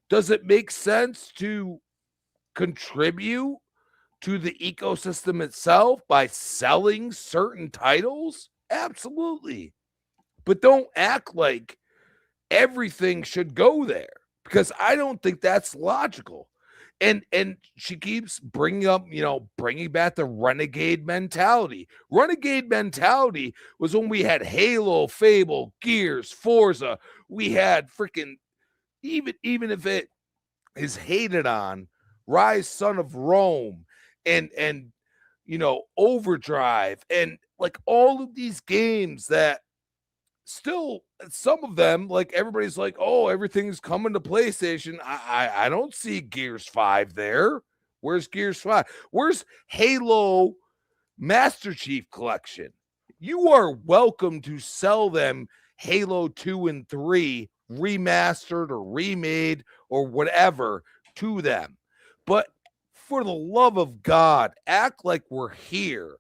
Does it make sense to contribute to the ecosystem itself by selling certain titles? Absolutely. But don't act like everything should go there, because I don't think that's logical. And she keeps bringing up, bringing back the renegade mentality. Renegade mentality was when we had Halo, Fable, Gears, Forza. We had freaking, even if it is hated on, Rise, Son of Rome, and Overdrive, and like all of these games that still, some of them, like everybody's like, oh, everything's coming to PlayStation. I don't see Gears 5 there. Where's Gears 5? Where's Halo Master Chief Collection? You are welcome to sell them Halo 2 and 3 remastered or remade or whatever to them. But for the love of God, act like we're here.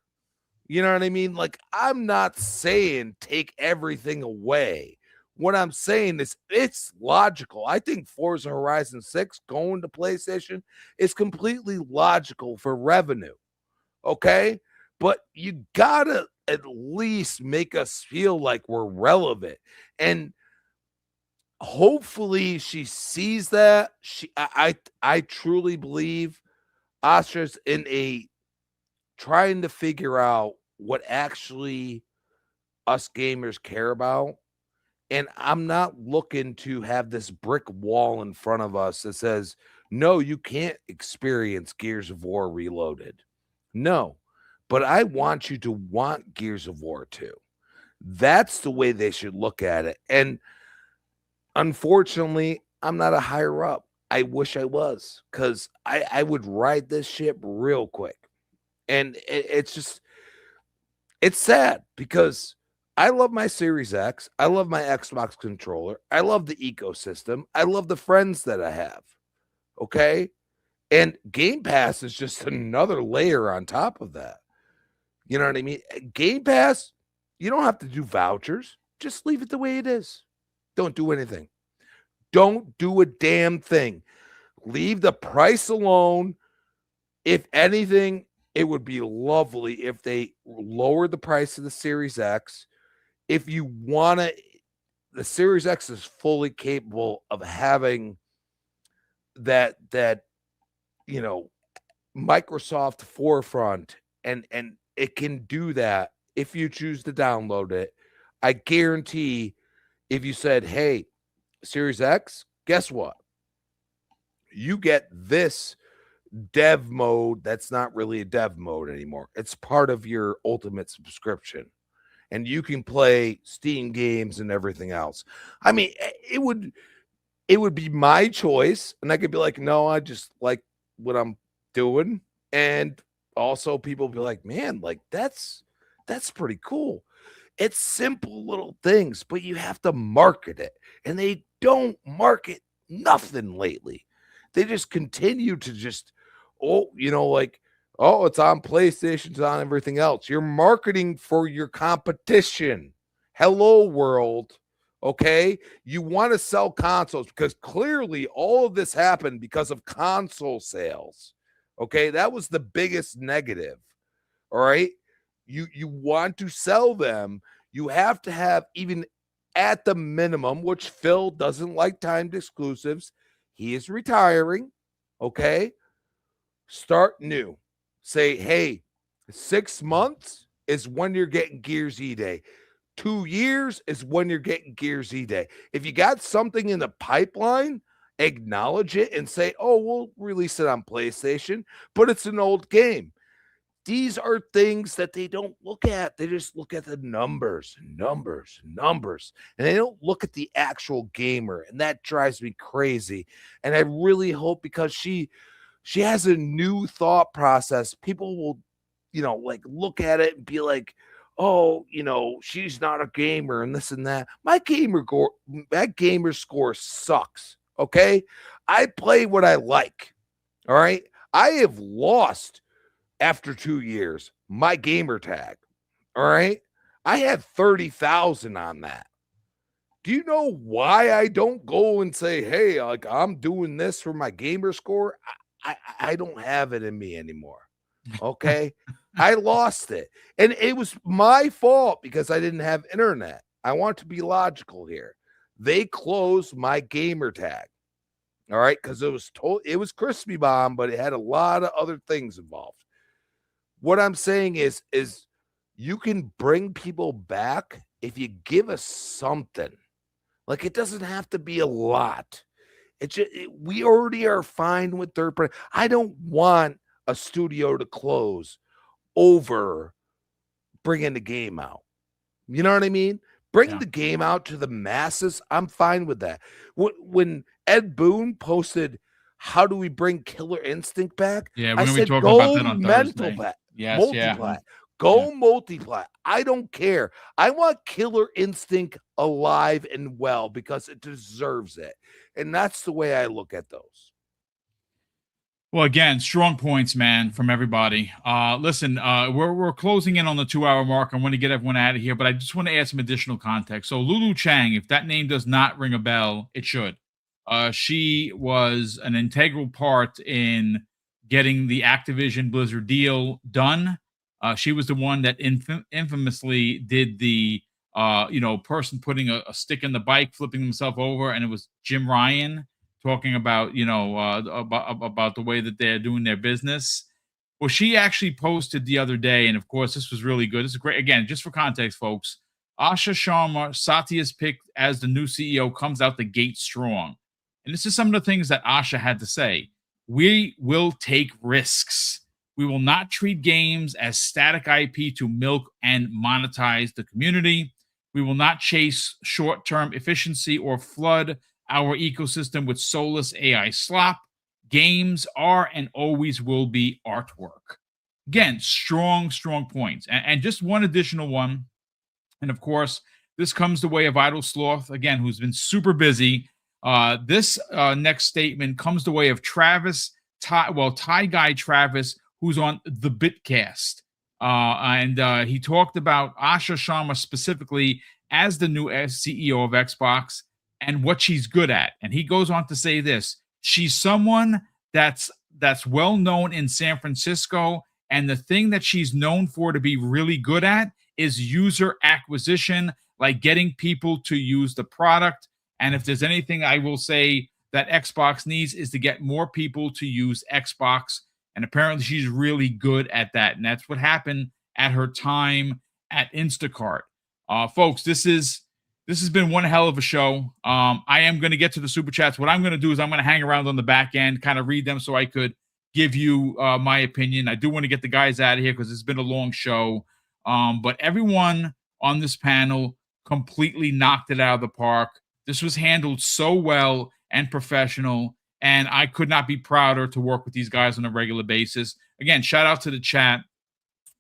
You know what I mean? Like, I'm not saying take everything away. What I'm saying is it's logical. I think Forza Horizon 6 going to PlayStation is completely logical for revenue. Okay? But you gotta at least make us feel like we're relevant. And hopefully she sees that. I truly believe Asha's in a trying to figure out what actually us gamers care about. And I'm not looking to have this brick wall in front of us that says, no, you can't experience Gears of War Reloaded. No, but I want you to want Gears of War 2. That's the way they should look at it. And unfortunately, I'm not a higher up. I wish I was, because I would ride this ship real quick. And it's just, it's sad because I love my Series X. I love my Xbox controller. I love the ecosystem. I love the friends that I have. Okay. And Game Pass is just another layer on top of that. You know what I mean? Game Pass, you don't have to do vouchers. Just leave it the way it is. Don't do anything. Don't do a damn thing. Leave the price alone. If anything, it would be lovely if they lowered the price of the Series X. If you want to, the Series X is fully capable of having that you know, Microsoft forefront, and it can do that if you choose to download it. I guarantee if you said, hey, Series X, guess what? You get this dev mode that's not really a dev mode anymore. It's part of your ultimate subscription. And you can play Steam games and everything else. I mean, it would be my choice. And I could be like, no, I just like what I'm doing. And also people be like, man, like that's pretty cool. It's simple little things, but you have to market it. And they don't market nothing lately. They just continue to just, like, oh, it's on PlayStation, it's on everything else. You're marketing for your competition. Hello, world. Okay? You want to sell consoles because clearly all of this happened because of console sales. Okay? That was the biggest negative. All right? You want to sell them. You have to have, even at the minimum, which Phil doesn't like timed exclusives. He is retiring. Okay? Start new. Say, hey, 6 months is when you're getting Gears E-Day. 2 years is when you're getting Gears E-Day. If you got something in the pipeline, acknowledge it and say, oh, we'll release it on PlayStation, but it's an old game. These are things that they don't look at. They just look at the numbers. And they don't look at the actual gamer. And that drives me crazy. And I really hope, because she has a new thought process, people will, like look at it and be like, oh, she's not a gamer and this and that. My gamer score sucks. Okay. I play what I like. All right. I have lost after 2 years my gamer tag. All right. I had 30,000 on that. Do you know why I don't go and say, hey, like I'm doing this for my gamer score? I don't have it in me anymore. Okay. I lost it. And it was my fault because I didn't have internet. I want to be logical here. They closed my gamer tag. All right. Because it was Crispy Bomb, but it had a lot of other things involved. What I'm saying is you can bring people back if you give us something. Like, it doesn't have to be a lot. We already are fine with third party. I don't want a studio to close over bringing the game out. You know what I mean? Bring the game out to the masses. I'm fine with that. When Ed Boon posted, how do we bring Killer Instinct back? Yeah, we're I going to be said, talking about that on mental Thursday. back. Yes, Multiply. Go multiply. I don't care. I want Killer Instinct alive and well because it deserves it. And that's the way I look at those. Well, again, strong points, man, from everybody. Listen, we're closing in on the 2-hour mark. I want to get everyone out of here, but I just want to add some additional context. So Lulu Chang, if that name does not ring a bell, it should. She was an integral part in getting the Activision Blizzard deal done. She was the one that infamously did the person putting a stick in the bike, flipping himself over, and it was Jim Ryan talking about about the way that they're doing their business. Well, she actually posted the other day, and of course, this was really good. This is great. Again, just for context, folks, Asha Sharma, Satya's pick as the new CEO, comes out the gate strong. And this is some of the things that Asha had to say. We will take risks. We will not treat games as static IP to milk and monetize the community. We will not chase short-term efficiency or flood our ecosystem with soulless AI slop. Games are and always will be artwork. Again, strong points. And just one additional one. And of course, this comes the way of Idle Sloth, again, who's been super busy. This next statement comes the way of Travis, Thai guy Travis, who's on the Bitcast. And he talked about Asha Sharma specifically as the new CEO of Xbox and what she's good at. And he goes on to say this: she's someone that's well known in San Francisco, and the thing that she's known for to be really good at is user acquisition, like getting people to use the product. And if there's anything I will say that Xbox needs is to get more people to use Xbox. And apparently she's really good at that. And that's what happened at her time at Instacart. Folks, this has been one hell of a show. I am going to get to the super chats. What I'm going to do is I'm going to hang around on the back end, kind of read them so I could give you my opinion. I do want to get the guys out of here because it's been a long show. But everyone on this panel completely knocked it out of the park. This was handled so well and professional, and I could not be prouder to work with these guys on a regular basis. Again, shout out to the chat.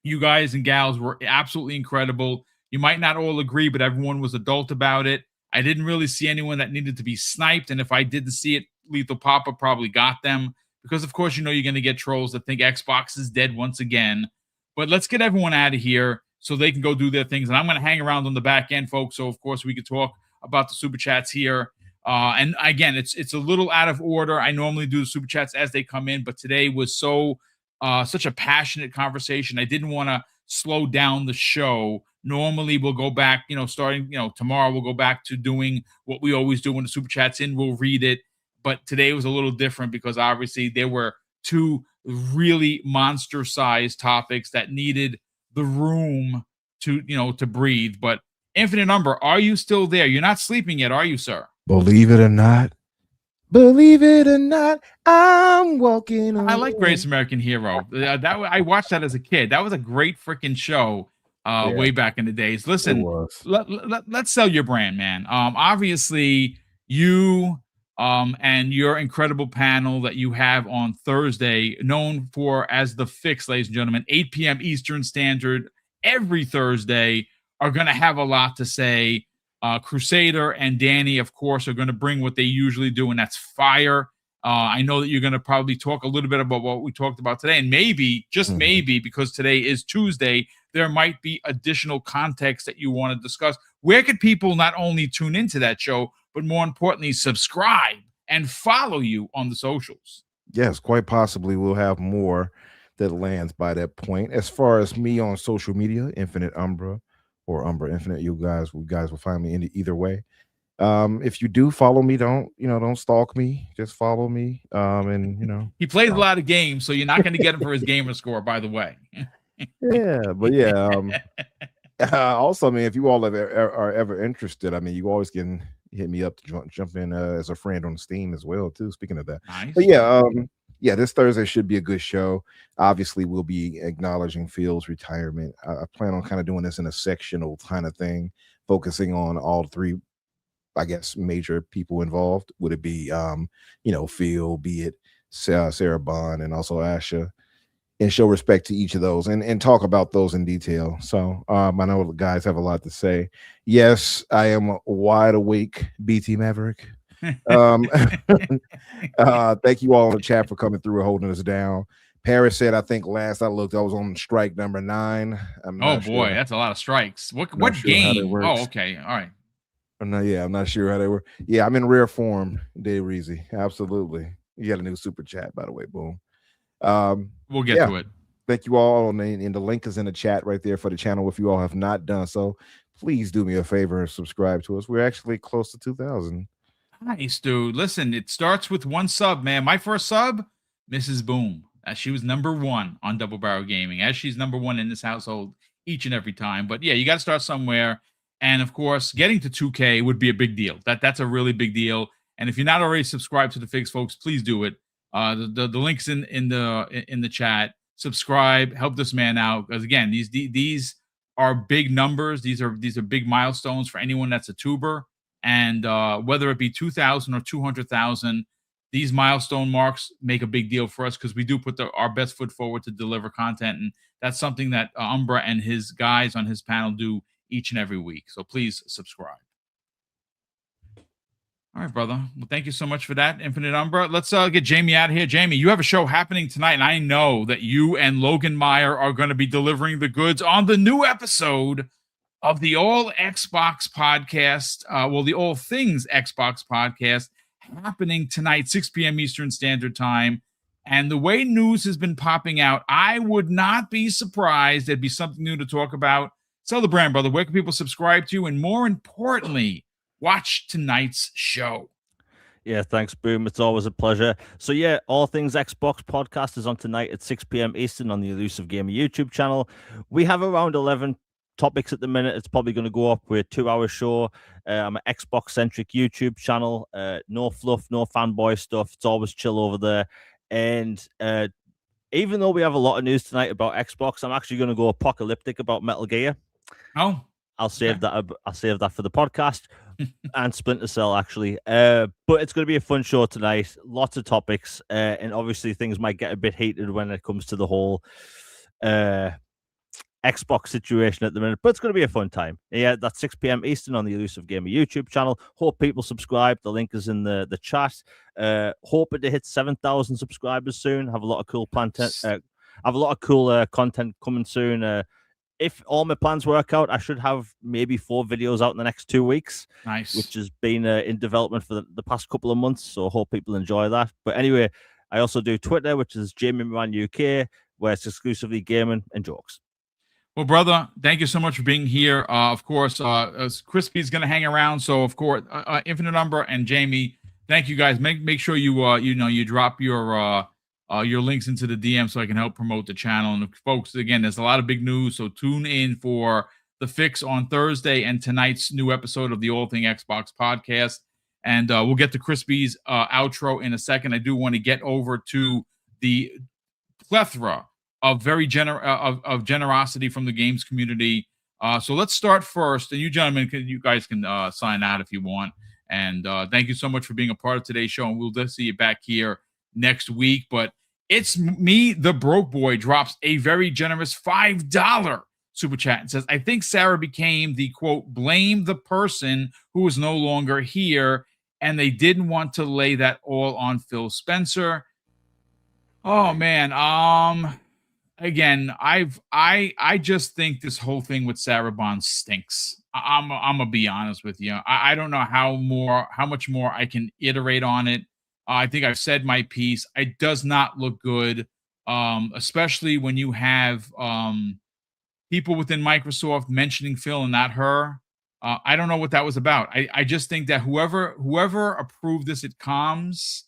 You guys and gals were absolutely incredible. You might not all agree, but everyone was adult about it. I didn't really see anyone that needed to be sniped, and if I didn't see it, Lethal Papa probably got them, because of course, you're going to get trolls that think Xbox is dead once again. But let's get everyone out of here so they can go do their things, and I'm going to hang around on the back end, folks, so of course we could talk about the super chats here. And again, it's a little out of order. I normally do the super chats as they come in, but today was such a passionate conversation. I didn't want to slow down the show. Normally we'll go back, starting, tomorrow we'll go back to doing what we always do when the super chat's in. We'll read it. But today was a little different because obviously there were two really monster-sized topics that needed the room to breathe. But Infinite Number, are you still there? You're not sleeping yet, are you, sir? Believe it or not, I'm walking on. I like Greatest American Hero. I watched that as a kid. That was a great freaking show way back in the days. Listen, let's sell your brand, man. Obviously, you and your incredible panel that you have on Thursday, known for as The Fix, ladies and gentlemen, 8 p.m. Eastern Standard every Thursday, are going to have a lot to say. Crusader and Danny, of course, are going to bring what they usually do, and that's fire. I know that you're going to probably talk a little bit about what we talked about today, and maybe, just maybe, because today is Tuesday, there might be additional context that you want to discuss. Where could people not only tune into that show, but more importantly, subscribe and follow you on the socials? Yes, quite possibly we'll have more that lands by that point. As far as me on social media, Infinite Umbra or Umbra Infinite, you guys will find me in either way. If you do follow me, don't stalk me, just follow me. And he plays a lot of games, so you're not going to get him for his gamer score, by the way. Also, I mean, if you all are ever interested, I mean, you always can hit me up to jump in as a friend on Steam as well too. Speaking of that, nice. But this Thursday should be a good show. Obviously, we'll be acknowledging Phil's retirement. I plan on kind of doing this in a sectional kind of thing, focusing on all three, I guess, major people involved. Would it be Phil, be it Sarah Bond, and also Asha. and show respect to each of those and talk about those in detail. So I know the guys have a lot to say. Yes, I am wide awake, BT Maverick. Thank you all in the chat for coming through and holding us down. Paris said, I think last I looked, I was on strike number 9. I'm Oh not boy, sure. that's a lot of strikes. What Sure game? Oh, okay. All right. I'm not sure how they were. Yeah, I'm in rare form, Dave Reezy. Absolutely. You got a new super chat, by the way. Boom. We'll get to it. Thank you all. And the link is in the chat right there for the channel. If you all have not done so, please do me a favor and subscribe to us. We're actually close to 2,000. Nice, dude. Listen, it starts with 1 sub, man. My first sub, Mrs. Boom. She was number 1 on Double Barrel Gaming, as she's number 1 in this household each and every time. But yeah, you got to start somewhere. And of course, getting to 2K would be a big deal. That's a really big deal. And if you're not already subscribed to the Figs, folks, please do it. The link's in the chat. Subscribe, help this man out, because again, these are big numbers. These are big milestones for anyone that's a tuber. And whether it be 2,000 or 200,000, these milestone marks make a big deal for us, because we do put our best foot forward to deliver content, and that's something that Umbra and his guys on his panel do each and every week. So please subscribe. All right, brother. Well, thank you so much for that, Infinite Umbra. Let's get Jamie out of here. Jamie, you have a show happening tonight, and I know that you and Logan Meyer are going to be delivering the goods on the new episode of the All Xbox podcast. The All Things Xbox podcast, happening tonight, 6 p.m. Eastern Standard Time. And the way news has been popping out, I would not be surprised there'd be something new to talk about. Sell the brand, brother. Where can people subscribe to you? And more importantly, watch tonight's show. Yeah, thanks, Boom. It's always a pleasure. So yeah, All Things Xbox podcast is on tonight at 6 p.m. Eastern on the Elusive Gamer YouTube channel. We have around 11 topics at the minute. It's probably going to go up with a 2-hour show. I'm an Xbox-centric YouTube channel. No fluff, no fanboy stuff. It's always chill over there. And even though we have a lot of news tonight about Xbox, I'm actually going to go apocalyptic about Metal Gear. Oh, I'll save that. I'll save that for the podcast and Splinter Cell, actually. But it's going to be a fun show tonight. Lots of topics, and obviously things might get a bit heated when it comes to the whole Xbox situation at the minute. But it's going to be a fun time. Yeah, that's 6 p.m. Eastern on the Elusive Gamer YouTube channel. Hope people subscribe. The link is in the chat. Hoping to hit 7,000 subscribers soon. Have a lot of cool content. Content coming soon. If all my plans work out, I should have maybe 4 videos out in the next 2 weeks. Nice. Which has been in development for the past couple of months. So I hope people enjoy that. But anyway, I also do Twitter, which is Jamie Moran UK, where it's exclusively gaming and jokes. Well, brother, thank you so much for being here. Of course, Crispy's going to hang around. So, of course, Infinite Umbra and Jamie, thank you guys. Make sure you drop your links into the DM so I can help promote the channel. And folks, again, there's a lot of big news, so tune in for the Fix on Thursday and tonight's new episode of the All Thing Xbox podcast. And we'll get to Crispy's outro in a second. I do want to get over to the plethora of of generosity from the games community. So let's start first. And you gentlemen, you guys can sign out if you want. And thank you so much for being a part of today's show. And we'll just see you back here next week. But it's me, the broke boy, drops a very generous $5 super chat and says, I think Sarah became the quote, blame the person who is no longer here, and they didn't want to lay that all on Phil Spencer. Oh man. Again, I just think this whole thing with Sarah Bond stinks. I'm gonna be honest with you. I don't know how much more I can iterate on it. I think I've said my piece. It does not look good, especially when you have people within Microsoft mentioning Phil and not her. I don't know what that was about. I just think that whoever approved this at comms,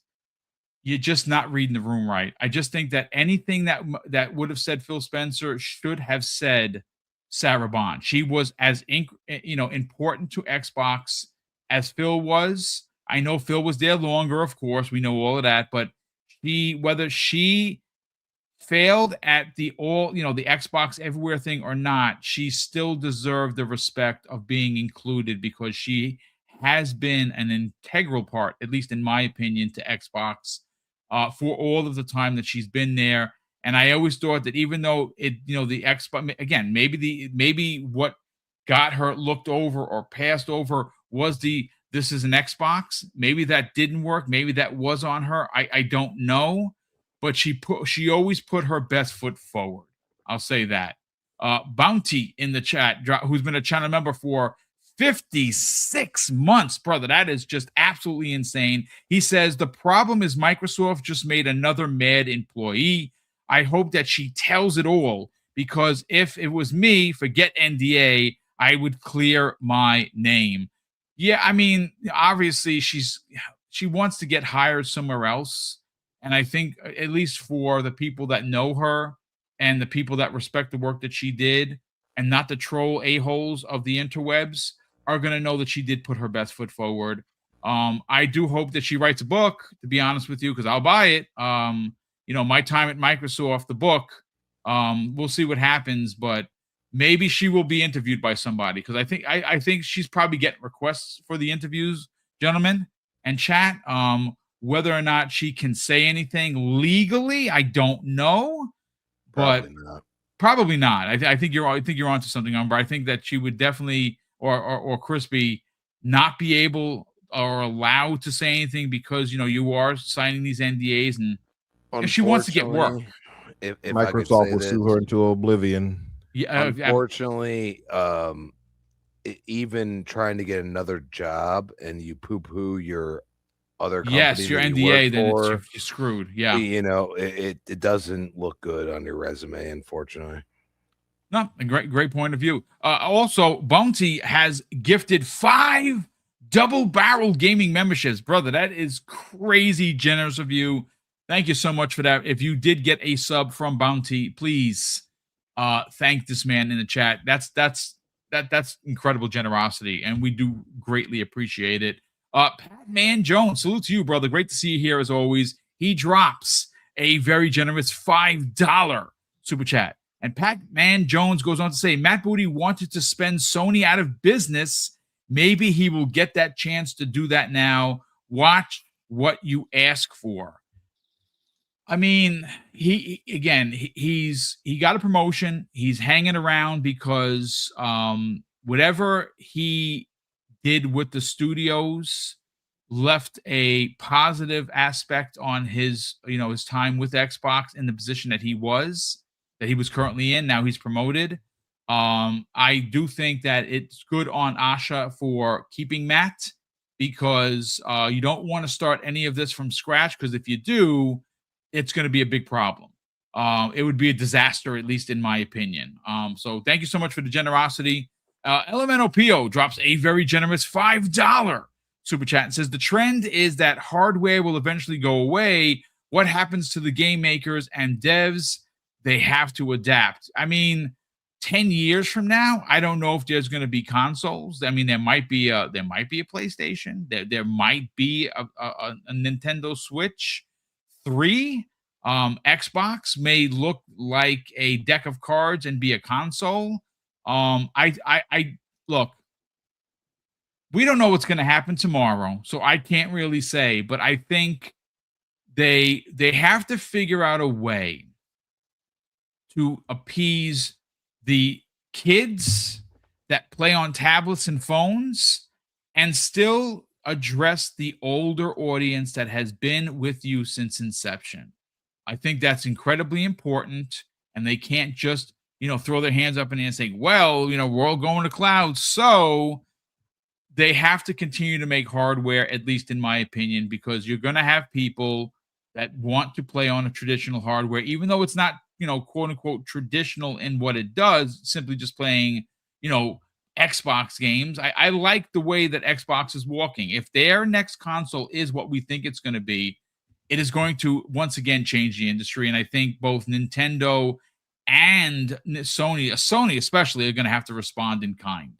you're just not reading the room right. I just think that anything that would have said Phil Spencer should have said Sarah Bond. She was as important to Xbox as Phil was. I know Phil was there longer, of course. We know all of that, but whether she failed at the Xbox everywhere thing or not, she still deserved the respect of being included, because she has been an integral part, at least in my opinion, to Xbox for all of the time that she's been there. And I always thought that even though it, the Xbox, again, maybe what got her looked over or passed over was this is an Xbox. Maybe that didn't work. Maybe that was on her. I don't know, but she always put her best foot forward. I'll say that. Bounty in the chat, who's been a channel member for 56 months, brother. That is just absolutely insane. He says the problem is Microsoft just made another mad employee. I hope that she tells it all, because if it was me, forget NDA, I would clear my name. Yeah, I mean, obviously she wants to get hired somewhere else. And I think, at least for the people that know her and the people that respect the work that she did, and not the troll a-holes of the interwebs, are going to know that she did put her best foot forward. I do hope that she writes a book, to be honest with you, because I'll buy it. My time at Microsoft, the book, we'll see what happens, but maybe she will be interviewed by somebody, because I think she's probably getting requests for the interviews, gentlemen, and chat. Whether or not she can say anything legally, I don't know, but probably not. I think you're onto something, Umber. I think that she would definitely, or Crispy, not be able or allowed to say anything, because you are signing these NDAs, and if she wants to get work, if Microsoft will sue her into oblivion. Yeah, unfortunately, even trying to get another job and you poo-poo your other company, yes, your NDA, then you're screwed. Yeah, it doesn't look good on your resume, unfortunately. No, a great point of view. Also, Bounty has gifted 5 double-barrel gaming memberships. Brother, that is crazy generous of you. Thank you so much for that. If you did get a sub from Bounty, please thank this man in the chat. That's incredible generosity, and we do greatly appreciate it. Pat Jones, salute to you, brother. Great to see you here as always. He drops a very generous $5 super chat. And Pac-Man Jones goes on to say, Matt Booty wanted to spend Sony out of business. Maybe he will get that chance to do that now. Watch what you ask for. I mean, he got a promotion. He's hanging around because whatever he did with the studios left a positive aspect on his time with Xbox in the position that he was currently in. Now he's promoted. I do think that it's good on Asha for keeping Matt, because you don't want to start any of this from scratch, because if you do, it's going to be a big problem. It would be a disaster, at least in my opinion. So thank you so much for the generosity. LMNOPO drops a very generous $5 super chat and says, the trend is that hardware will eventually go away. What happens to the game makers and devs? They have to adapt. I mean, 10 years from now, I don't know if there's going to be consoles. I mean, there might be a PlayStation. There might be a Nintendo Switch 3. Xbox may look like a deck of cards and be a console. I look, we don't know what's going to happen tomorrow, so I can't really say, but I think they have to figure out a way to appease the kids that play on tablets and phones and still address the older audience that has been with you since inception. I think that's incredibly important, and they can't just, throw their hands up in the air and say, well, we're all going to cloud. So they have to continue to make hardware, at least in my opinion, because you're going to have people that want to play on a traditional hardware, even though it's not, quote unquote, traditional in what it does, simply just playing, Xbox games. I like the way that Xbox is walking. If their next console is what we think it's going to be, it is going to once again change the industry. And I think both Nintendo and Sony especially, are going to have to respond in kind.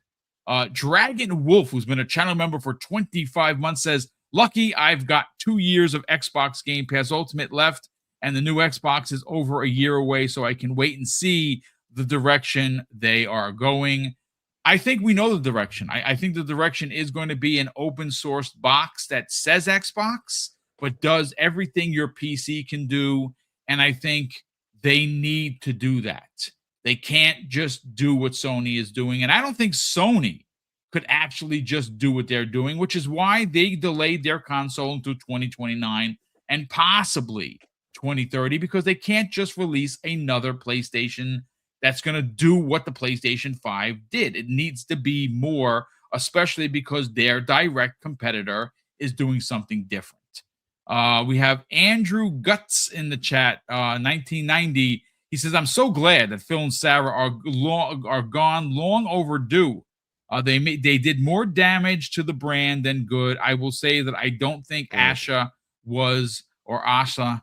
Dragon Wolf, who's been a channel member for 25 months, says, lucky I've got 2 years of Xbox Game Pass Ultimate left, and the new Xbox is over a year away, so I can wait and see the direction they are going. I think we know the direction. I think the direction is going to be an open source box that says Xbox, but does everything your PC can do. And I think they need to do that. They can't just do what Sony is doing. And I don't think Sony could actually just do what they're doing, which is why they delayed their console until 2029 and possibly 2030, because they can't just release another PlayStation that's going to do what the PlayStation 5 did. It needs to be more, especially because their direct competitor is doing something different. We have Andrew Guts in the chat, 1990. He says, I'm so glad that Phil and Sarah are gone, long overdue. They did more damage to the brand than good. I will say that I don't think Asha was the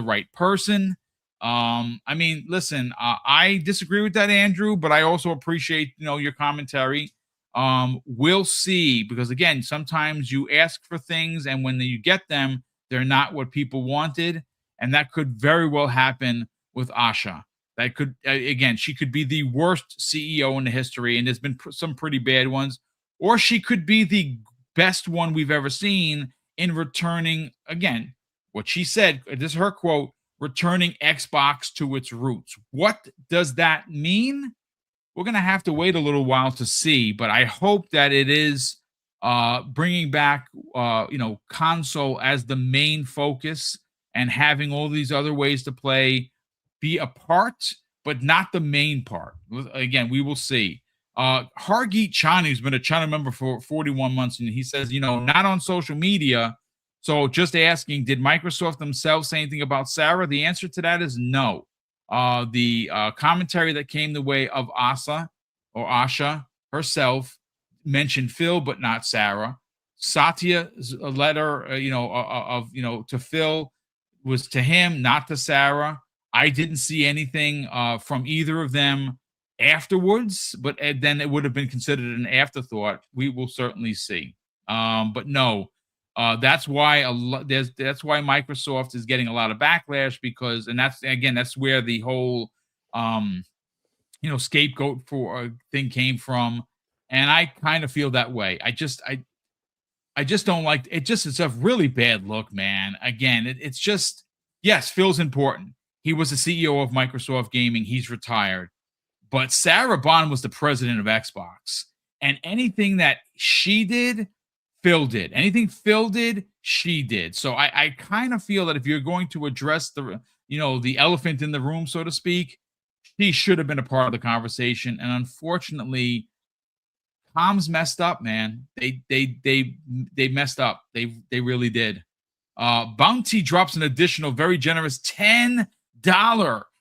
right person. I mean, listen, I disagree with that, Andrew, but I also appreciate, your commentary. We'll see, because again, sometimes you ask for things and when you get them, they're not what people wanted. And that could very well happen with Asha. That could, again, she could be the worst CEO in the history, and there's been some pretty bad ones, or she could be the best one we've ever seen in returning, again, what she said, this is her quote, returning Xbox to its roots. What does that mean? We're going to have to wait a little while to see, but I hope that it is bringing back, console as the main focus and having all these other ways to play be a part, but not the main part. Again, we will see. Hargeet Chani, who's been a channel member for 41 months, and he says, not on social media. So just asking, did Microsoft themselves say anything about Sarah? The answer to that is no. The commentary that came the way of Asha herself mentioned Phil, but not Sarah. Satya's letter, to Phil was to him, not to Sarah. I didn't see anything from either of them afterwards, but then it would have been considered an afterthought. We will certainly see. But no, that's why that's why Microsoft is getting a lot of backlash, because, and that's where the whole scapegoat for thing came from, and I kind of feel that way. I just don't like it. It's a really bad look, man. Again, it's just, yes, Phil's important. He was the CEO of Microsoft Gaming. He's retired. But Sarah Bond was the president of Xbox. And anything that she did, Phil did. Anything Phil did, she did. So I kind of feel that if you're going to address the elephant in the room, so to speak, she should have been a part of the conversation. And unfortunately, Tom's messed up, man. They messed up. They really did. Bounty drops an additional very generous $10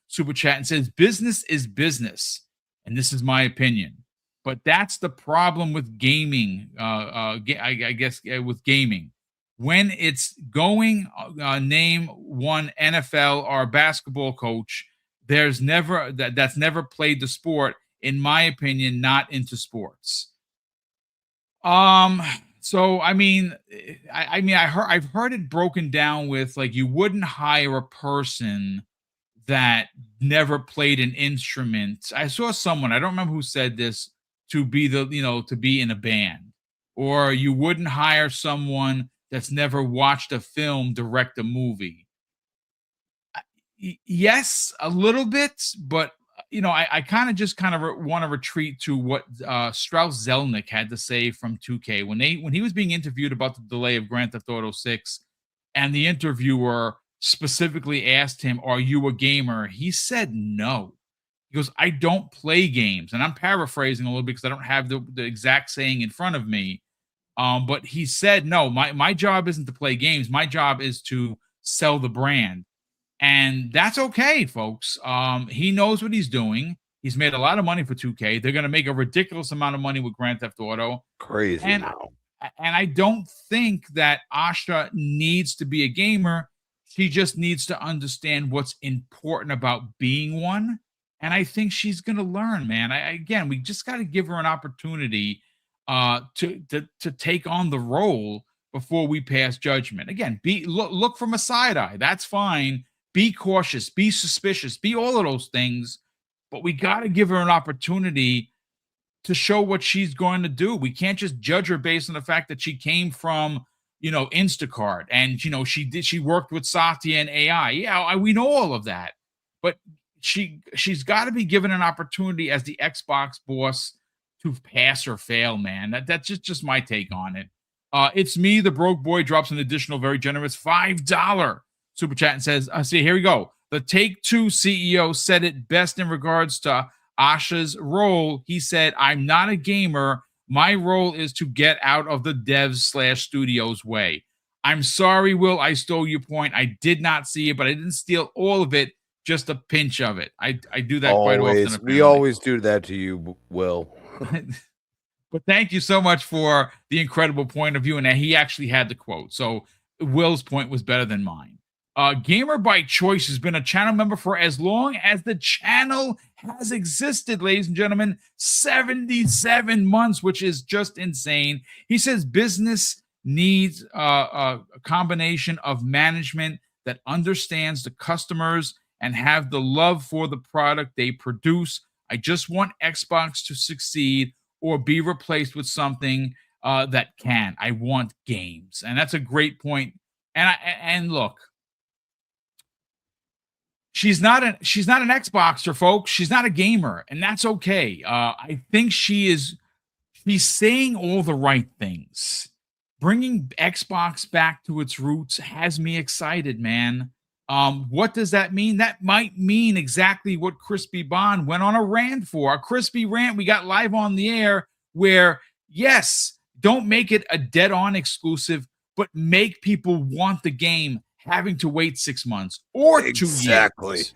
super chat and says, business is business. And this is my opinion. But that's the problem with gaming, I guess, with gaming. When it's going, name one NFL or basketball coach, there's never that's never played the sport, in my opinion, not into sports. So I mean, I've heard it broken down with, like, you wouldn't hire a person that never played an instrument. I saw someone, I don't remember who said this, to be to be in a band, or you wouldn't hire someone that's never watched a film direct a movie. Yes, a little bit, but I kind of want to retreat to what Strauss Zelnick had to say from 2K when he was being interviewed about the delay of Grand Theft Auto 6, and the interviewer specifically asked him, "Are you a gamer?" He said no. He goes, "I don't play games," and I'm paraphrasing a little bit because I don't have the exact saying in front of me. But he said, "No, my job isn't to play games. My job is to sell the brand." And that's okay, folks. He knows what he's doing. He's made a lot of money for 2K. They're going to make a ridiculous amount of money with Grand Theft Auto. Crazy. And I don't think that Asha needs to be a gamer. She just needs to understand what's important about being one. And I think she's going to learn, man. Again, we just got to give her an opportunity to take on the role before we pass judgment. Again, look from a side eye. That's fine. Be cautious, be suspicious, be all of those things, but we got to give her an opportunity to show what she's going to do. We can't just judge her based on the fact that she came from Instacart, and she worked with Satya and AI. Yeah, we know all of that, but she's got to be given an opportunity as the Xbox boss to pass or fail, man. That's just my take on it. It's me, the broke boy, drops an additional very generous $5 super chat and says, see, here we go. The Take-Two CEO said it best in regards to Asha's role. He said, I'm not a gamer. My role is to get out of the devs/studios way. I'm sorry, Will, I stole your point. I did not see it, but I didn't steal all of it, just a pinch of it. I do that quite often. Apparently. We always do that to you, Will. But thank you so much for the incredible point of view. And he actually had the quote. So Will's point was better than mine. Gamer by Choice has been a channel member for as long as the channel has existed, ladies and gentlemen, 77 months, which is just insane. He says business needs a combination of management that understands the customers and have the love for the product they produce. I just want Xbox to succeed or be replaced with something that can. I want games. And that's a great point. And look, she's not an Xboxer, folks. She's not a gamer, and that's okay. I think she's saying all the right things. Bringing Xbox back to its roots has me excited, man. What does that mean? That might mean exactly what Crispy Bond went on a rant for. A crispy rant we got live on the air where, yes, don't make it a dead-on exclusive, but make people want the game having to wait 6 months or 2 years.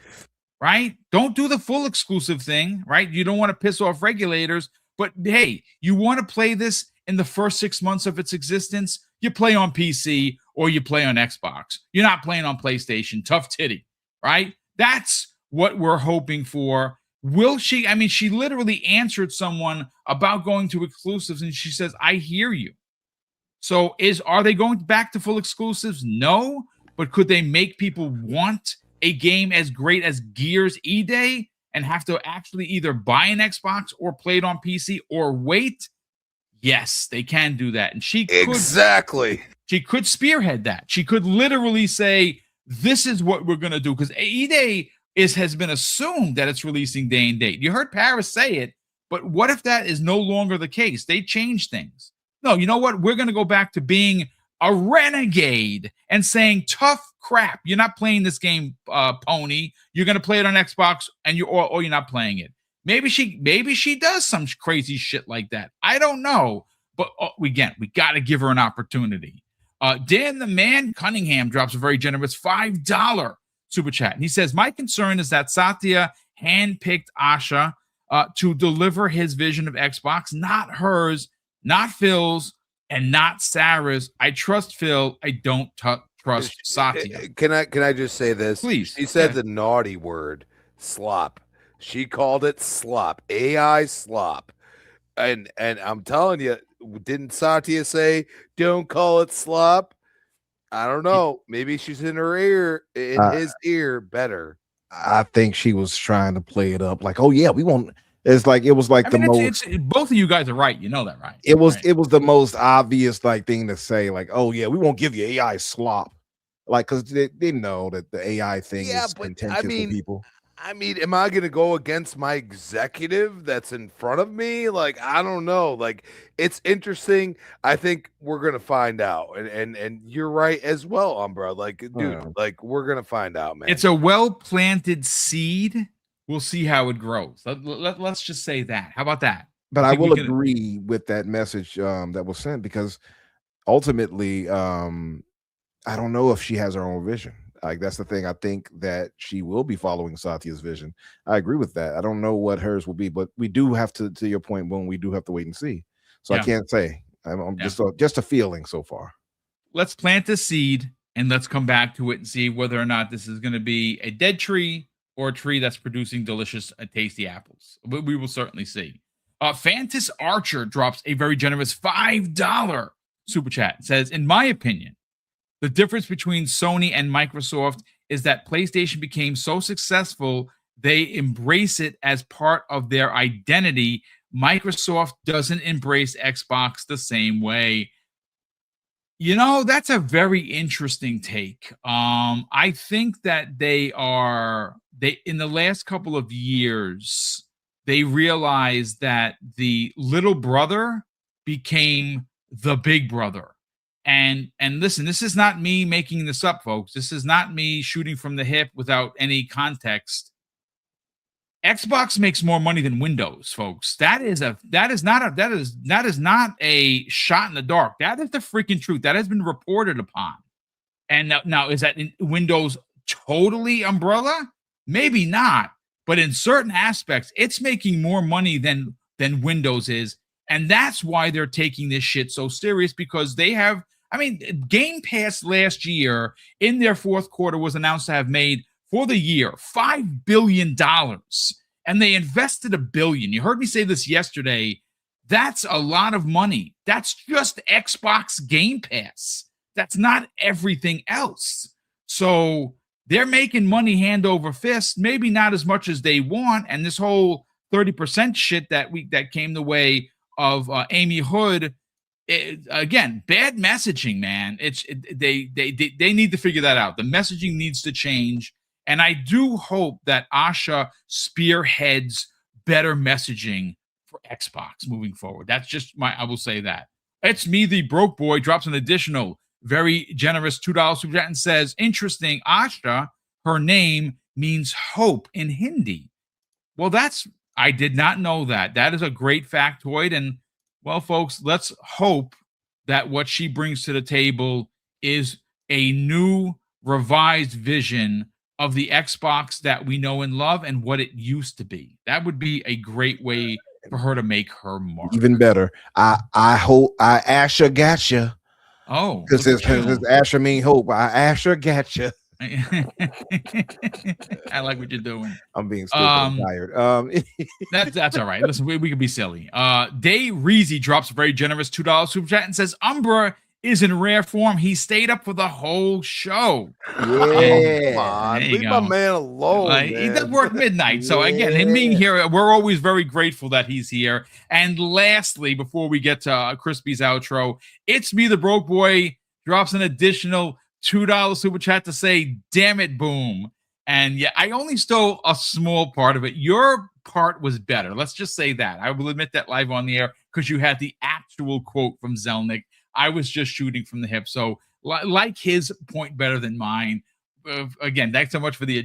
Right? Don't do the full exclusive thing, right? You don't want to piss off regulators, but hey, you want to play this in the first 6 months of its existence, you play on PC or you play on Xbox. You're not playing on PlayStation. Tough titty, right? That's what we're hoping for. Will she? I mean, she literally answered someone about going to exclusives, and she says, I hear you. So are they going back to full exclusives? No, but could they make people want a game as great as Gears E-Day and have to actually either buy an Xbox or play it on PC or wait? Yes, they can do that. And she could spearhead that. She could literally say, this is what we're going to do. Because E-Day has been assumed that it's releasing day and date. You heard Paris say it, but what if that is no longer the case? They change things. No, you know what? We're going to go back to being a renegade and saying, tough crap. You're not playing this game, pony. You're going to play it on Xbox and or you're not playing it. Maybe she does some crazy shit like that. I don't know. But again, we got to give her an opportunity. Dan the Man Cunningham drops a very generous $5 super chat. And he says, my concern is that Satya handpicked Asha to deliver his vision of Xbox, not hers, not Phil's, and not Sarah's. I trust Phil. I don't trust Satya. Can I just say this? Please. She said the naughty word, slop. She called it slop, AI slop. And I'm telling you, didn't Satya say, don't call it slop? I don't know. Maybe she's in her ear, his ear better. I think she was trying to play it up like, oh yeah, we won't. It's like, it was like both of you guys are right. You know that, right? It was the most obvious thing to say, like, oh yeah, we won't give you AI slop. Like, because they know that the AI thing is contentious for people. I mean, am I going to go against my executive that's in front of me? Like, I don't know. Like, it's interesting. I think we're going to find out. And you're right as well, Umbra. Like, dude, we're going to find out, man. It's a well-planted seed. We'll see how it grows. Let's just say that. How about that? But I will agree with that message that was sent, because ultimately, I don't know if she has her own vision. Like, that's the thing. I think that she will be following Satya's vision. I agree with that. I don't know what hers will be, but we do have to your point, when we do have to wait and see. So I can't say. I'm just a feeling so far. Let's plant the seed and let's come back to it and see whether or not this is going to be a dead tree or a tree that's producing delicious, tasty apples. We will certainly see. Fantas Archer drops a very generous $5 super chat. It says, in my opinion, the difference between Sony and Microsoft is that PlayStation became so successful, they embrace it as part of their identity. Microsoft doesn't embrace Xbox the same way. You know, that's a very interesting take. I think that they in the last couple of years, they realized that the little brother became the big brother. And listen, this is not me making this up, folks. This is not me shooting from the hip without any context. Xbox makes more money than Windows, folks. That is not a shot in the dark. That is the freaking truth. That has been reported upon. And now is that in Windows totally umbrella? Maybe not, but in certain aspects, it's making more money than Windows is, and that's why they're taking this shit so serious, because they have. I mean, Game Pass last year in their fourth quarter was announced to have made for the year $5 billion, and they invested $1 billion. You heard me say this yesterday. That's a lot of money. That's just Xbox Game Pass. That's not everything else. So they're making money hand over fist, maybe not as much as they want. And this whole 30% shit that came the way of Amy Hood, again, bad messaging, man. They need to figure that out. The messaging needs to change. And I do hope that Asha spearheads better messaging for Xbox moving forward. That's just I will say that. It's me, the broke boy, drops an additional very generous $2 super chat and says, interesting, Asha, her name means hope in Hindi. Well, I did not know that. That is a great factoid. And well, folks, let's hope that what she brings to the table is a new revised vision of the Xbox that we know and love and what it used to be. That would be a great way for her to make her mark. Even better. I hope Asha gotcha. Oh, because Asha mean hope. Asha gotcha. I like what you're doing. I'm being stupid. I'm tired. That's all right. Listen, we can be silly. Day Reezy drops a very generous $2 super chat and says Umbra is in rare form. He stayed up for the whole show. Yeah, come on, leave my man alone. He does work midnight. So again, him being here, we're always very grateful that he's here. And lastly, before we get to Crispy's outro, it's me, the broke boy, drops an additional $2 super chat to say, damn it, Boom. And yeah, I only stole a small part of it. Your part was better. Let's just say that. I will admit that live on the air because you had the actual quote from Zelnick. I was just shooting from the hip. So like his point better than mine. Again, thanks so much for the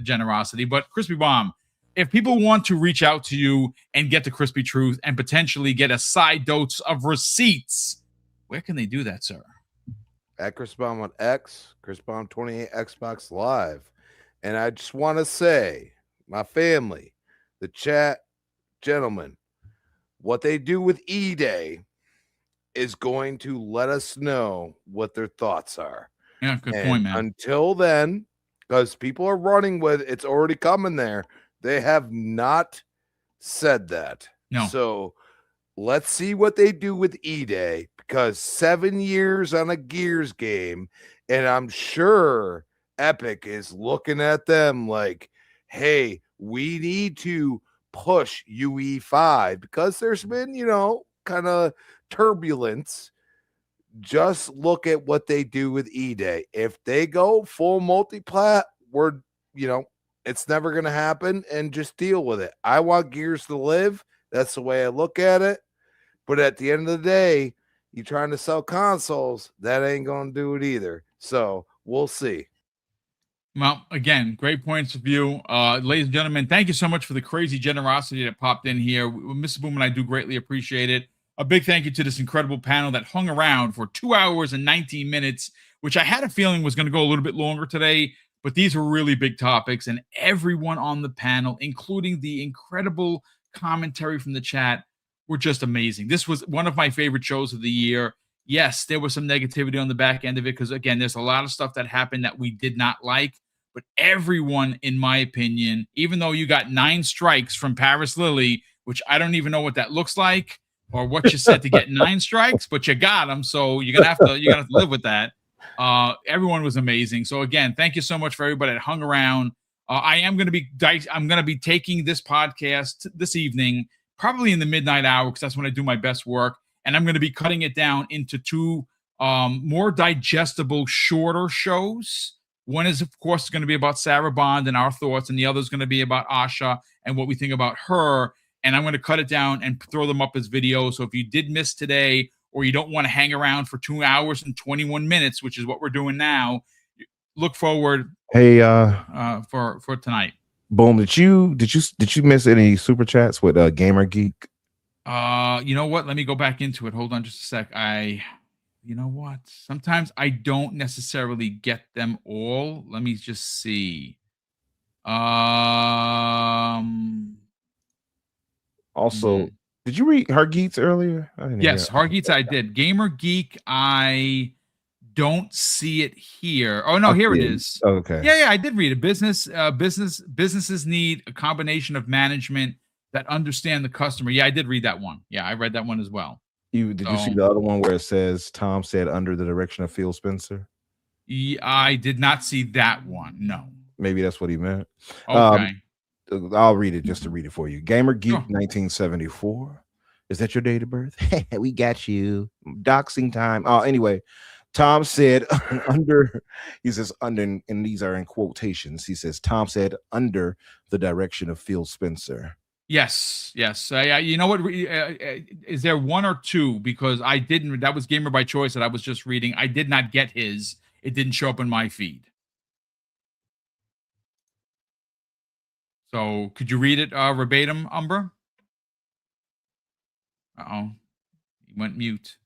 generosity. But Crispy Bomb, if people want to reach out to you and get the crispy truth and potentially get a side dose of receipts, where can they do that, sir? At Chris Bomb on X, Chris Bomb 28 Xbox Live. And I just want to say, my family, the chat, gentlemen, what they do with E-Day is going to let us know what their thoughts are. Yeah, good point, man. Until then, because people are running with it's already coming there, they have not said that. No. So let's see what they do with E-Day, because 7 years on a Gears game, and I'm sure Epic is looking at them like, hey, we need to push UE5 because there's been, kind of turbulence. Just look at what they do with E-Day. If they go full multi-plat, it's never going to happen, and just deal with it. I want Gears to live. That's the way I look at it. But at the end of the day, you're trying to sell consoles, that ain't going to do it either. So we'll see. Well, again, great points of view. Ladies and gentlemen, thank you so much for the crazy generosity that popped in here. Mr. Boom and I do greatly appreciate it. A big thank you to this incredible panel that hung around for 2 hours and 19 minutes, which I had a feeling was going to go a little bit longer today, but these were really big topics, and everyone on the panel, including the incredible commentary from the chat, were just amazing. This was one of my favorite shows of the year. Yes, there was some negativity on the back end of it because, again, there's a lot of stuff that happened that we did not like, but everyone, in my opinion, even though you got 9 strikes from Paris Lily, which I don't even know what that looks like, or what you said to get 9 strikes, but you got them, so you're gonna have to live with that. Everyone was amazing. So again, thank you so much for everybody that hung around. I'm gonna be taking this podcast this evening, probably in the midnight hour, because that's when I do my best work, and I'm gonna be cutting it down into 2 more digestible, shorter shows. One is, of course, going to be about Sarah Bond and our thoughts, and the other is going to be about Asha and what we think about her. And I'm going to cut it down and throw them up as videos. So if you did miss today, or you don't want to hang around for 2 hours and 21 minutes, which is what we're doing now, look forward. Hey, for tonight. Boom, did you miss any super chats with Gamer Geek? You know what? Let me go back into it. Hold on just a sec. You know what? Sometimes I don't necessarily get them all. Let me just see. Also, did you read Hargeets earlier? Yes, Hargeets I did. Gamer Geek, I don't see it here. Oh no, here it is. Okay. Yeah, I did read it. Businesses need a combination of management that understand the customer. Yeah, I did read that one. Yeah, I read that one as well. Did you see the other one where it says Tom said under the direction of Phil Spencer? I did not see that one. No. Maybe that's what he meant. Okay. I'll read it just to read it for you. Gamer Geek 1974. Is that your date of birth? We got you. Doxing time. Anyway, Tom said under, he says under, and these are in quotations. He says, Tom said under the direction of Phil Spencer. Yes. You know what? Is there one or two? Because I didn't. That was Gamer by Choice that I was just reading. I did not get his. It didn't show up in my feed. So could you read it verbatim, Umbra? He went mute.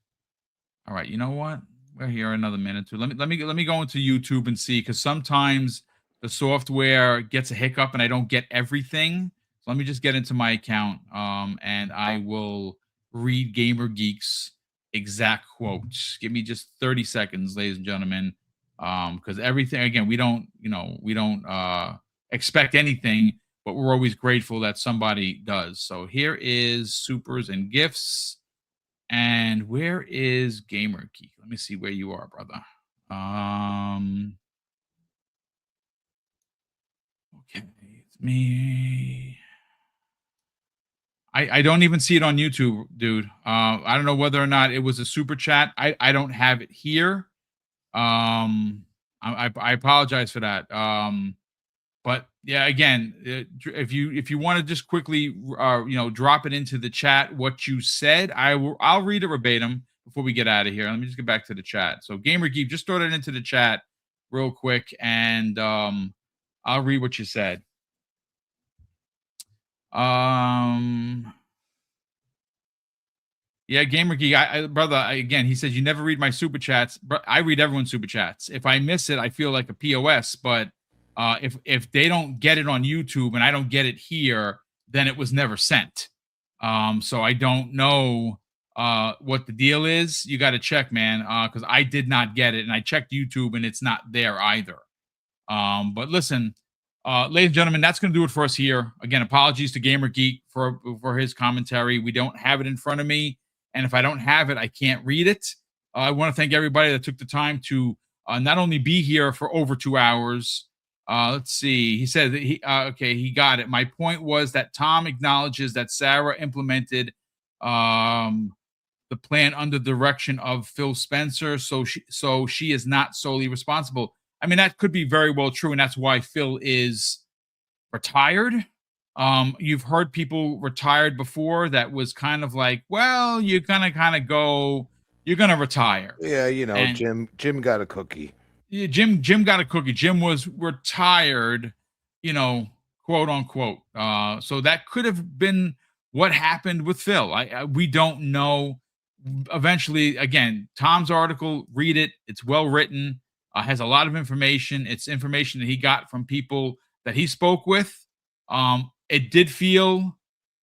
All right. You know what? We're here another minute or two. Let me go into YouTube and see, because sometimes the software gets a hiccup and I don't get everything. Let me just get into my account, and I will read Gamer Geek's exact quotes. Give me just 30 seconds, ladies and gentlemen, because everything, again, we don't expect anything, but we're always grateful that somebody does. So here is supers and gifts, and where is Gamer Geek? Let me see where you are, brother. Okay, it's me. I don't even see it on YouTube, dude. I don't know whether or not it was a super chat. I don't have it here. I apologize for that. But yeah, again, if you want to just quickly drop it into the chat what you said, I'll read it verbatim before we get out of here. Let me just get back to the chat. So Gamer Geek, just throw it into the chat real quick, and I'll read what you said. Yeah, Gamer Geek, brother, again, he says you never read my super chats, but I read everyone's super chats. If I miss it, I feel like a POS, but if they don't get it on YouTube and I don't get it here, then it was never sent. So I don't know what the deal is. You got to check, man, because I did not get it, and I checked YouTube and it's not there either. But listen, ladies and gentlemen, that's going to do it for us here. Again, apologies to Gamer Geek for his commentary. We don't have it in front of me, and if I don't have it, I can't read it. I want to thank everybody that took the time to not only be here for over 2 hours. Let's see. He said that he got it. My point was that Tom acknowledges that Sarah implemented the plan under the direction of Phil Spencer, so she is not solely responsible. I mean, that could be very well true, and that's why Phil is retired. You've heard people retired before that was kind of like, well, you're gonna retire. Yeah, and Jim got a cookie. Yeah, Jim got a cookie. Jim was retired, quote unquote. So that could have been what happened with Phil. We don't know. Eventually, again, Tom's article, read it. It's well written. Has a lot of information. It's information that he got from people that he spoke with. It did feel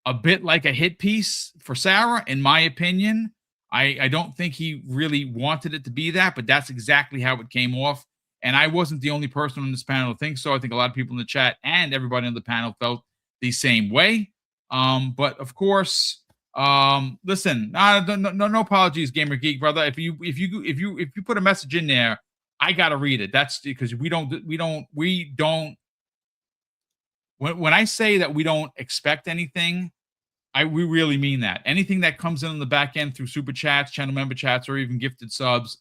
a bit like a hit piece for Sarah, in my opinion. I don't think he really wanted it to be that, but that's exactly how it came off. And I wasn't the only person on this panel to think so. I think a lot of people in the chat and everybody on the panel felt the same way. But of course, listen, no apologies, Gamer Geek, brother. If you put a message in there, I gotta read it. That's because we don't. When I say that we don't expect anything, we really mean that. Anything that comes in on the back end through super chats, channel member chats, or even gifted subs,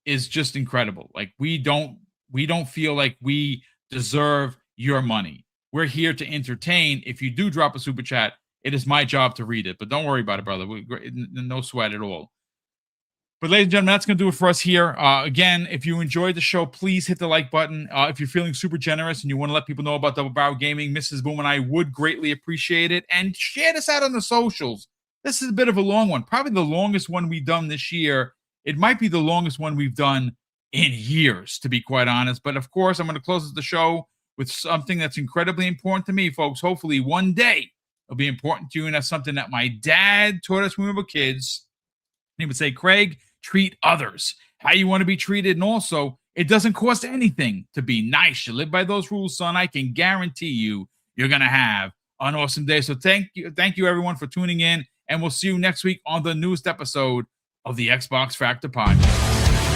is just incredible. Like we don't feel like we deserve your money. We're here to entertain. If you do drop a super chat, it is my job to read it, but don't worry about it, brother. No sweat at all. But ladies and gentlemen, that's going to do it for us here. Again, if you enjoyed the show, please hit the like button. If you're feeling super generous and you want to let people know about Double Barrel Gaming, Mrs. Boom and I would greatly appreciate it. And share this out on the socials. This is a bit of a long one. Probably the longest one we've done this year. It might be the longest one we've done in years, to be quite honest. But of course, I'm going to close the show with something that's incredibly important to me, folks. Hopefully one day it'll be important to you. And that's something that my dad taught us when we were kids. He would say, Craig, treat others how you want to be treated. And also, it doesn't cost anything to be nice. You live by those rules, son. I can guarantee you, you're going to have an awesome day. So thank you everyone for tuning in. And we'll see you next week on the newest episode of the Xbox Factor Podcast.